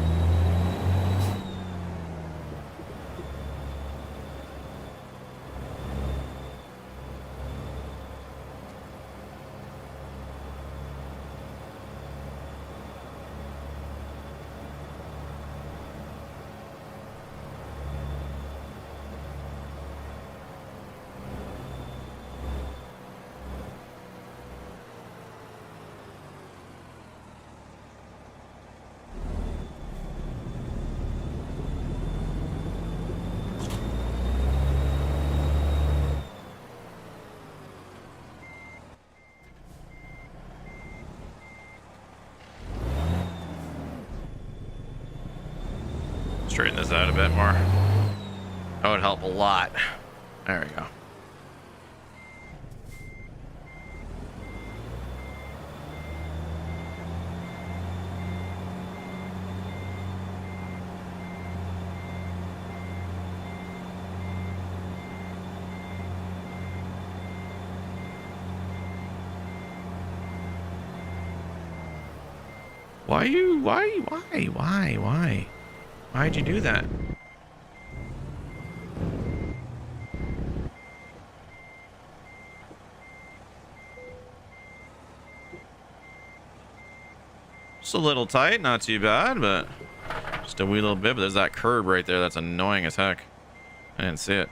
Straighten this out a bit more. That would help a lot. There we go. Why? Why'd you do that? Just a little tight, not too bad, but just a wee little bit. But there's that curb right there that's annoying as heck. I didn't see it.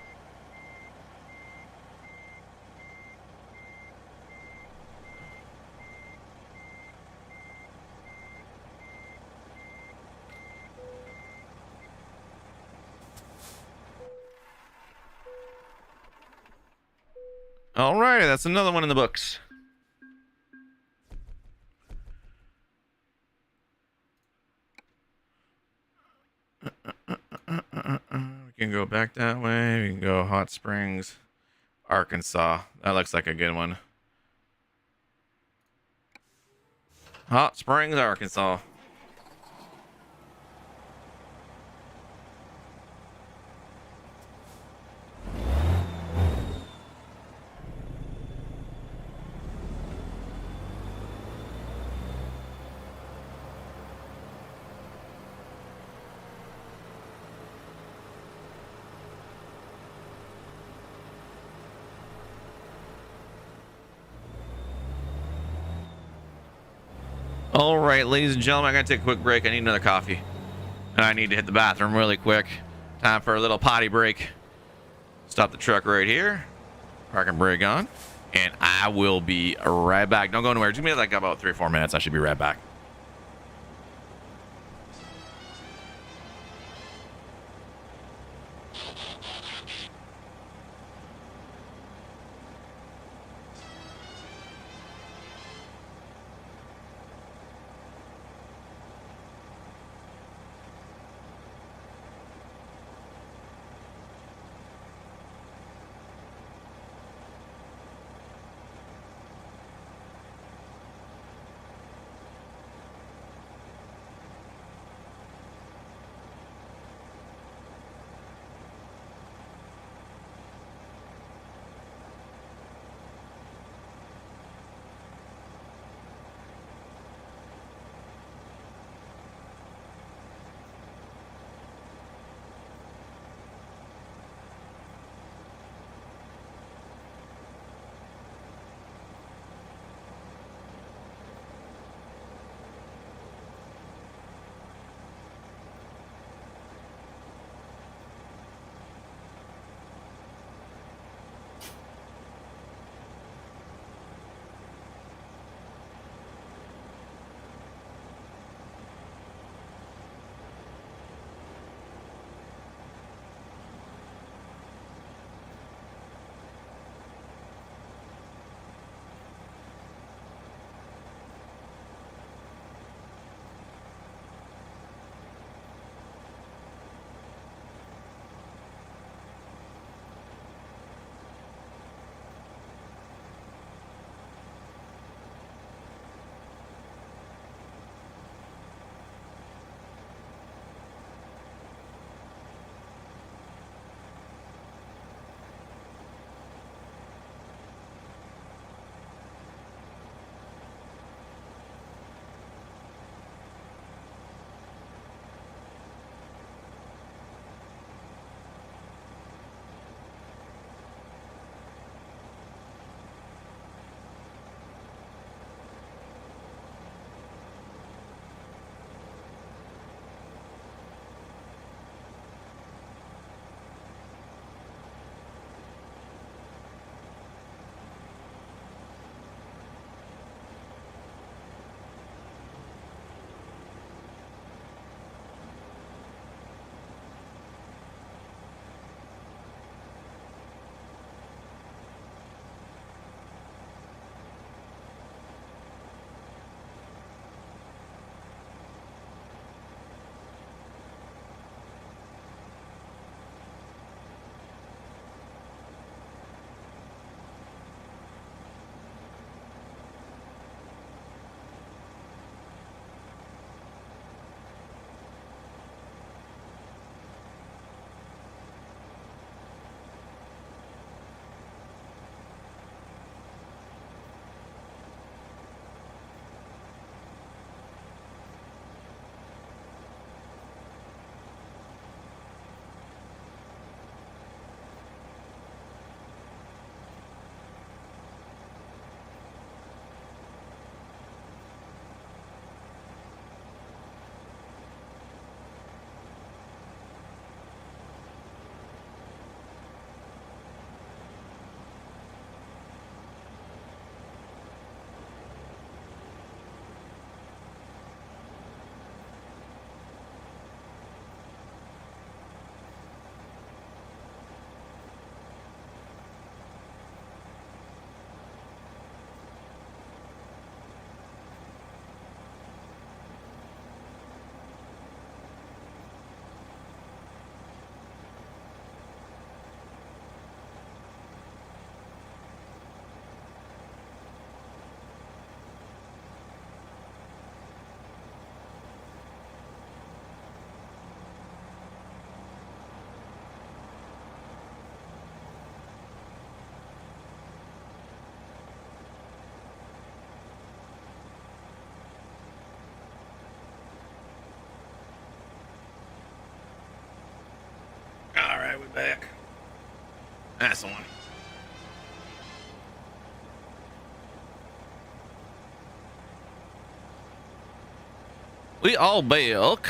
All right, that's another one in the books. We can go back that way. We can go Hot Springs, Arkansas. That looks like a good one. Hot Springs, Arkansas. All right, ladies and gentlemen, I gotta take a quick break. I need another coffee. And I need to hit the bathroom really quick. Time for a little potty break. Stop the truck right here. Parking brake on. And I will be right back. Don't go anywhere. Just give me like about 3 or 4 minutes. I should be right back. back. That's the one. We all back.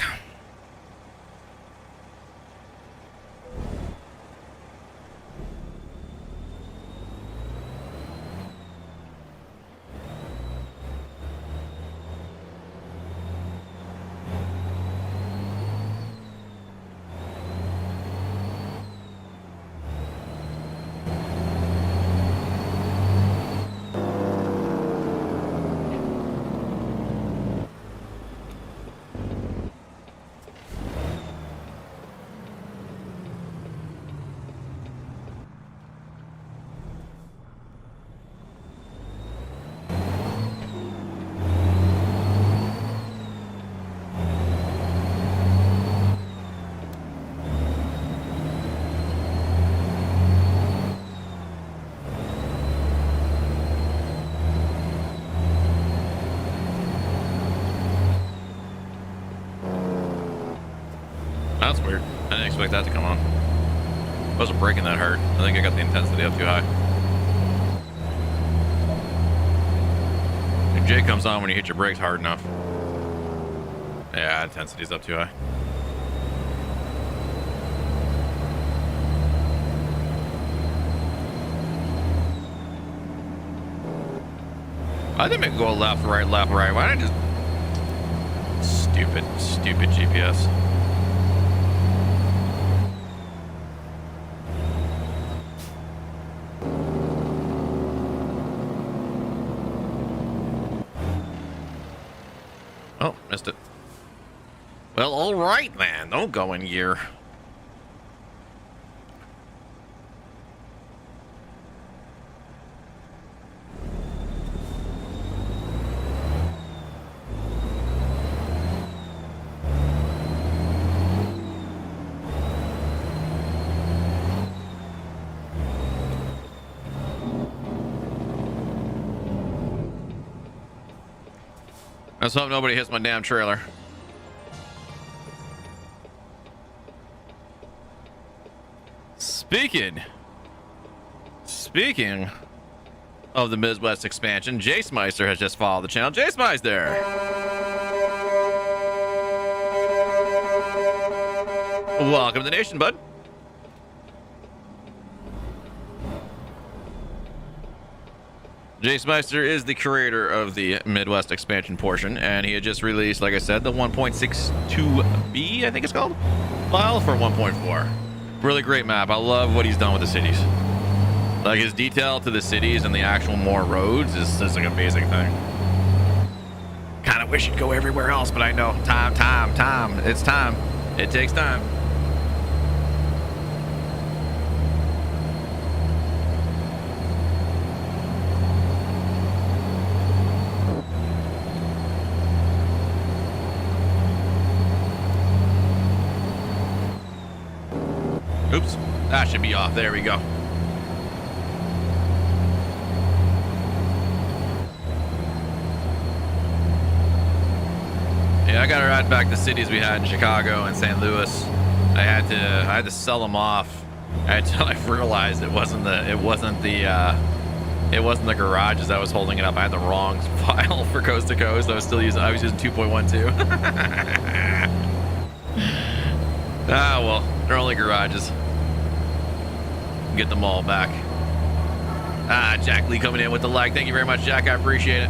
That's weird. I didn't expect that to come on. I wasn't braking that hard. I think I got the intensity up too high. If J comes on when you hit your brakes hard enough. Yeah, intensity's up too high. I think it go left, right, left, right. Why didn't I just... Stupid GPS. Oh, missed it. Well, all right, man. Don't go in gear. Let's hope nobody hits my damn trailer. Speaking of the Midwest expansion, Jace Meister has just followed the channel. Jace Meister! Welcome to the nation, bud. Jace Meister is the creator of the Midwest expansion portion, and he had just released, like I said, the 1.62B, I think it's called, file for 1.4. Really great map. I love what he's done with the cities. Like his detail to the cities and the actual more roads is like an amazing thing. Kind of wish it'd go everywhere else, but I know time. It's time. It takes time. Oops, that should be off. There we go. Yeah, I got to ride back the cities we had in Chicago and St. Louis. I had to sell them off until I realized it wasn't the garages that was holding it up. I had the wrong file for coast to coast. I was using 2.12. Ah, well, they're only garages. Get them all back. Ah, Jack Lee coming in with the like. Thank you very much, Jack. I appreciate it.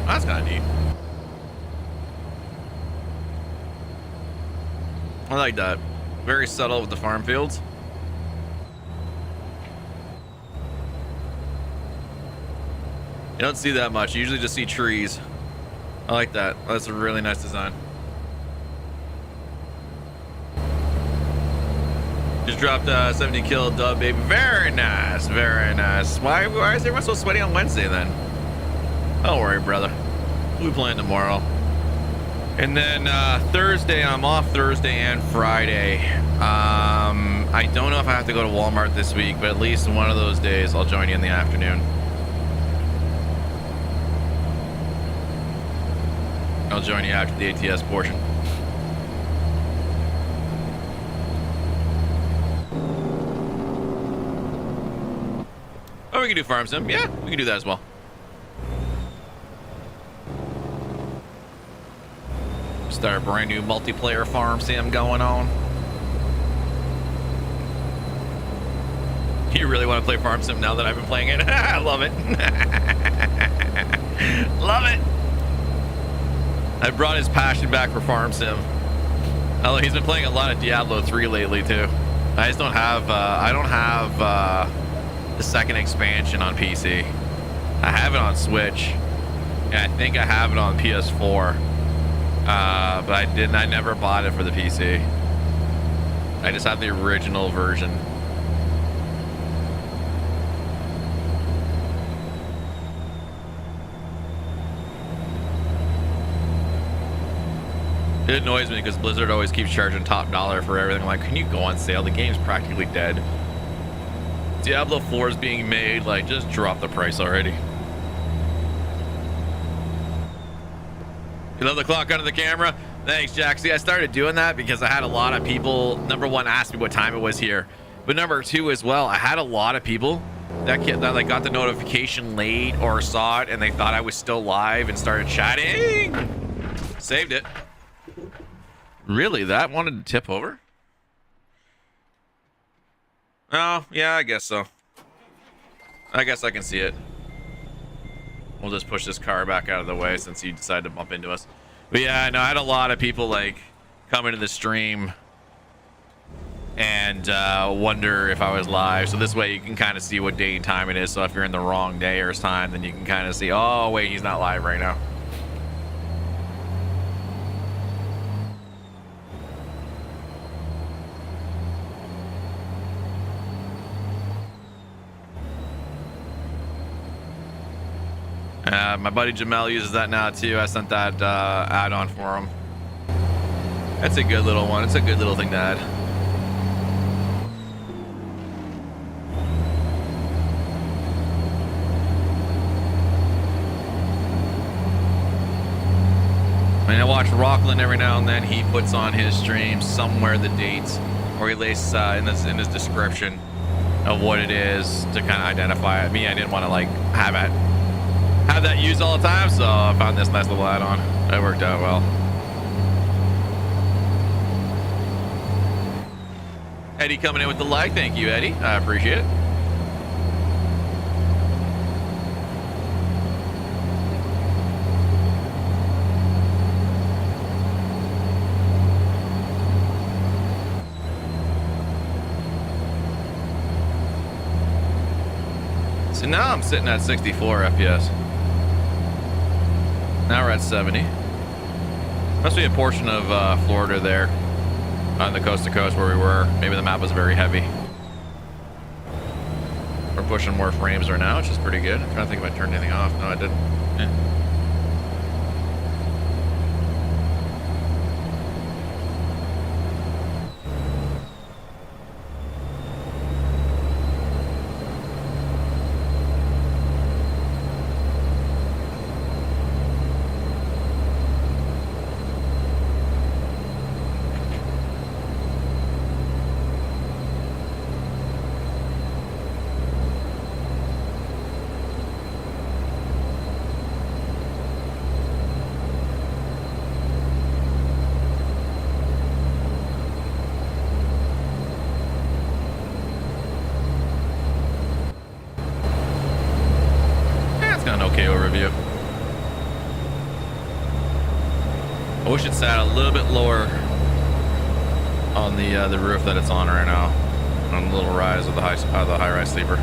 That's kind of neat. I like that. Very subtle with the farm fields. You don't see that much. You usually just see trees. I like that. That's a really nice design. Just dropped 70 kill dub, baby. Very nice. Very nice. Why is everyone so sweaty on Wednesday then? Don't worry, brother. We'll be playing tomorrow. And then Thursday, I'm off Thursday and Friday. I don't know if I have to go to Walmart this week, but at least one of those days I'll join you in the afternoon. I'll join you after the ATS portion. Oh, we can do farm sim. Yeah, we can do that as well. Start a brand new multiplayer farm sim going on. You really want to play farm sim now that I've been playing it? I love it. Love it. I brought his passion back for farm sim. Although he's been playing a lot of Diablo 3 lately too. I just don't have the second expansion on PC. I have it on Switch, and I think I have it on PS4. But I never bought it for the PC. I just have the original version. It annoys me because Blizzard always keeps charging top dollar for everything. I'm like, can you go on sale? The game's practically dead. Diablo 4 is being made. Like, just drop the price already. You love the clock under the camera? Thanks, Jack. See, I started doing that because I had a lot of people, number one, ask me what time it was here. But number two as well, I had a lot of people that like got the notification late or saw it and they thought I was still live and started chatting. Saved it. Really? That wanted to tip over? Oh, yeah, I guess so. I guess I can see it. We'll just push this car back out of the way since you decided to bump into us. But yeah, no, I had a lot of people like come into the stream and wonder if I was live. So this way you can kind of see what day and time it is. So if you're in the wrong day or time, then you can kind of see, oh, wait, he's not live right now. My buddy Jamel uses that now too. I sent that add-on for him. That's a good little one. It's a good little thing to add. I mean, I watch Rockland every now and then. He puts on his stream somewhere the dates, or he lays in his description of what it is to kind of identify it. Me, I didn't want to like have that used all the time, so I found this nice little add-on. It worked out well. Eddie coming in with the like. Thank you, Eddie. I appreciate it. So now I'm sitting at 64 FPS. Now we're at 70. Must be a portion of Florida there on the coast to coast where we were. Maybe the map was very heavy. We're pushing more frames right now, which is pretty good. I'm trying to think if I turned anything off. No, I didn't. Yeah. I wish it sat a little bit lower on the roof that it's on right now, on a little rise of the high-rise sleeper.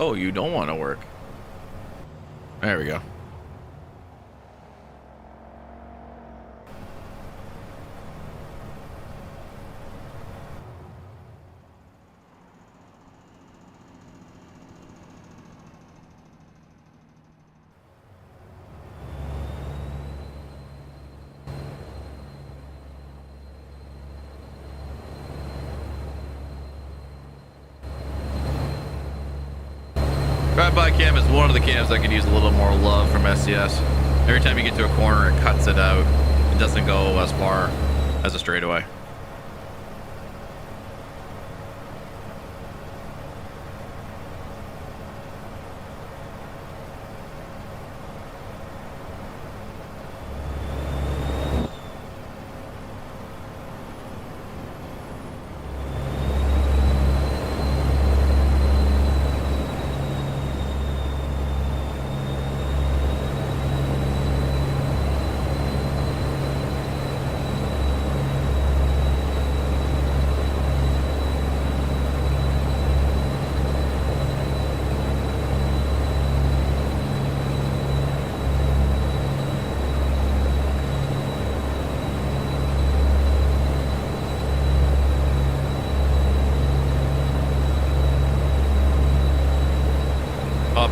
Oh, you don't want to work. There we go. Drive-by cam is one of the cams that could use a little more love from SCS. Every time you get to a corner, it cuts it out. It doesn't go as far as a straightaway.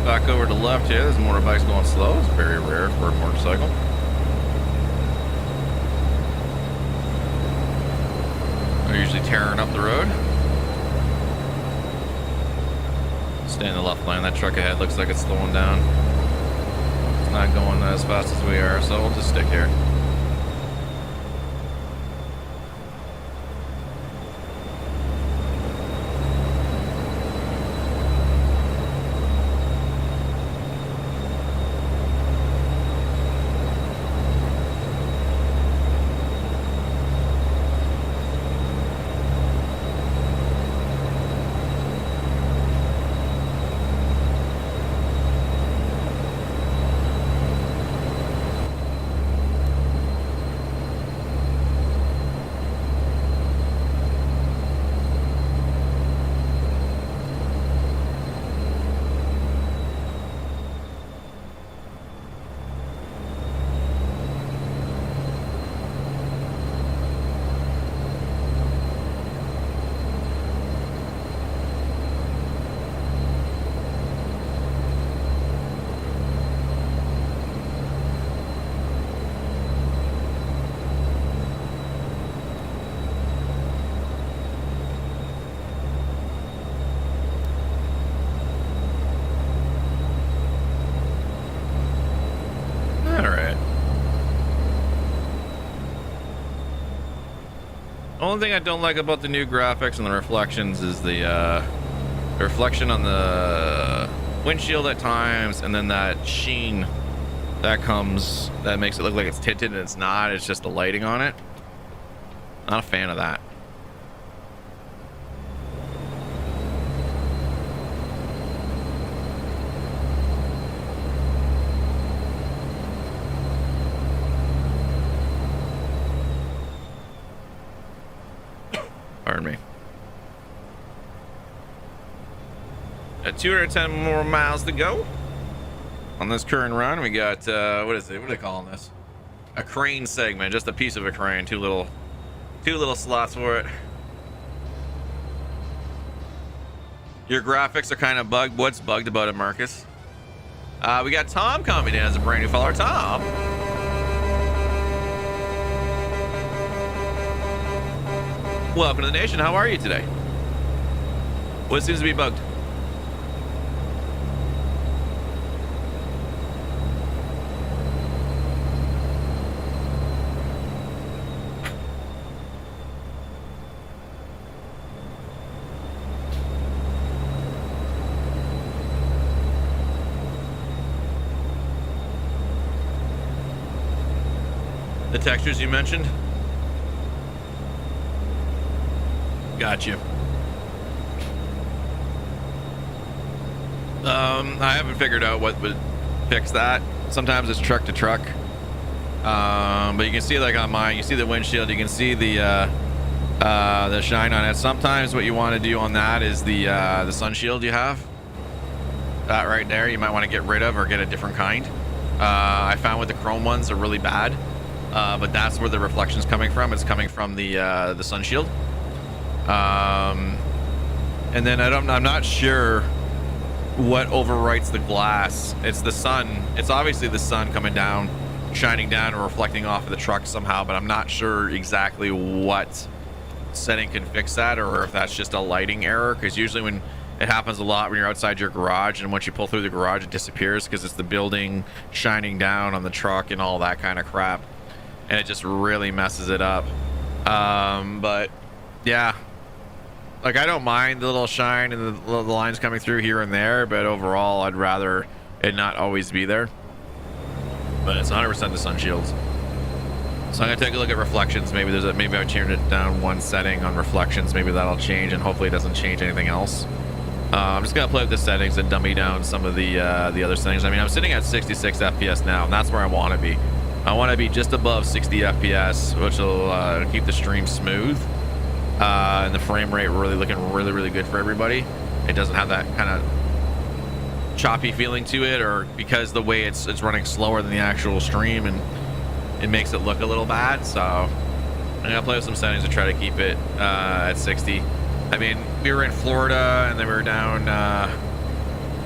Back over to the left here. There's motorbikes going slow. It's very rare for a motorcycle. They're usually tearing up the road. Stay in the left lane. That truck ahead looks like it's slowing down. It's not going as fast as we are, so we'll just stick here. Only thing I don't like about the new graphics and the reflections is the reflection on the windshield at times, and then that sheen that comes that makes it look like it's tinted and it's not. It's just the lighting on it. Not a fan of that. Pardon me. At 210 more miles to go on this current run. We got what is it? What are they calling this? A crane segment, just a piece of a crane. Two little slots for it. Your graphics are kind of bugged. What's bugged about it, Marcus? We got Tom coming in as a brand new follower. Tom. Welcome to the nation. How are you today? What seems to be bugged? The textures you mentioned? Got you. I haven't figured out what would fix that. Sometimes it's truck to truck. But you can see, like on mine, you see the windshield, you can see the shine on it. Sometimes what you want to do on that is the sun shield you have. that right there, you might want to get rid of or get a different kind. I found with the chrome ones are really bad, but that's where the reflection's coming from. It's coming from the sun shield. And then I'm not sure what overwrites the glass. It's the sun. It's obviously the sun coming down, shining down and reflecting off of the truck somehow, but I'm not sure exactly what setting can fix that, or if that's just a lighting error, because usually when it happens a lot when you're outside your garage, and once you pull through the garage it disappears because it's the building shining down on the truck and all that kind of crap, and it just really messes it up. But yeah, like, I don't mind the little shine and the lines coming through here and there, but overall I'd rather it not always be there. But it's 100% the sun shields. So I'm gonna take a look at reflections. Maybe maybe I turned it down one setting on reflections. Maybe that'll change, and hopefully it doesn't change anything else. I'm just gonna play with the settings and dummy down some of the other settings. I mean, I'm sitting at 66 FPS now, and that's where I want to be. I want to be just above 60 FPS, which will keep the stream smooth, and the frame rate really looking really good for everybody. It doesn't have that kind of choppy feeling to it, or because the way it's running slower than the actual stream, and it makes it look a little bad. So I'm gonna play with some settings to try to keep it at 60. I mean, we were in Florida, and then we were down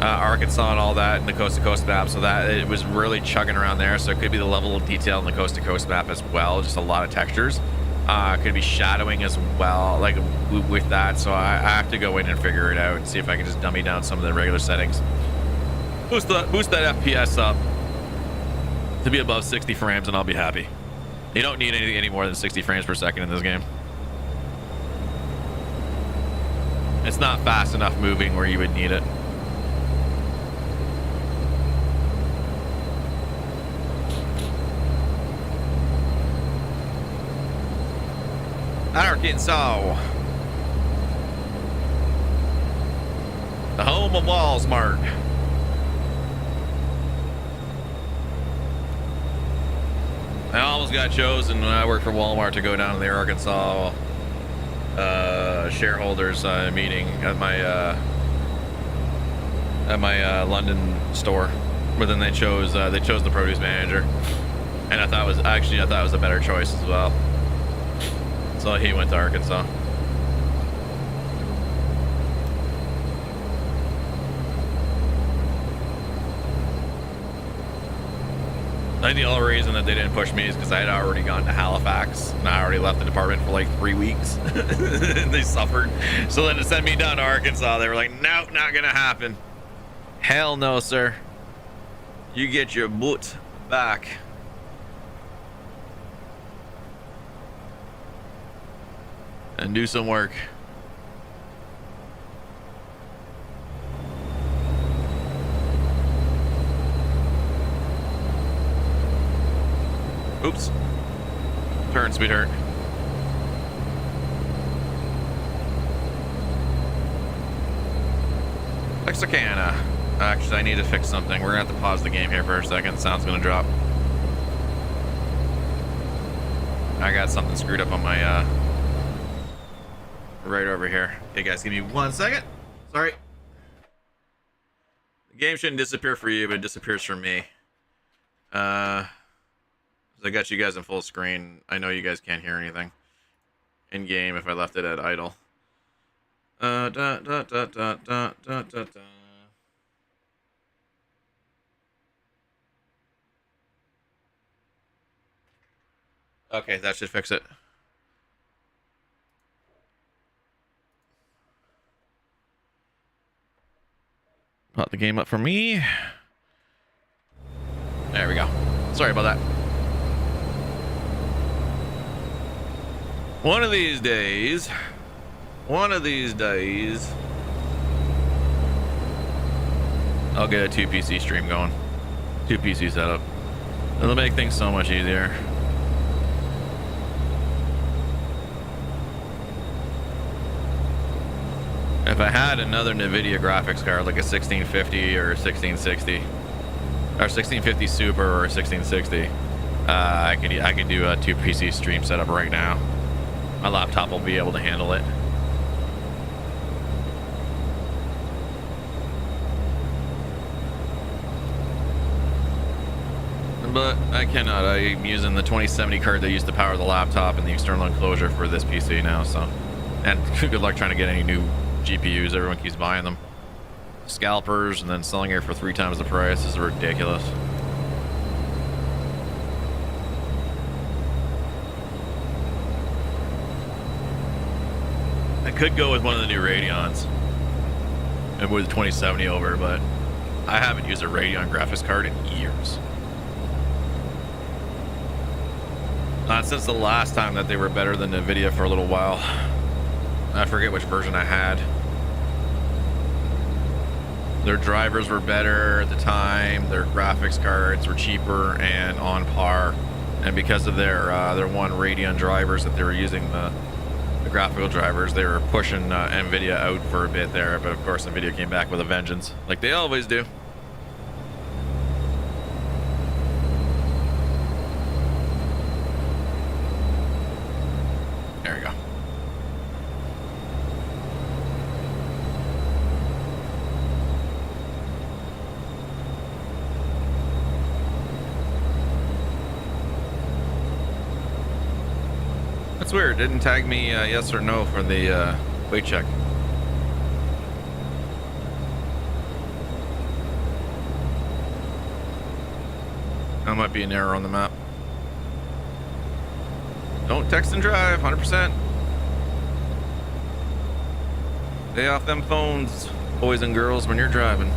Arkansas and all that in the coast to coast map, so that it was really chugging around there. So it could be the level of detail in the coast to coast map as well, just a lot of textures. Could be shadowing as well, like with that. So I have to go in and figure it out and see if I can just dummy down some of the regular settings, boost that FPS up to be above 60 frames, and I'll be happy. You don't need any more than 60 frames per second in this game. It's not fast enough moving where you would need it. Arkansas, the home of Walmart. I almost got chosen when I worked for Walmart to go down to the Arkansas shareholders meeting at my London store, but then they chose the produce manager, and I thought it was a better choice as well. So he went to Arkansas. I think the only reason that they didn't push me is because I had already gone to Halifax, and I already left the department for like 3 weeks. And they suffered. So then to send me down to Arkansas, they were like, no, not gonna happen. Hell no, sir. You get your butt back. And do some work. Oops. Turn, sweetheart. Texarkana. Actually, I need to fix something. We're gonna have to pause the game here for a second. Sound's gonna drop. I got something screwed up on my right over here. Okay, guys, give me 1 second. Sorry. The game shouldn't disappear for you, but it disappears for me. I got you guys in full screen. I know you guys can't hear anything in game if I left it at idle. Okay, that should fix it. Pop the game up for me. There we go. Sorry about that. One of these days, I'll get a 2 PC stream going. 2 PC setup. It'll make things so much easier. If I had another NVIDIA graphics card, like a 1650 or a 1660, or 1650 Super or a 1660, I could do a 2 PC stream setup right now. My laptop will be able to handle it. but I cannot. I'm using the 2070 card that used to power the laptop and the external enclosure for this PC now, so. And good luck trying to get any new GPUs. Everyone keeps buying them. Scalpers and then selling it for 3 times the price is ridiculous. I could go with one of the new Radeons and move the 2070 over, but I haven't used a Radeon graphics card in years. Not since the last time that they were better than NVIDIA for a little while. I forget which version I had. Their drivers were better at the time. Their graphics cards were cheaper and on par. And because of their one Radeon drivers that they were using, the graphical drivers, they were pushing NVIDIA out for a bit there. But of course, NVIDIA came back with a vengeance, like they always do. There we go. That's weird. Didn't tag me yes or no for the weight check. That might be an error on the map. Don't text and drive, 100%. Stay off them phones, boys and girls, when you're driving.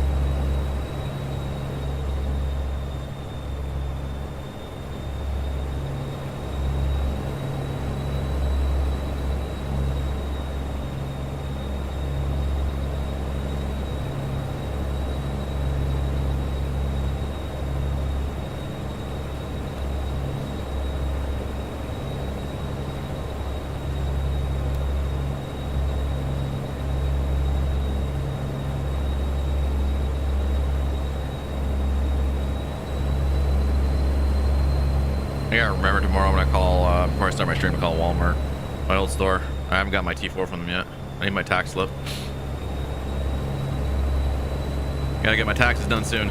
Yeah, remember tomorrow when I call, before I start my stream, to call Walmart, my old store. I haven't got my T4 from them yet. I need my tax slip. Gotta get my taxes done soon.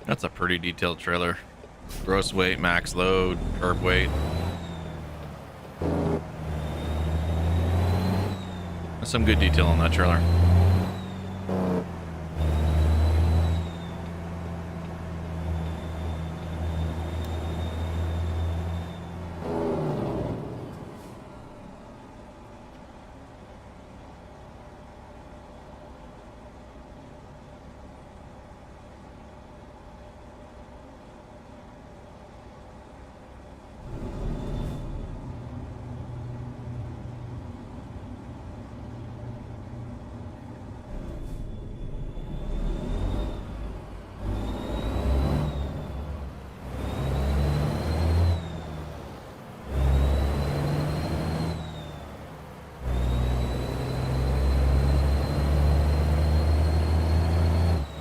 That's a pretty detailed trailer. Gross weight, max load, curb weight. That's some good detail on that trailer.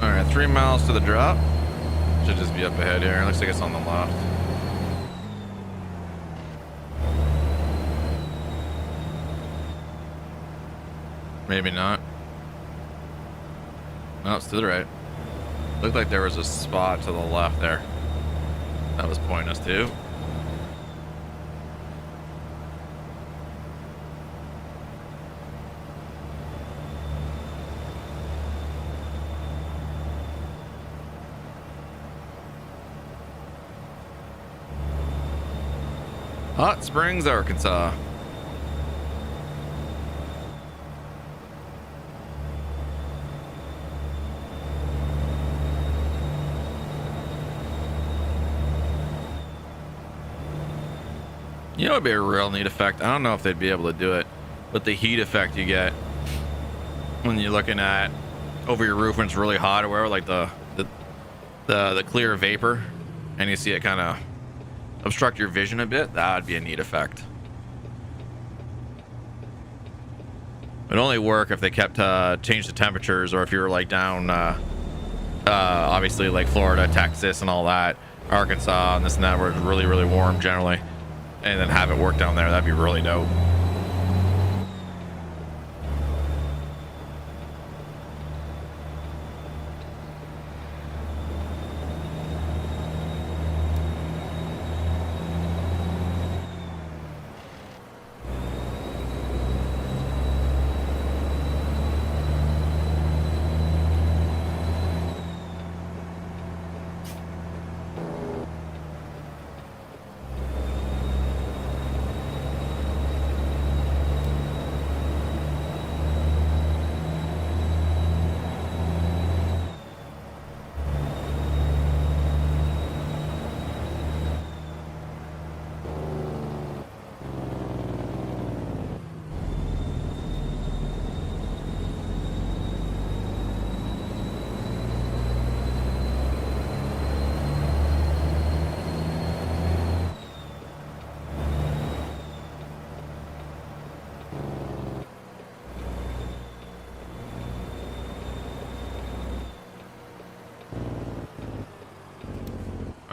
All right, 3 miles to the drop. Should just be up ahead here. Looks like it's on the left. Maybe not. No, it's to the right. Looked like there was a spot to the left there. That was pointing us to. Hot Springs, Arkansas. You know, it'd be a real neat effect. I don't know if they'd be able to do it, but the heat effect you get when you're looking at over your roof when it's really hot or whatever, like the clear vapor, and you see it kind of obstruct your vision a bit. That would be a neat effect. It'd only work if they kept change the temperatures, or if you were like down obviously like Florida, Texas, and all that, Arkansas, and this and that, where it's really, really warm generally, and then have it work down there. That'd be really dope.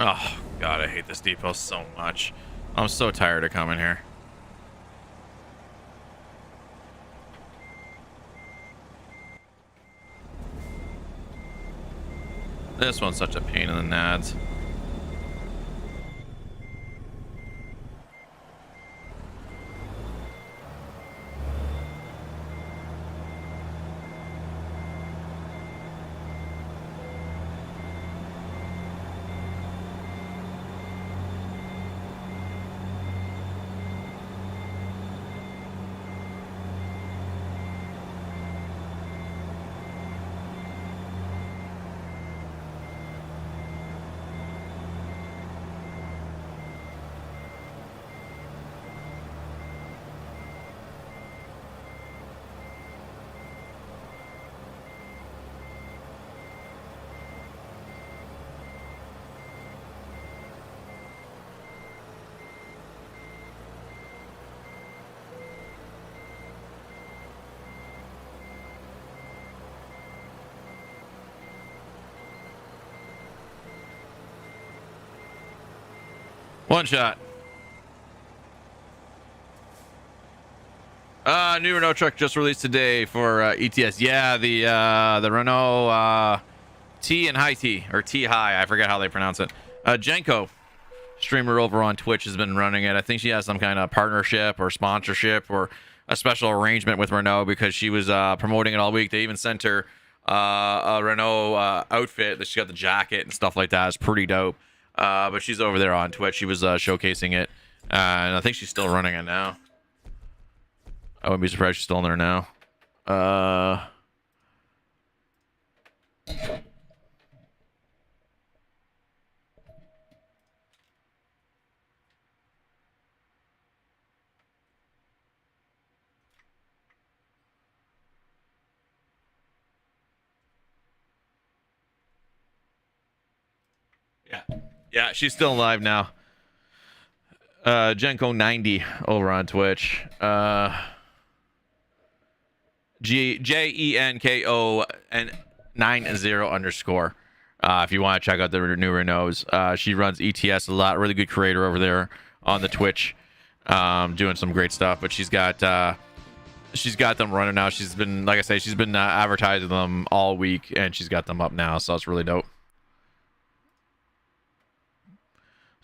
Oh, God, I hate this depot so much. I'm so tired of coming here. This one's such a pain in the nads. One shot. New Renault truck just released today for ETS. Yeah, the Renault T and High T, or T High. I forget how they pronounce it. Jenko, streamer over on Twitch, has been running it. I think she has some kind of partnership or sponsorship or a special arrangement with Renault, because she was promoting it all week. They even sent her a Renault outfit that she got, the jacket and stuff like that. It's pretty dope. But she's over there on Twitch. She was showcasing it, and I think she's still running it now. I wouldn't be surprised she's still in there now. Yeah, she's still live now. Jenko 90 over on Twitch. JENKO and 90_. If you want to check out the new Renaults, she runs ETS a lot. Really good creator over there on the Twitch, doing some great stuff. But she's got them running now. She's been, like I say, she's been advertising them all week, and she's got them up now. So it's really dope.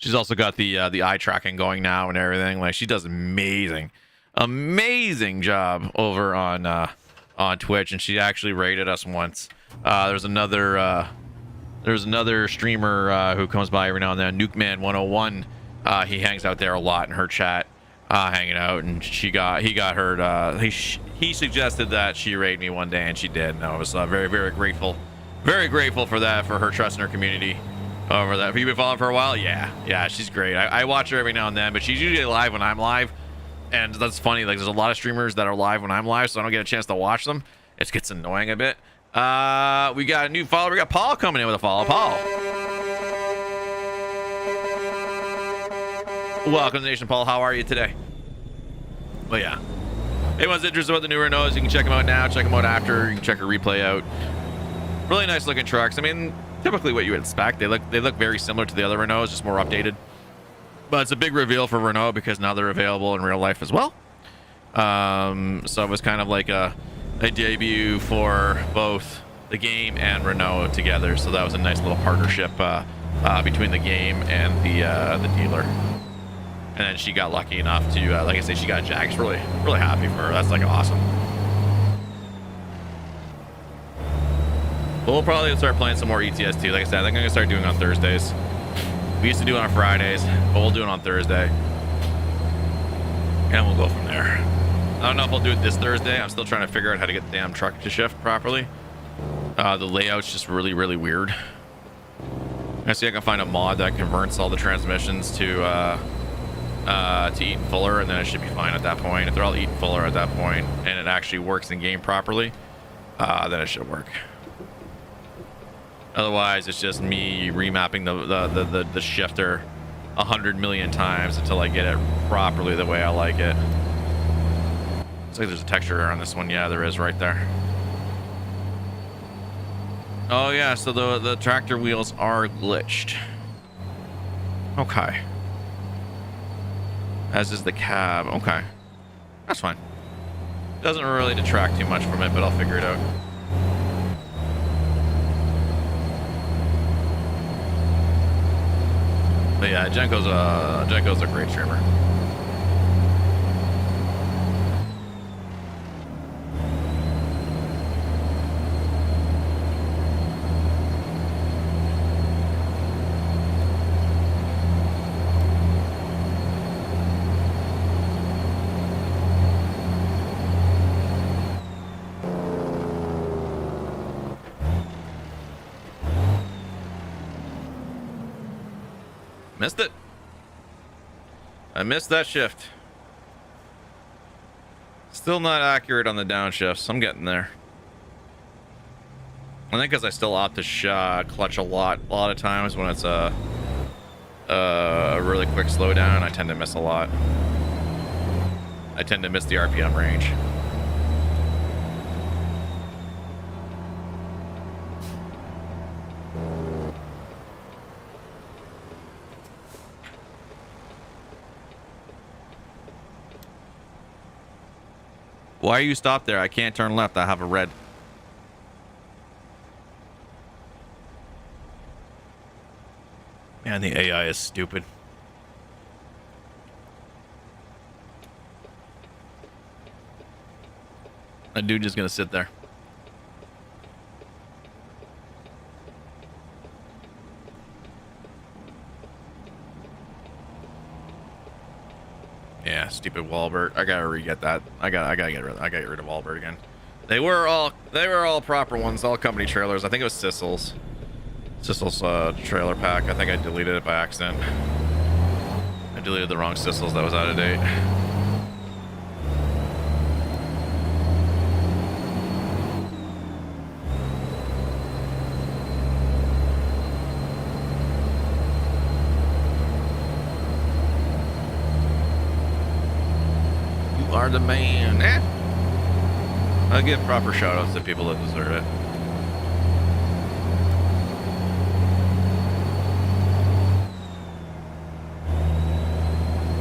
She's also got the eye tracking going now and everything. Like, she does amazing job over on Twitch, and she actually rated us once. There's another streamer who comes by every now and then, Nukeman 101. He hangs out there a lot in her chat, hanging out, and he got hurt. He suggested that she raid me one day, and she did. And I was very, very grateful for that, for her trust in her community. Over that. Have you been following for a while? Yeah, she's great. I watch her every now and then, but she's usually live when I'm live, and that's funny. Like, there's a lot of streamers that are live when I'm live, so I don't get a chance to watch them. It gets annoying a bit. We got a new follower. We got Paul coming in with a follow. Paul, welcome to the nation, Paul. How are you today? Well, yeah. Anyone's interested about the new Renaults, you can check them out now, check them out after. You can check a replay out. Really nice looking trucks. I mean, typically what you would expect. They look very similar to the other Renaults, just more updated. But it's a big reveal for Renault because now they're available in real life as well. So it was kind of like a debut for both the game and Renault together. So that was a nice little partnership between the game and the dealer. And then she got lucky enough to, like I say, she got Jags. Really, really happy for her. That's like awesome. We'll probably start playing some more ETS2. Like I said, I think I'm gonna start doing it on Thursdays. We used to do it on Fridays, but we'll do it on Thursday. And we'll go from there. I don't know if I'll do it this Thursday. I'm still trying to figure out how to get the damn truck to shift properly. The layout's just really, really weird. I see I can find a mod that converts all the transmissions to Eaton Fuller, and then it should be fine at that point. If they're all Eaton Fuller at that point, and it actually works in game properly, then it should work. Otherwise, it's just me remapping the shifter 100 million times until I get it properly the way I like it. Looks like there's a texture error on this one. Yeah, there is right there. Oh yeah, so the tractor wheels are glitched. Okay. As is the cab. Okay. That's fine. Doesn't really detract too much from it, but I'll figure it out. But yeah, Jenko's a great streamer. Missed it. I missed that shift. Still not accurate on the downshifts. I'm getting there. I think because I still opt to clutch a lot of times when it's a really quick slowdown, I tend to miss a lot. I tend to miss the RPM range. Why are you stopped there? I can't turn left. I have a red. Man, the AI is stupid. That dude just gonna sit there. Yeah, stupid Walbert. I gotta re-get that. I gotta get rid of Walbert again. They were all proper ones, all company trailers. I think it was Sissel's trailer pack. I think I deleted it by accident. I deleted the wrong Sissel's that was out of date. Are the man. I'll give proper shout outs to people that deserve it.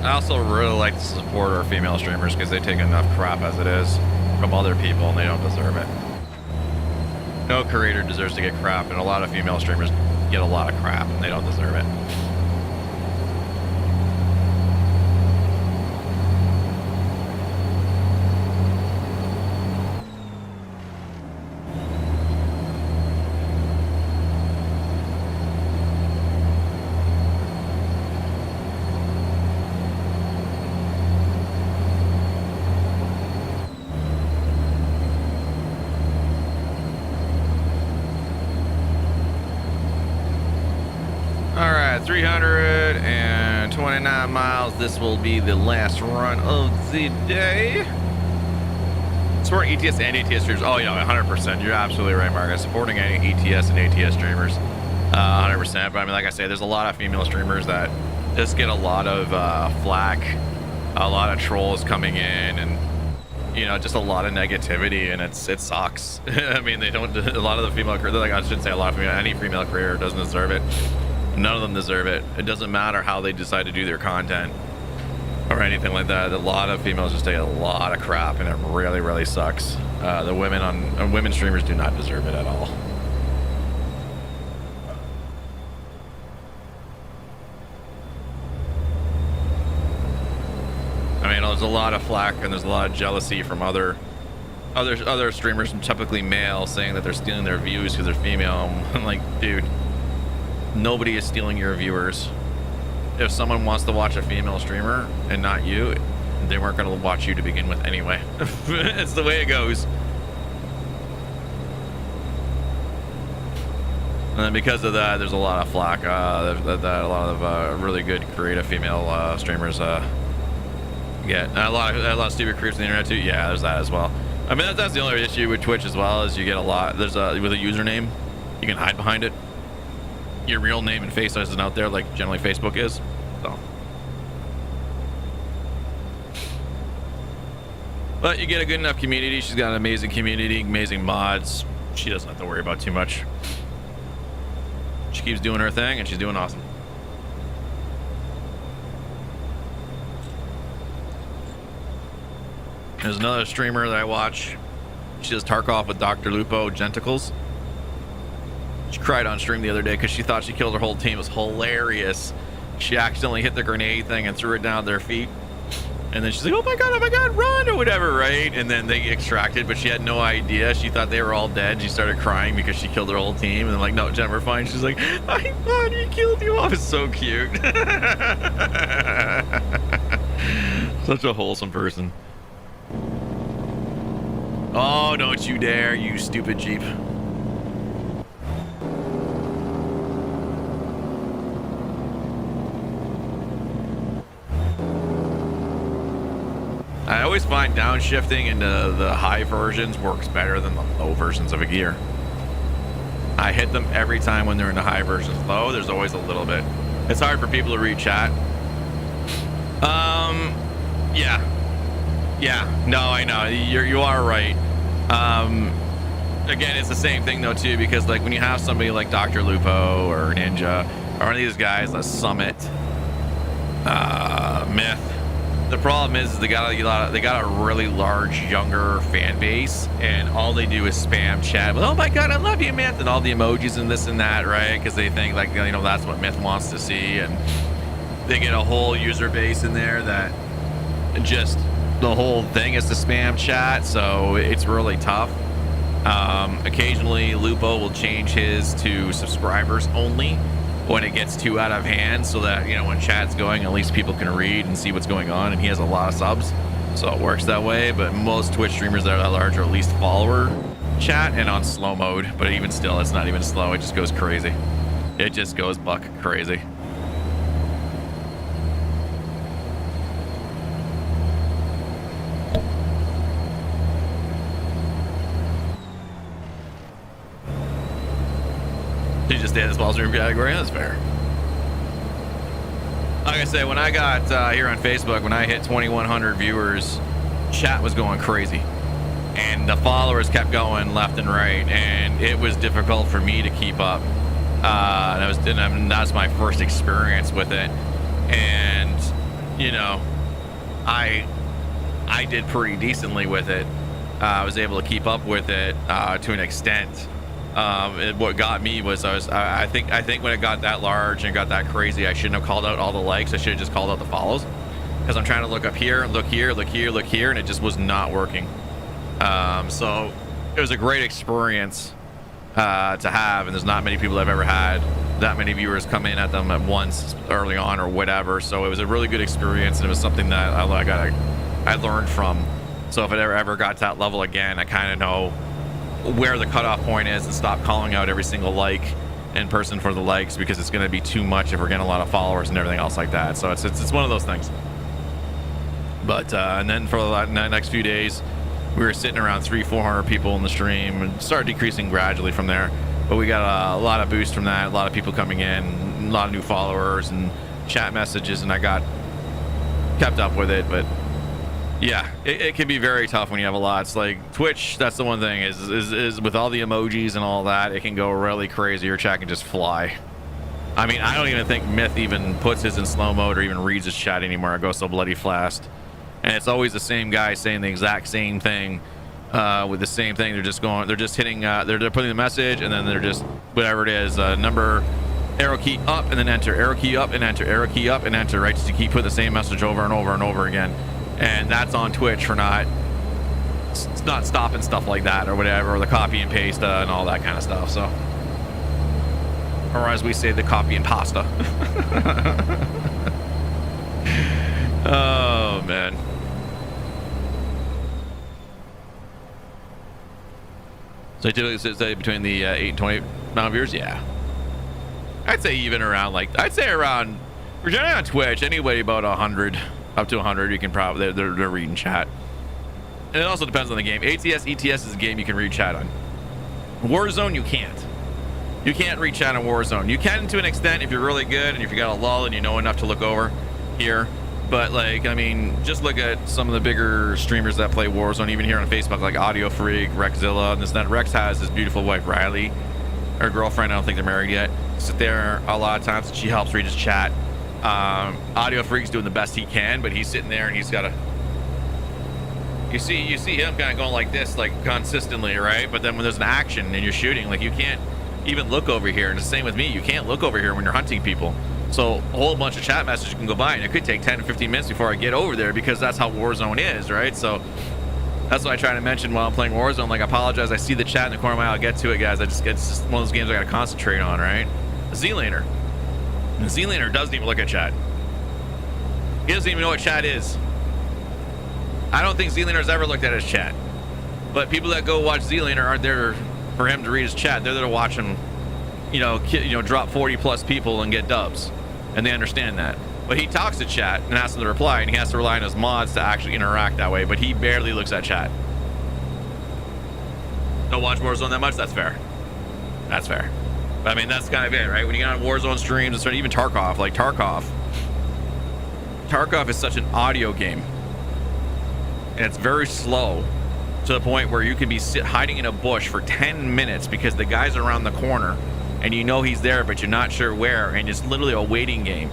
I also really like to support our female streamers because they take enough crap as it is from other people and they don't deserve it. No creator deserves to get crap, and a lot of female streamers get a lot of crap and they don't deserve it. 329 miles. This will be the last run of the day. Supporting ETS and ATS streamers. Oh, yeah, 100%. You're absolutely right, Marcus. Supporting any ETS and ATS streamers. 100%. But I mean, like I say, there's a lot of female streamers that just get a lot of flack, a lot of trolls coming in, and you know, just a lot of negativity, and it sucks. I mean, they don't. A lot of the female, like I shouldn't say a lot of female. Any female creator doesn't deserve it. None of them deserve it. It doesn't matter how they decide to do their content or anything like that. A lot of females just take a lot of crap, and it really, really sucks. The women streamers do not deserve it at all. I mean, there's a lot of flack and there's a lot of jealousy from other streamers, typically male, saying that they're stealing their views because they're female. I'm like, dude, nobody is stealing your viewers. If someone wants to watch a female streamer and not you, they weren't going to watch you to begin with anyway. It's the way it goes. And then because of that, there's a lot of flack that a lot of really good creative female streamers get. And a lot of stupid creeps on the internet too. Yeah, there's that as well. I mean, that's the only issue with Twitch as well, is you get a lot. There's with a username, you can hide behind it. Your real name and face isn't out there like generally Facebook is. So, but you get a good enough community. She's got an amazing community, amazing mods. She doesn't have to worry about too much. She keeps doing her thing, and she's doing awesome. There's another streamer that I watch. She does Tarkov with Dr. Lupo Genticles. She cried on stream the other day because she thought she killed her whole team. It was hilarious. She accidentally hit the grenade thing and threw it down at their feet. And then she's like, oh my god, run, or whatever, right? And then they extracted, but she had no idea. She thought they were all dead. She started crying because she killed her whole team. And I'm like, no, Jen, we're fine. She's like, I thought he killed you off. It's so cute. Such a wholesome person. Oh, don't you dare, you stupid Jeep. I always find downshifting into the high versions works better than the low versions of a gear. I hit them every time when they're in the high versions. Low, there's always a little bit. It's hard for people to read chat. Yeah, no, I know. You are right. Again, it's the same thing though too, because like when you have somebody like Dr. Lupo or Ninja or one of these guys, like Summit, Myth, the problem is they got a really large younger fan base, and all they do is spam chat with, oh my god, I love you, Myth, and all the emojis and this and that, right? Because they think like, you know, that's what Myth wants to see, and they get a whole user base in there that just the whole thing is to spam chat, so it's really tough. Occasionally Lupo will change his to subscribers only when it gets too out of hand, so that, you know, when chat's going, at least people can read and see what's going on, and he has a lot of subs, so it works that way. But most Twitch streamers that are that large are at least follower chat and on slow mode, but even still, it's not even slow, it just goes crazy. It just goes buck crazy. You just stay in the small stream category. That's fair. Like I say, when I got here on Facebook, when I hit 2,100 viewers, chat was going crazy, and the followers kept going left and right, and it was difficult for me to keep up. And that's my first experience with it, and you know, I did pretty decently with it. I was able to keep up with it to an extent. What got me was I think when it got that large and got that crazy, I shouldn't have called out all the likes. I should have just called out the follows, because I'm trying to look up here, look here, look here, look here, and it just was not working. So it was a great experience to have, and there's not many people I've ever had that many viewers come in at them at once early on or whatever. So it was a really good experience, and it was something that I learned from. So if it ever got to that level again, I kind of know where the cutoff point is and stop calling out every single like in person for the likes, because it's going to be too much if we're getting a lot of followers and everything else like that. So it's one of those things. But and then for the next few days, we were sitting around 300-400 people in the stream, and started decreasing gradually from there. But we got a lot of boost from that, a lot of people coming in, a lot of new followers and chat messages, and I got kept up with it. But yeah, it can be very tough when you have a lot. It's like Twitch, that's the one thing is with all the emojis and all that, it can go really crazy. Your chat can just fly. I mean, I don't even think Myth even puts his in slow mode or even reads his chat anymore. It goes so bloody fast. And it's always the same guy saying the exact same thing with the same thing. They're just hitting, they're putting the message, and then they're just, whatever it is, number, arrow key up and then enter, arrow key up and enter, arrow key up and enter, right? Just to keep putting the same message over and over and over again. And that's on Twitch for not stopping stuff like that or whatever, or the copy and paste and all that kind of stuff. So, or as we say, the copy and pasta. Oh man. So I typically say between the 8 and 20 amount of viewers, yeah. I'd say even around, like, I'd say around, we're generally on Twitch, anybody about 100, up to 100, you can probably, they're reading chat. And it also depends on the game. ATS, ETS is a game you can read chat on. Warzone, you can't. You can't read chat on Warzone. You can to an extent if you're really good and if you got a lull and you know enough to look over here. But like, I mean, just look at some of the bigger streamers that play Warzone, even here on Facebook, like Audio Freak, Rexzilla, and this and that. Rex has his beautiful wife, Riley, her girlfriend. I don't think they're married yet. Sit there a lot of times, and she helps read his chat. Audio Freak's doing the best he can, but he's sitting there and he's got a. You see him kind of going like this, like consistently, right? But then when there's an action and you're shooting, like you can't even look over here. And the same with me, you can't look over here when you're hunting people. So a whole bunch of chat messages can go by, and it could take 10 to 15 minutes before I get over there, because that's how Warzone is, right? So that's what I try to mention while I'm playing Warzone. Like, I apologize, I see the chat in the corner of my eye. I'll get to it, guys. It's just one of those games I gotta concentrate on, right? Z-Laner. And Z-Laner doesn't even look at chat. He doesn't even know what chat is. I don't think Z-Laner's ever looked at his chat. But people that go watch Z-Laner aren't there for him to read his chat. They're there to watch him, you know, drop 40 plus people and get dubs. And they understand that. But he talks to chat and asks them to reply, and he has to rely on his mods to actually interact that way. But he barely looks at chat. Don't watch Warzone that much? That's fair. That's fair. But I mean, that's kind of it, right? When you get on Warzone streams, and even Tarkov, like Tarkov is such an audio game. And it's very slow to the point where you could be hiding in a bush for 10 minutes because the guy's around the corner. And you know he's there, but you're not sure where, and it's literally a waiting game.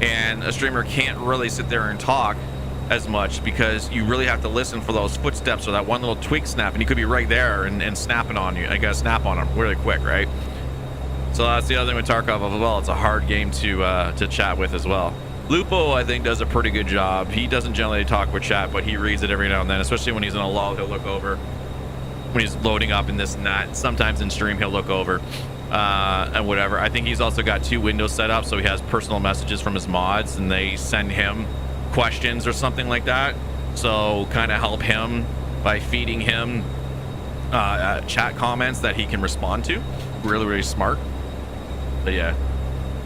And a streamer can't really sit there and talk as much because you really have to listen for those footsteps or that one little twig snap, and he could be right there and snapping on you. I gotta snap on him really quick, right? So that's the other thing with Tarkov as well. It's a hard game to chat with as well. Lupo, I think, does a pretty good job. He doesn't generally talk with chat, but he reads it every now and then, especially when he's in a lull. He'll look over when he's loading up in this and that. Sometimes in stream he'll look over. And whatever. I think he's also got 2 windows set up, so he has personal messages from his mods, and they send him questions or something like that. So kind of help him by feeding him chat comments that he can respond to. Really, really smart. But yeah,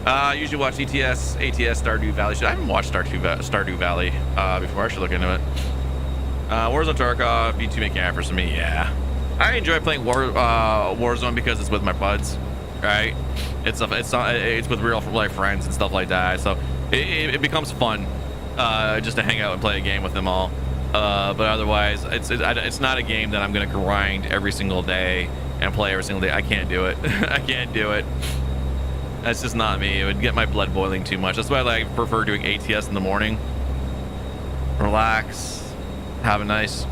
I usually watch ATS, Stardew Valley. I haven't watched Stardew Valley before. I should look into it. Warzone, Tarkov, V2 making effort for me. Yeah, I enjoy playing Warzone because it's with my buds. Right, it's with real life friends and stuff like that, so it becomes fun just to hang out and play a game with them all. But otherwise, it's not a game that I'm gonna grind every single day and play every single day. I can't do it. I can't do it. That's just not me. It would get my blood boiling too much. That's why I prefer doing ATS in the morning. Relax, have a nice,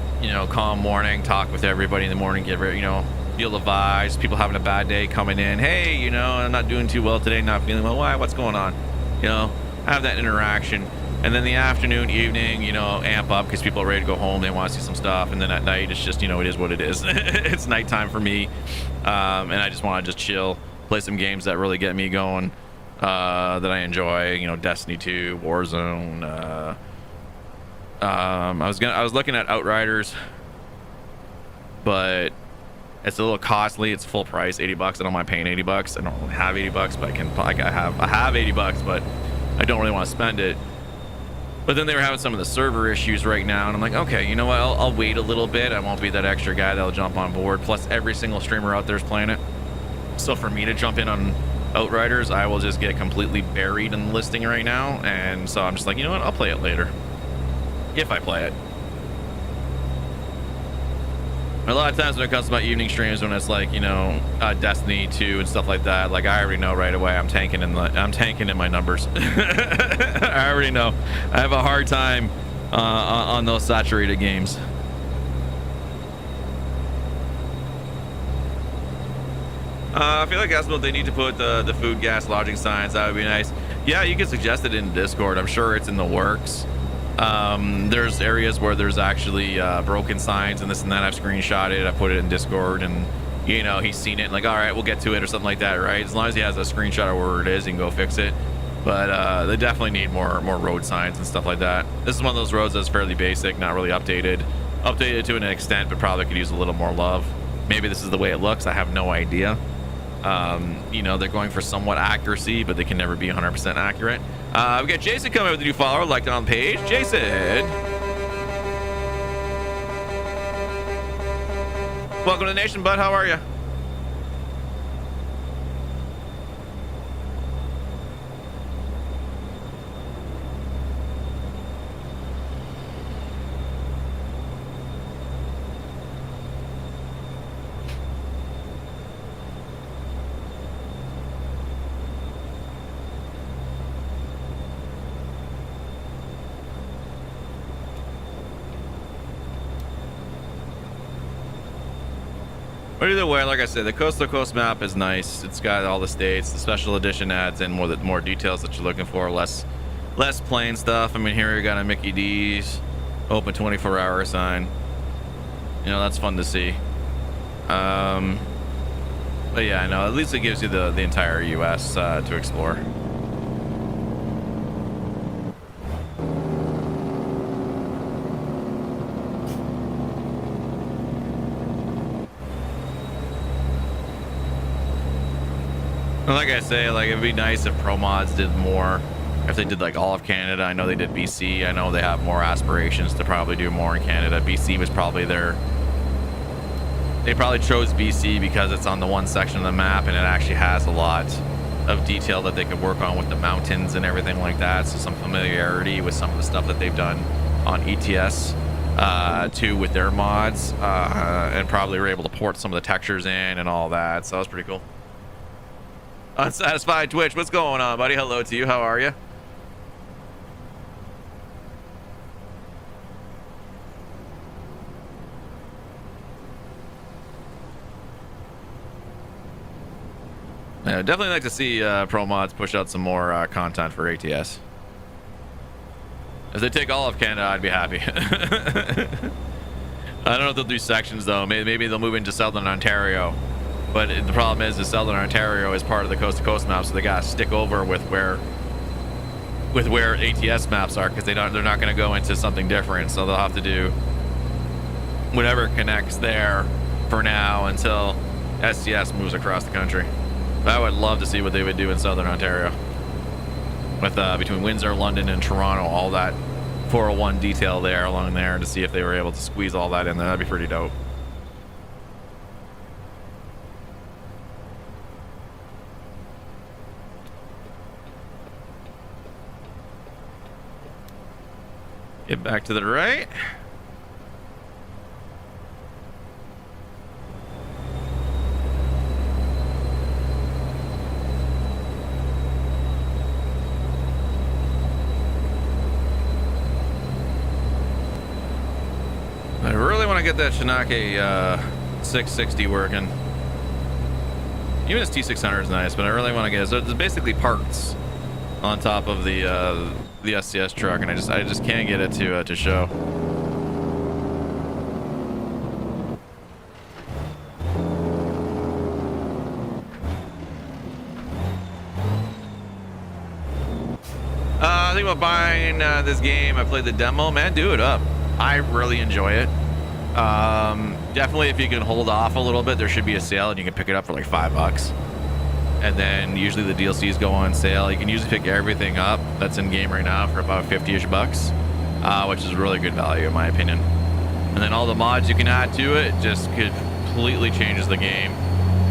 calm morning. Talk with everybody in the morning. Give it, feel the vibes. People having a bad day coming in. Hey, I'm not doing too well today. Not feeling well. Why? What's going on? Have that interaction. And then the afternoon, evening, amp up because people are ready to go home. They want to see some stuff. And then at night, it's just, it is what it is. It's nighttime for me. And I just want to just chill, play some games that really get me going, that I enjoy. Destiny 2, Warzone. I was looking at Outriders, but It's a little costly. It's full price, 80 bucks. I don't mind paying 80 bucks. I don't really have 80 bucks, but I have 80 bucks, but I don't really want to spend it. But then they were having some of the server issues right now, and I'm like, okay, you know what? I'll wait a little bit. I won't be that extra guy that'll jump on board. Plus, every single streamer out there is playing it. So for me to jump in on Outriders, I will just get completely buried in the listing right now. And so I'm just like, you know what? I'll play it later. If I play it. A lot of times when it comes to my evening streams, when it's like, you know, Destiny 2 and stuff like that, like I already know right away I'm tanking in my numbers. I already know. I have a hard time on those saturated games. I feel like that's what they need to put the food, gas, lodging signs. That would be nice. Yeah, you can suggest it in Discord. I'm sure it's in the works. There's areas where there's actually broken signs and this and that. I've screenshot it, I put it in Discord, and you know, he's seen it, like, all right, we'll get to it or something like that, right? As long as he has a screenshot of where it is, he can go fix it. But they definitely need more road signs and stuff like that. This is one of those roads that's fairly basic, not really updated to an extent, but probably could use a little more love. Maybe this is the way it looks, I have no idea. You know, they're going for somewhat accuracy, but they can never be 100% accurate. We got Jason coming with a new follower, liked it on the page. Jason, welcome to the nation, bud. How are you? But either way, like I said, the coast to coast map is nice. It's got all the states. The special edition adds in more details that you're looking for, less plain stuff. I mean, here you got a Mickey D's open 24-hour sign. You know, that's fun to see. But yeah, I know, at least it gives you the entire US to explore. Like I say, like it'd be nice if Pro Mods did more. If they did like all of Canada. I know they did BC. I know they have more aspirations to probably do more in Canada. BC was probably they probably chose BC because it's on the one section of the map and it actually has a lot of detail that they could work on with the mountains and everything like that. So some familiarity with some of the stuff that they've done on ETS too with their mods, and probably were able to port some of the textures in and all that. So that was pretty cool. Unsatisfied Twitch, what's going on, buddy? Hello to you. How are you? Yeah, definitely like to see Pro Mods push out some more content for ATS. If they take all of Canada, I'd be happy. I don't know if they'll do sections though. Maybe they'll move into Southern Ontario. But the problem is Southern Ontario is part of the coast to coast map, so they gotta stick over with where ATS maps are, because they're not gonna go into something different. So they'll have to do whatever connects there for now until SCS moves across the country. But I would love to see what they would do in Southern Ontario with between Windsor, London, and Toronto, all that 401 detail there along there, to see if they were able to squeeze all that in there. That'd be pretty dope. Get back to the right. I really want to get that Shinake 660 working. Even this T600 is nice, but I really want to get it. So it's basically parts on top of the SCS truck, and I just can't get it to show. I think about buying this game. I played the demo. Man, do it up. I really enjoy it. Definitely, if you can hold off a little bit, there should be a sale and you can pick it up for like $5. And then usually the DLCs go on sale. You can usually pick everything up that's in game right now for about 50-ish bucks, which is really good value in my opinion. And then all the mods you can add to it just completely changes the game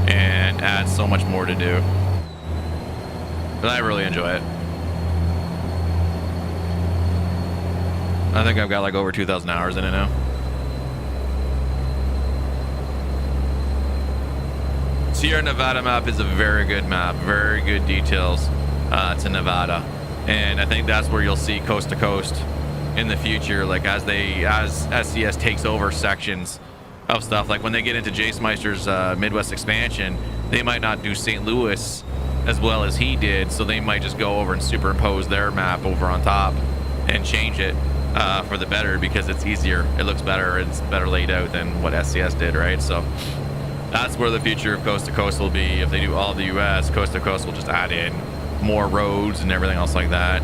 and adds so much more to do. But I really enjoy it. I think I've got like over 2,000 hours in it now. Sierra Nevada map is a very good map, very good details to Nevada, and I think that's where you'll see coast to coast in the future, like as SCS takes over sections of stuff. Like when they get into Jace Meister's Midwest expansion, they might not do St. Louis as well as he did, so they might just go over and superimpose their map over on top and change it for the better, because it's easier, it looks better, it's better laid out than what SCS did, right? So that's where the future of coast to coast will be. If they do all of the US, coast to coast will just add in more roads and everything else like that.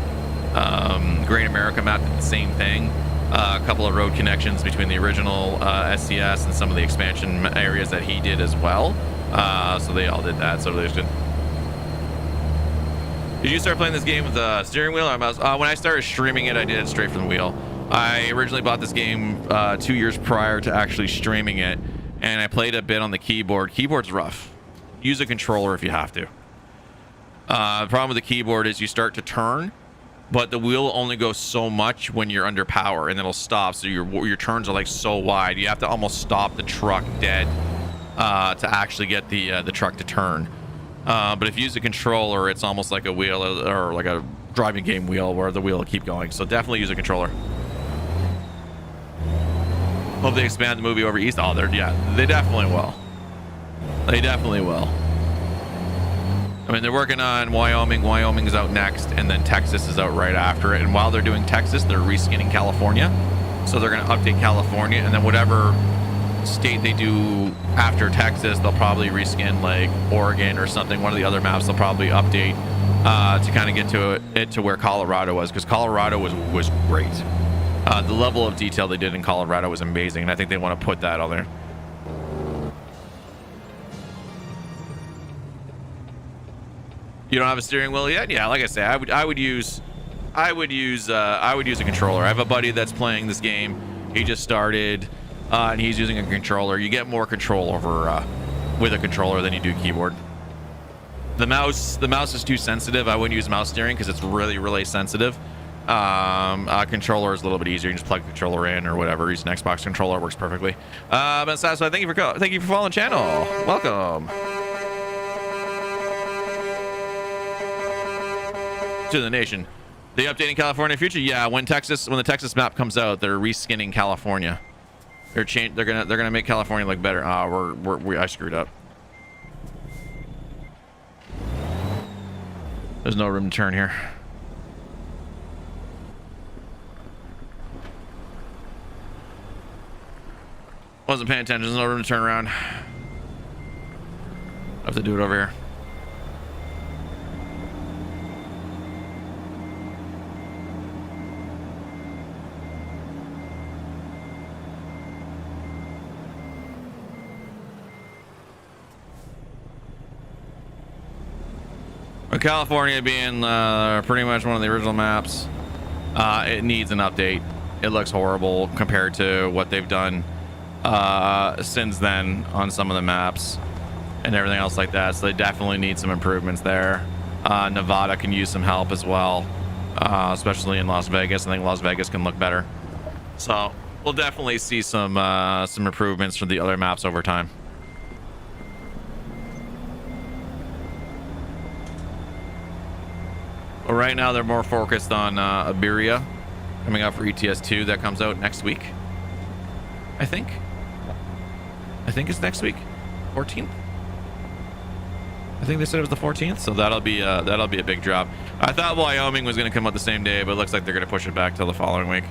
Great America map did the same thing. A couple of road connections between the original SCS and some of the expansion areas that he did as well. So they all did that, so really good. Did you start playing this game with a steering wheel or mouse? When I started streaming it, I did it straight from the wheel. I originally bought this game 2 years prior to actually streaming it, and I played a bit on the keyboard. Keyboard's rough. Use a controller if you have to. The problem with the keyboard is you start to turn, but the wheel only goes so much when you're under power, and it'll stop. So your turns are like so wide. You have to almost stop the truck dead to actually get the truck to turn. But if you use a controller, it's almost like a wheel or like a driving game wheel where the wheel will keep going. So definitely use a controller. Hope they expand the movie over East. Oh, yeah, they definitely will. They definitely will. I mean, they're working on Wyoming. Wyoming is out next, and then Texas is out right after it. And while they're doing Texas, they're reskinning California. So they're going to update California, and then whatever state they do after Texas, they'll probably reskin like Oregon or something. One of the other maps they'll probably update to kind of get to it to where Colorado was, because Colorado was great. The level of detail they did in Colorado was amazing, and I think they want to put that on there. You don't have a steering wheel yet? Yeah, like I say, I would use a controller. I have a buddy that's playing this game. He just started, and he's using a controller. You get more control over with a controller than you do keyboard. The mouse is too sensitive. I wouldn't use mouse steering because it's really sensitive. A controller is a little bit easier. You can just plug the controller in or whatever. Use an Xbox controller, it works perfectly. But so thank you for following the channel. Welcome to the nation. They updating California future? Yeah, when the Texas map comes out, they're reskinning California. They're gonna make California look better. I screwed up. There's no room to turn here. Wasn't paying attention. There's no room to turn around. I have to do it over here. California being pretty much one of the original maps, it needs an update. It looks horrible compared to what they've done since then on some of the maps and everything else like that. So they definitely need some improvements there. Nevada can use some help as well, especially in Las Vegas. I think Las Vegas can look better. So we'll definitely see some improvements from the other maps over time. But right now they're more focused on Iberia coming out for ETS2. That comes out next week, I think it's next week, 14th. I think they said it was the 14th, so that'll be a big drop. I thought Wyoming was going to come out the same day, but it looks like they're going to push it back till the following week.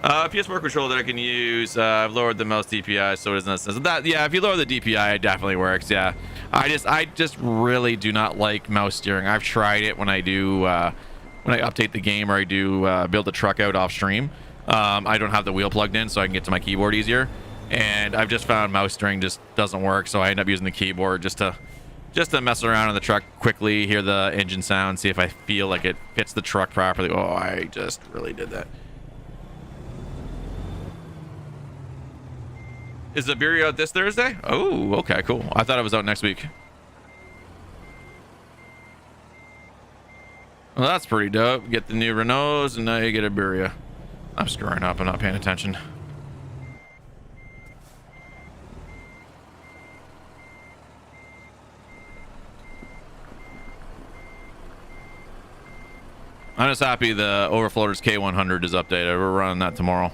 PS4 controller that I can use. I've lowered the mouse DPI, so it doesn't. That, yeah, if you lower the DPI, it definitely works. Yeah, I just really do not like mouse steering. I've tried it when I do when I update the game or I do build the truck out off stream. I don't have the wheel plugged in, so I can get to my keyboard easier. and I've just found mouse string just doesn't work, so I end up using the keyboard just to mess around in the truck quickly, hear the engine sound, see if I feel like it fits the truck properly. Oh, I just really did that. Is the Iberia out this Thursday? Oh, okay, cool. I thought it was out next week. Well, that's pretty dope. Get the new Renaults, and now you get Iberia. I'm screwing up. I'm not paying attention. I'm just happy the Overfloaters K100 is updated. We're running that tomorrow.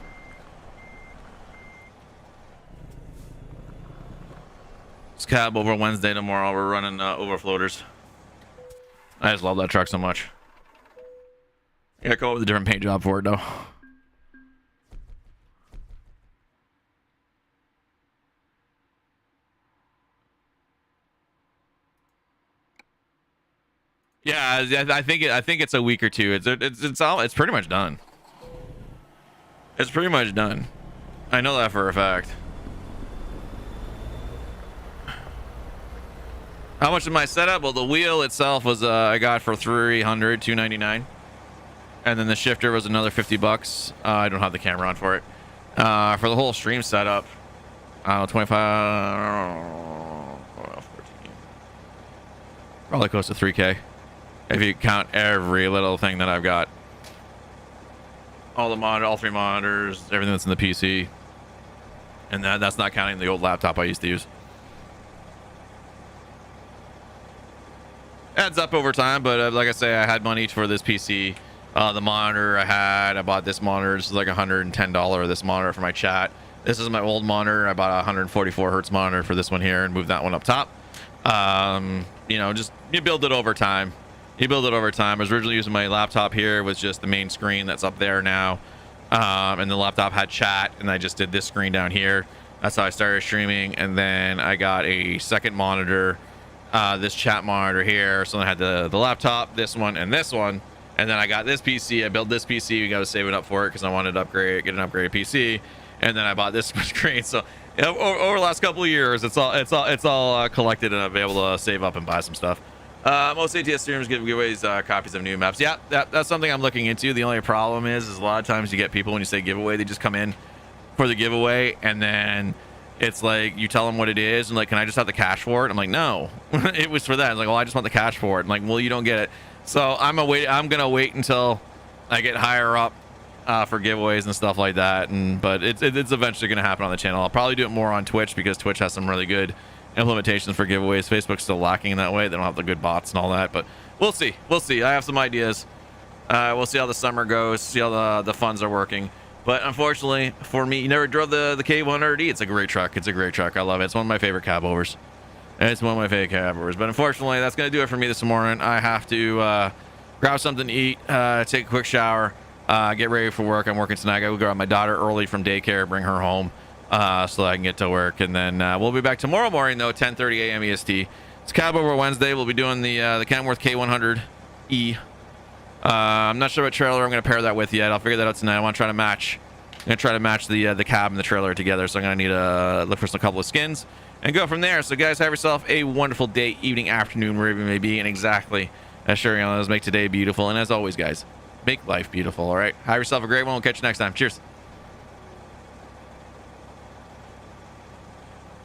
It's cab over Wednesday tomorrow. We're running Overfloaters. I just love that truck so much. Yeah, come up with a different paint job for it though. Yeah, I think it's a week or two. It's pretty much done. It's pretty much done. I know that for a fact. How much of my setup? Well, the wheel itself was I got for $299, and then the shifter was another $50. I don't have the camera on for it. For the whole stream setup, 25, 14, probably close to 3K. If you count every little thing that I've got, all three monitors, everything that's in the PC, and that's not counting the old laptop I used to use. Adds up over time, but like I say, I had money for this PC. The monitor I bought this monitor. This is like $110 this monitor for my chat. This is my old monitor. I bought a 144 hertz monitor for this one here and moved that one up top. You know, just you build it over time. You build it over time. I was originally using my laptop here with just the main screen that's up there now. And the laptop had chat, and I just did this screen down here. That's how I started streaming. And then I got a second monitor, this chat monitor here. So I had the laptop, this one, and this one. And then I got this PC. I built this PC. We got to save it up for it because I wanted to get an upgraded PC. And then I bought this screen. So you know, over the last couple of years, it's all collected, and I've been able to save up and buy some stuff. Most ATS streamers give giveaways copies of new maps. Yeah, that's something I'm looking into. The only problem is a lot of times you get people, when you say giveaway, they just come in for the giveaway, and then it's like you tell them what it is, and like, can I just have the cash for it? I'm like, no, it was for that. It's like, well, I just want the cash for it. I'm like, well, you don't get it. So I'm gonna wait until I get higher up for giveaways and stuff like that. But it's eventually gonna happen on the channel. I'll probably do it more on Twitch because Twitch has some really good implementations for giveaways. Facebook's still lacking in that way. They don't have the good bots and all that, but we'll see. I have some ideas. We'll see how the summer goes, see how the funds are working. But unfortunately for me, you never drove the K100E. It's a great truck. I love it. It's one of my favorite cab overs. But unfortunately, that's going to do it for me this morning. I have to grab something to eat, take a quick shower, get ready for work. I'm working tonight. I got to grab my daughter early from daycare, bring her home so that I can get to work. And then we'll be back tomorrow morning, though, 10:30 a.m. EST. It's Cab Over Wednesday. We'll be doing the Kenworth K100E. I'm not sure what trailer I'm going to pair that with yet. I'll figure that out tonight. I want to try to match. I'm going to try to match the cab and the trailer together. So I'm going to need to look for a couple of skins and go from there. So guys, have yourself a wonderful day, evening, afternoon, wherever you may be. And exactly as Sherry on those, make today beautiful. And as always, guys, make life beautiful. All right. Have yourself a great one. We'll catch you next time. Cheers.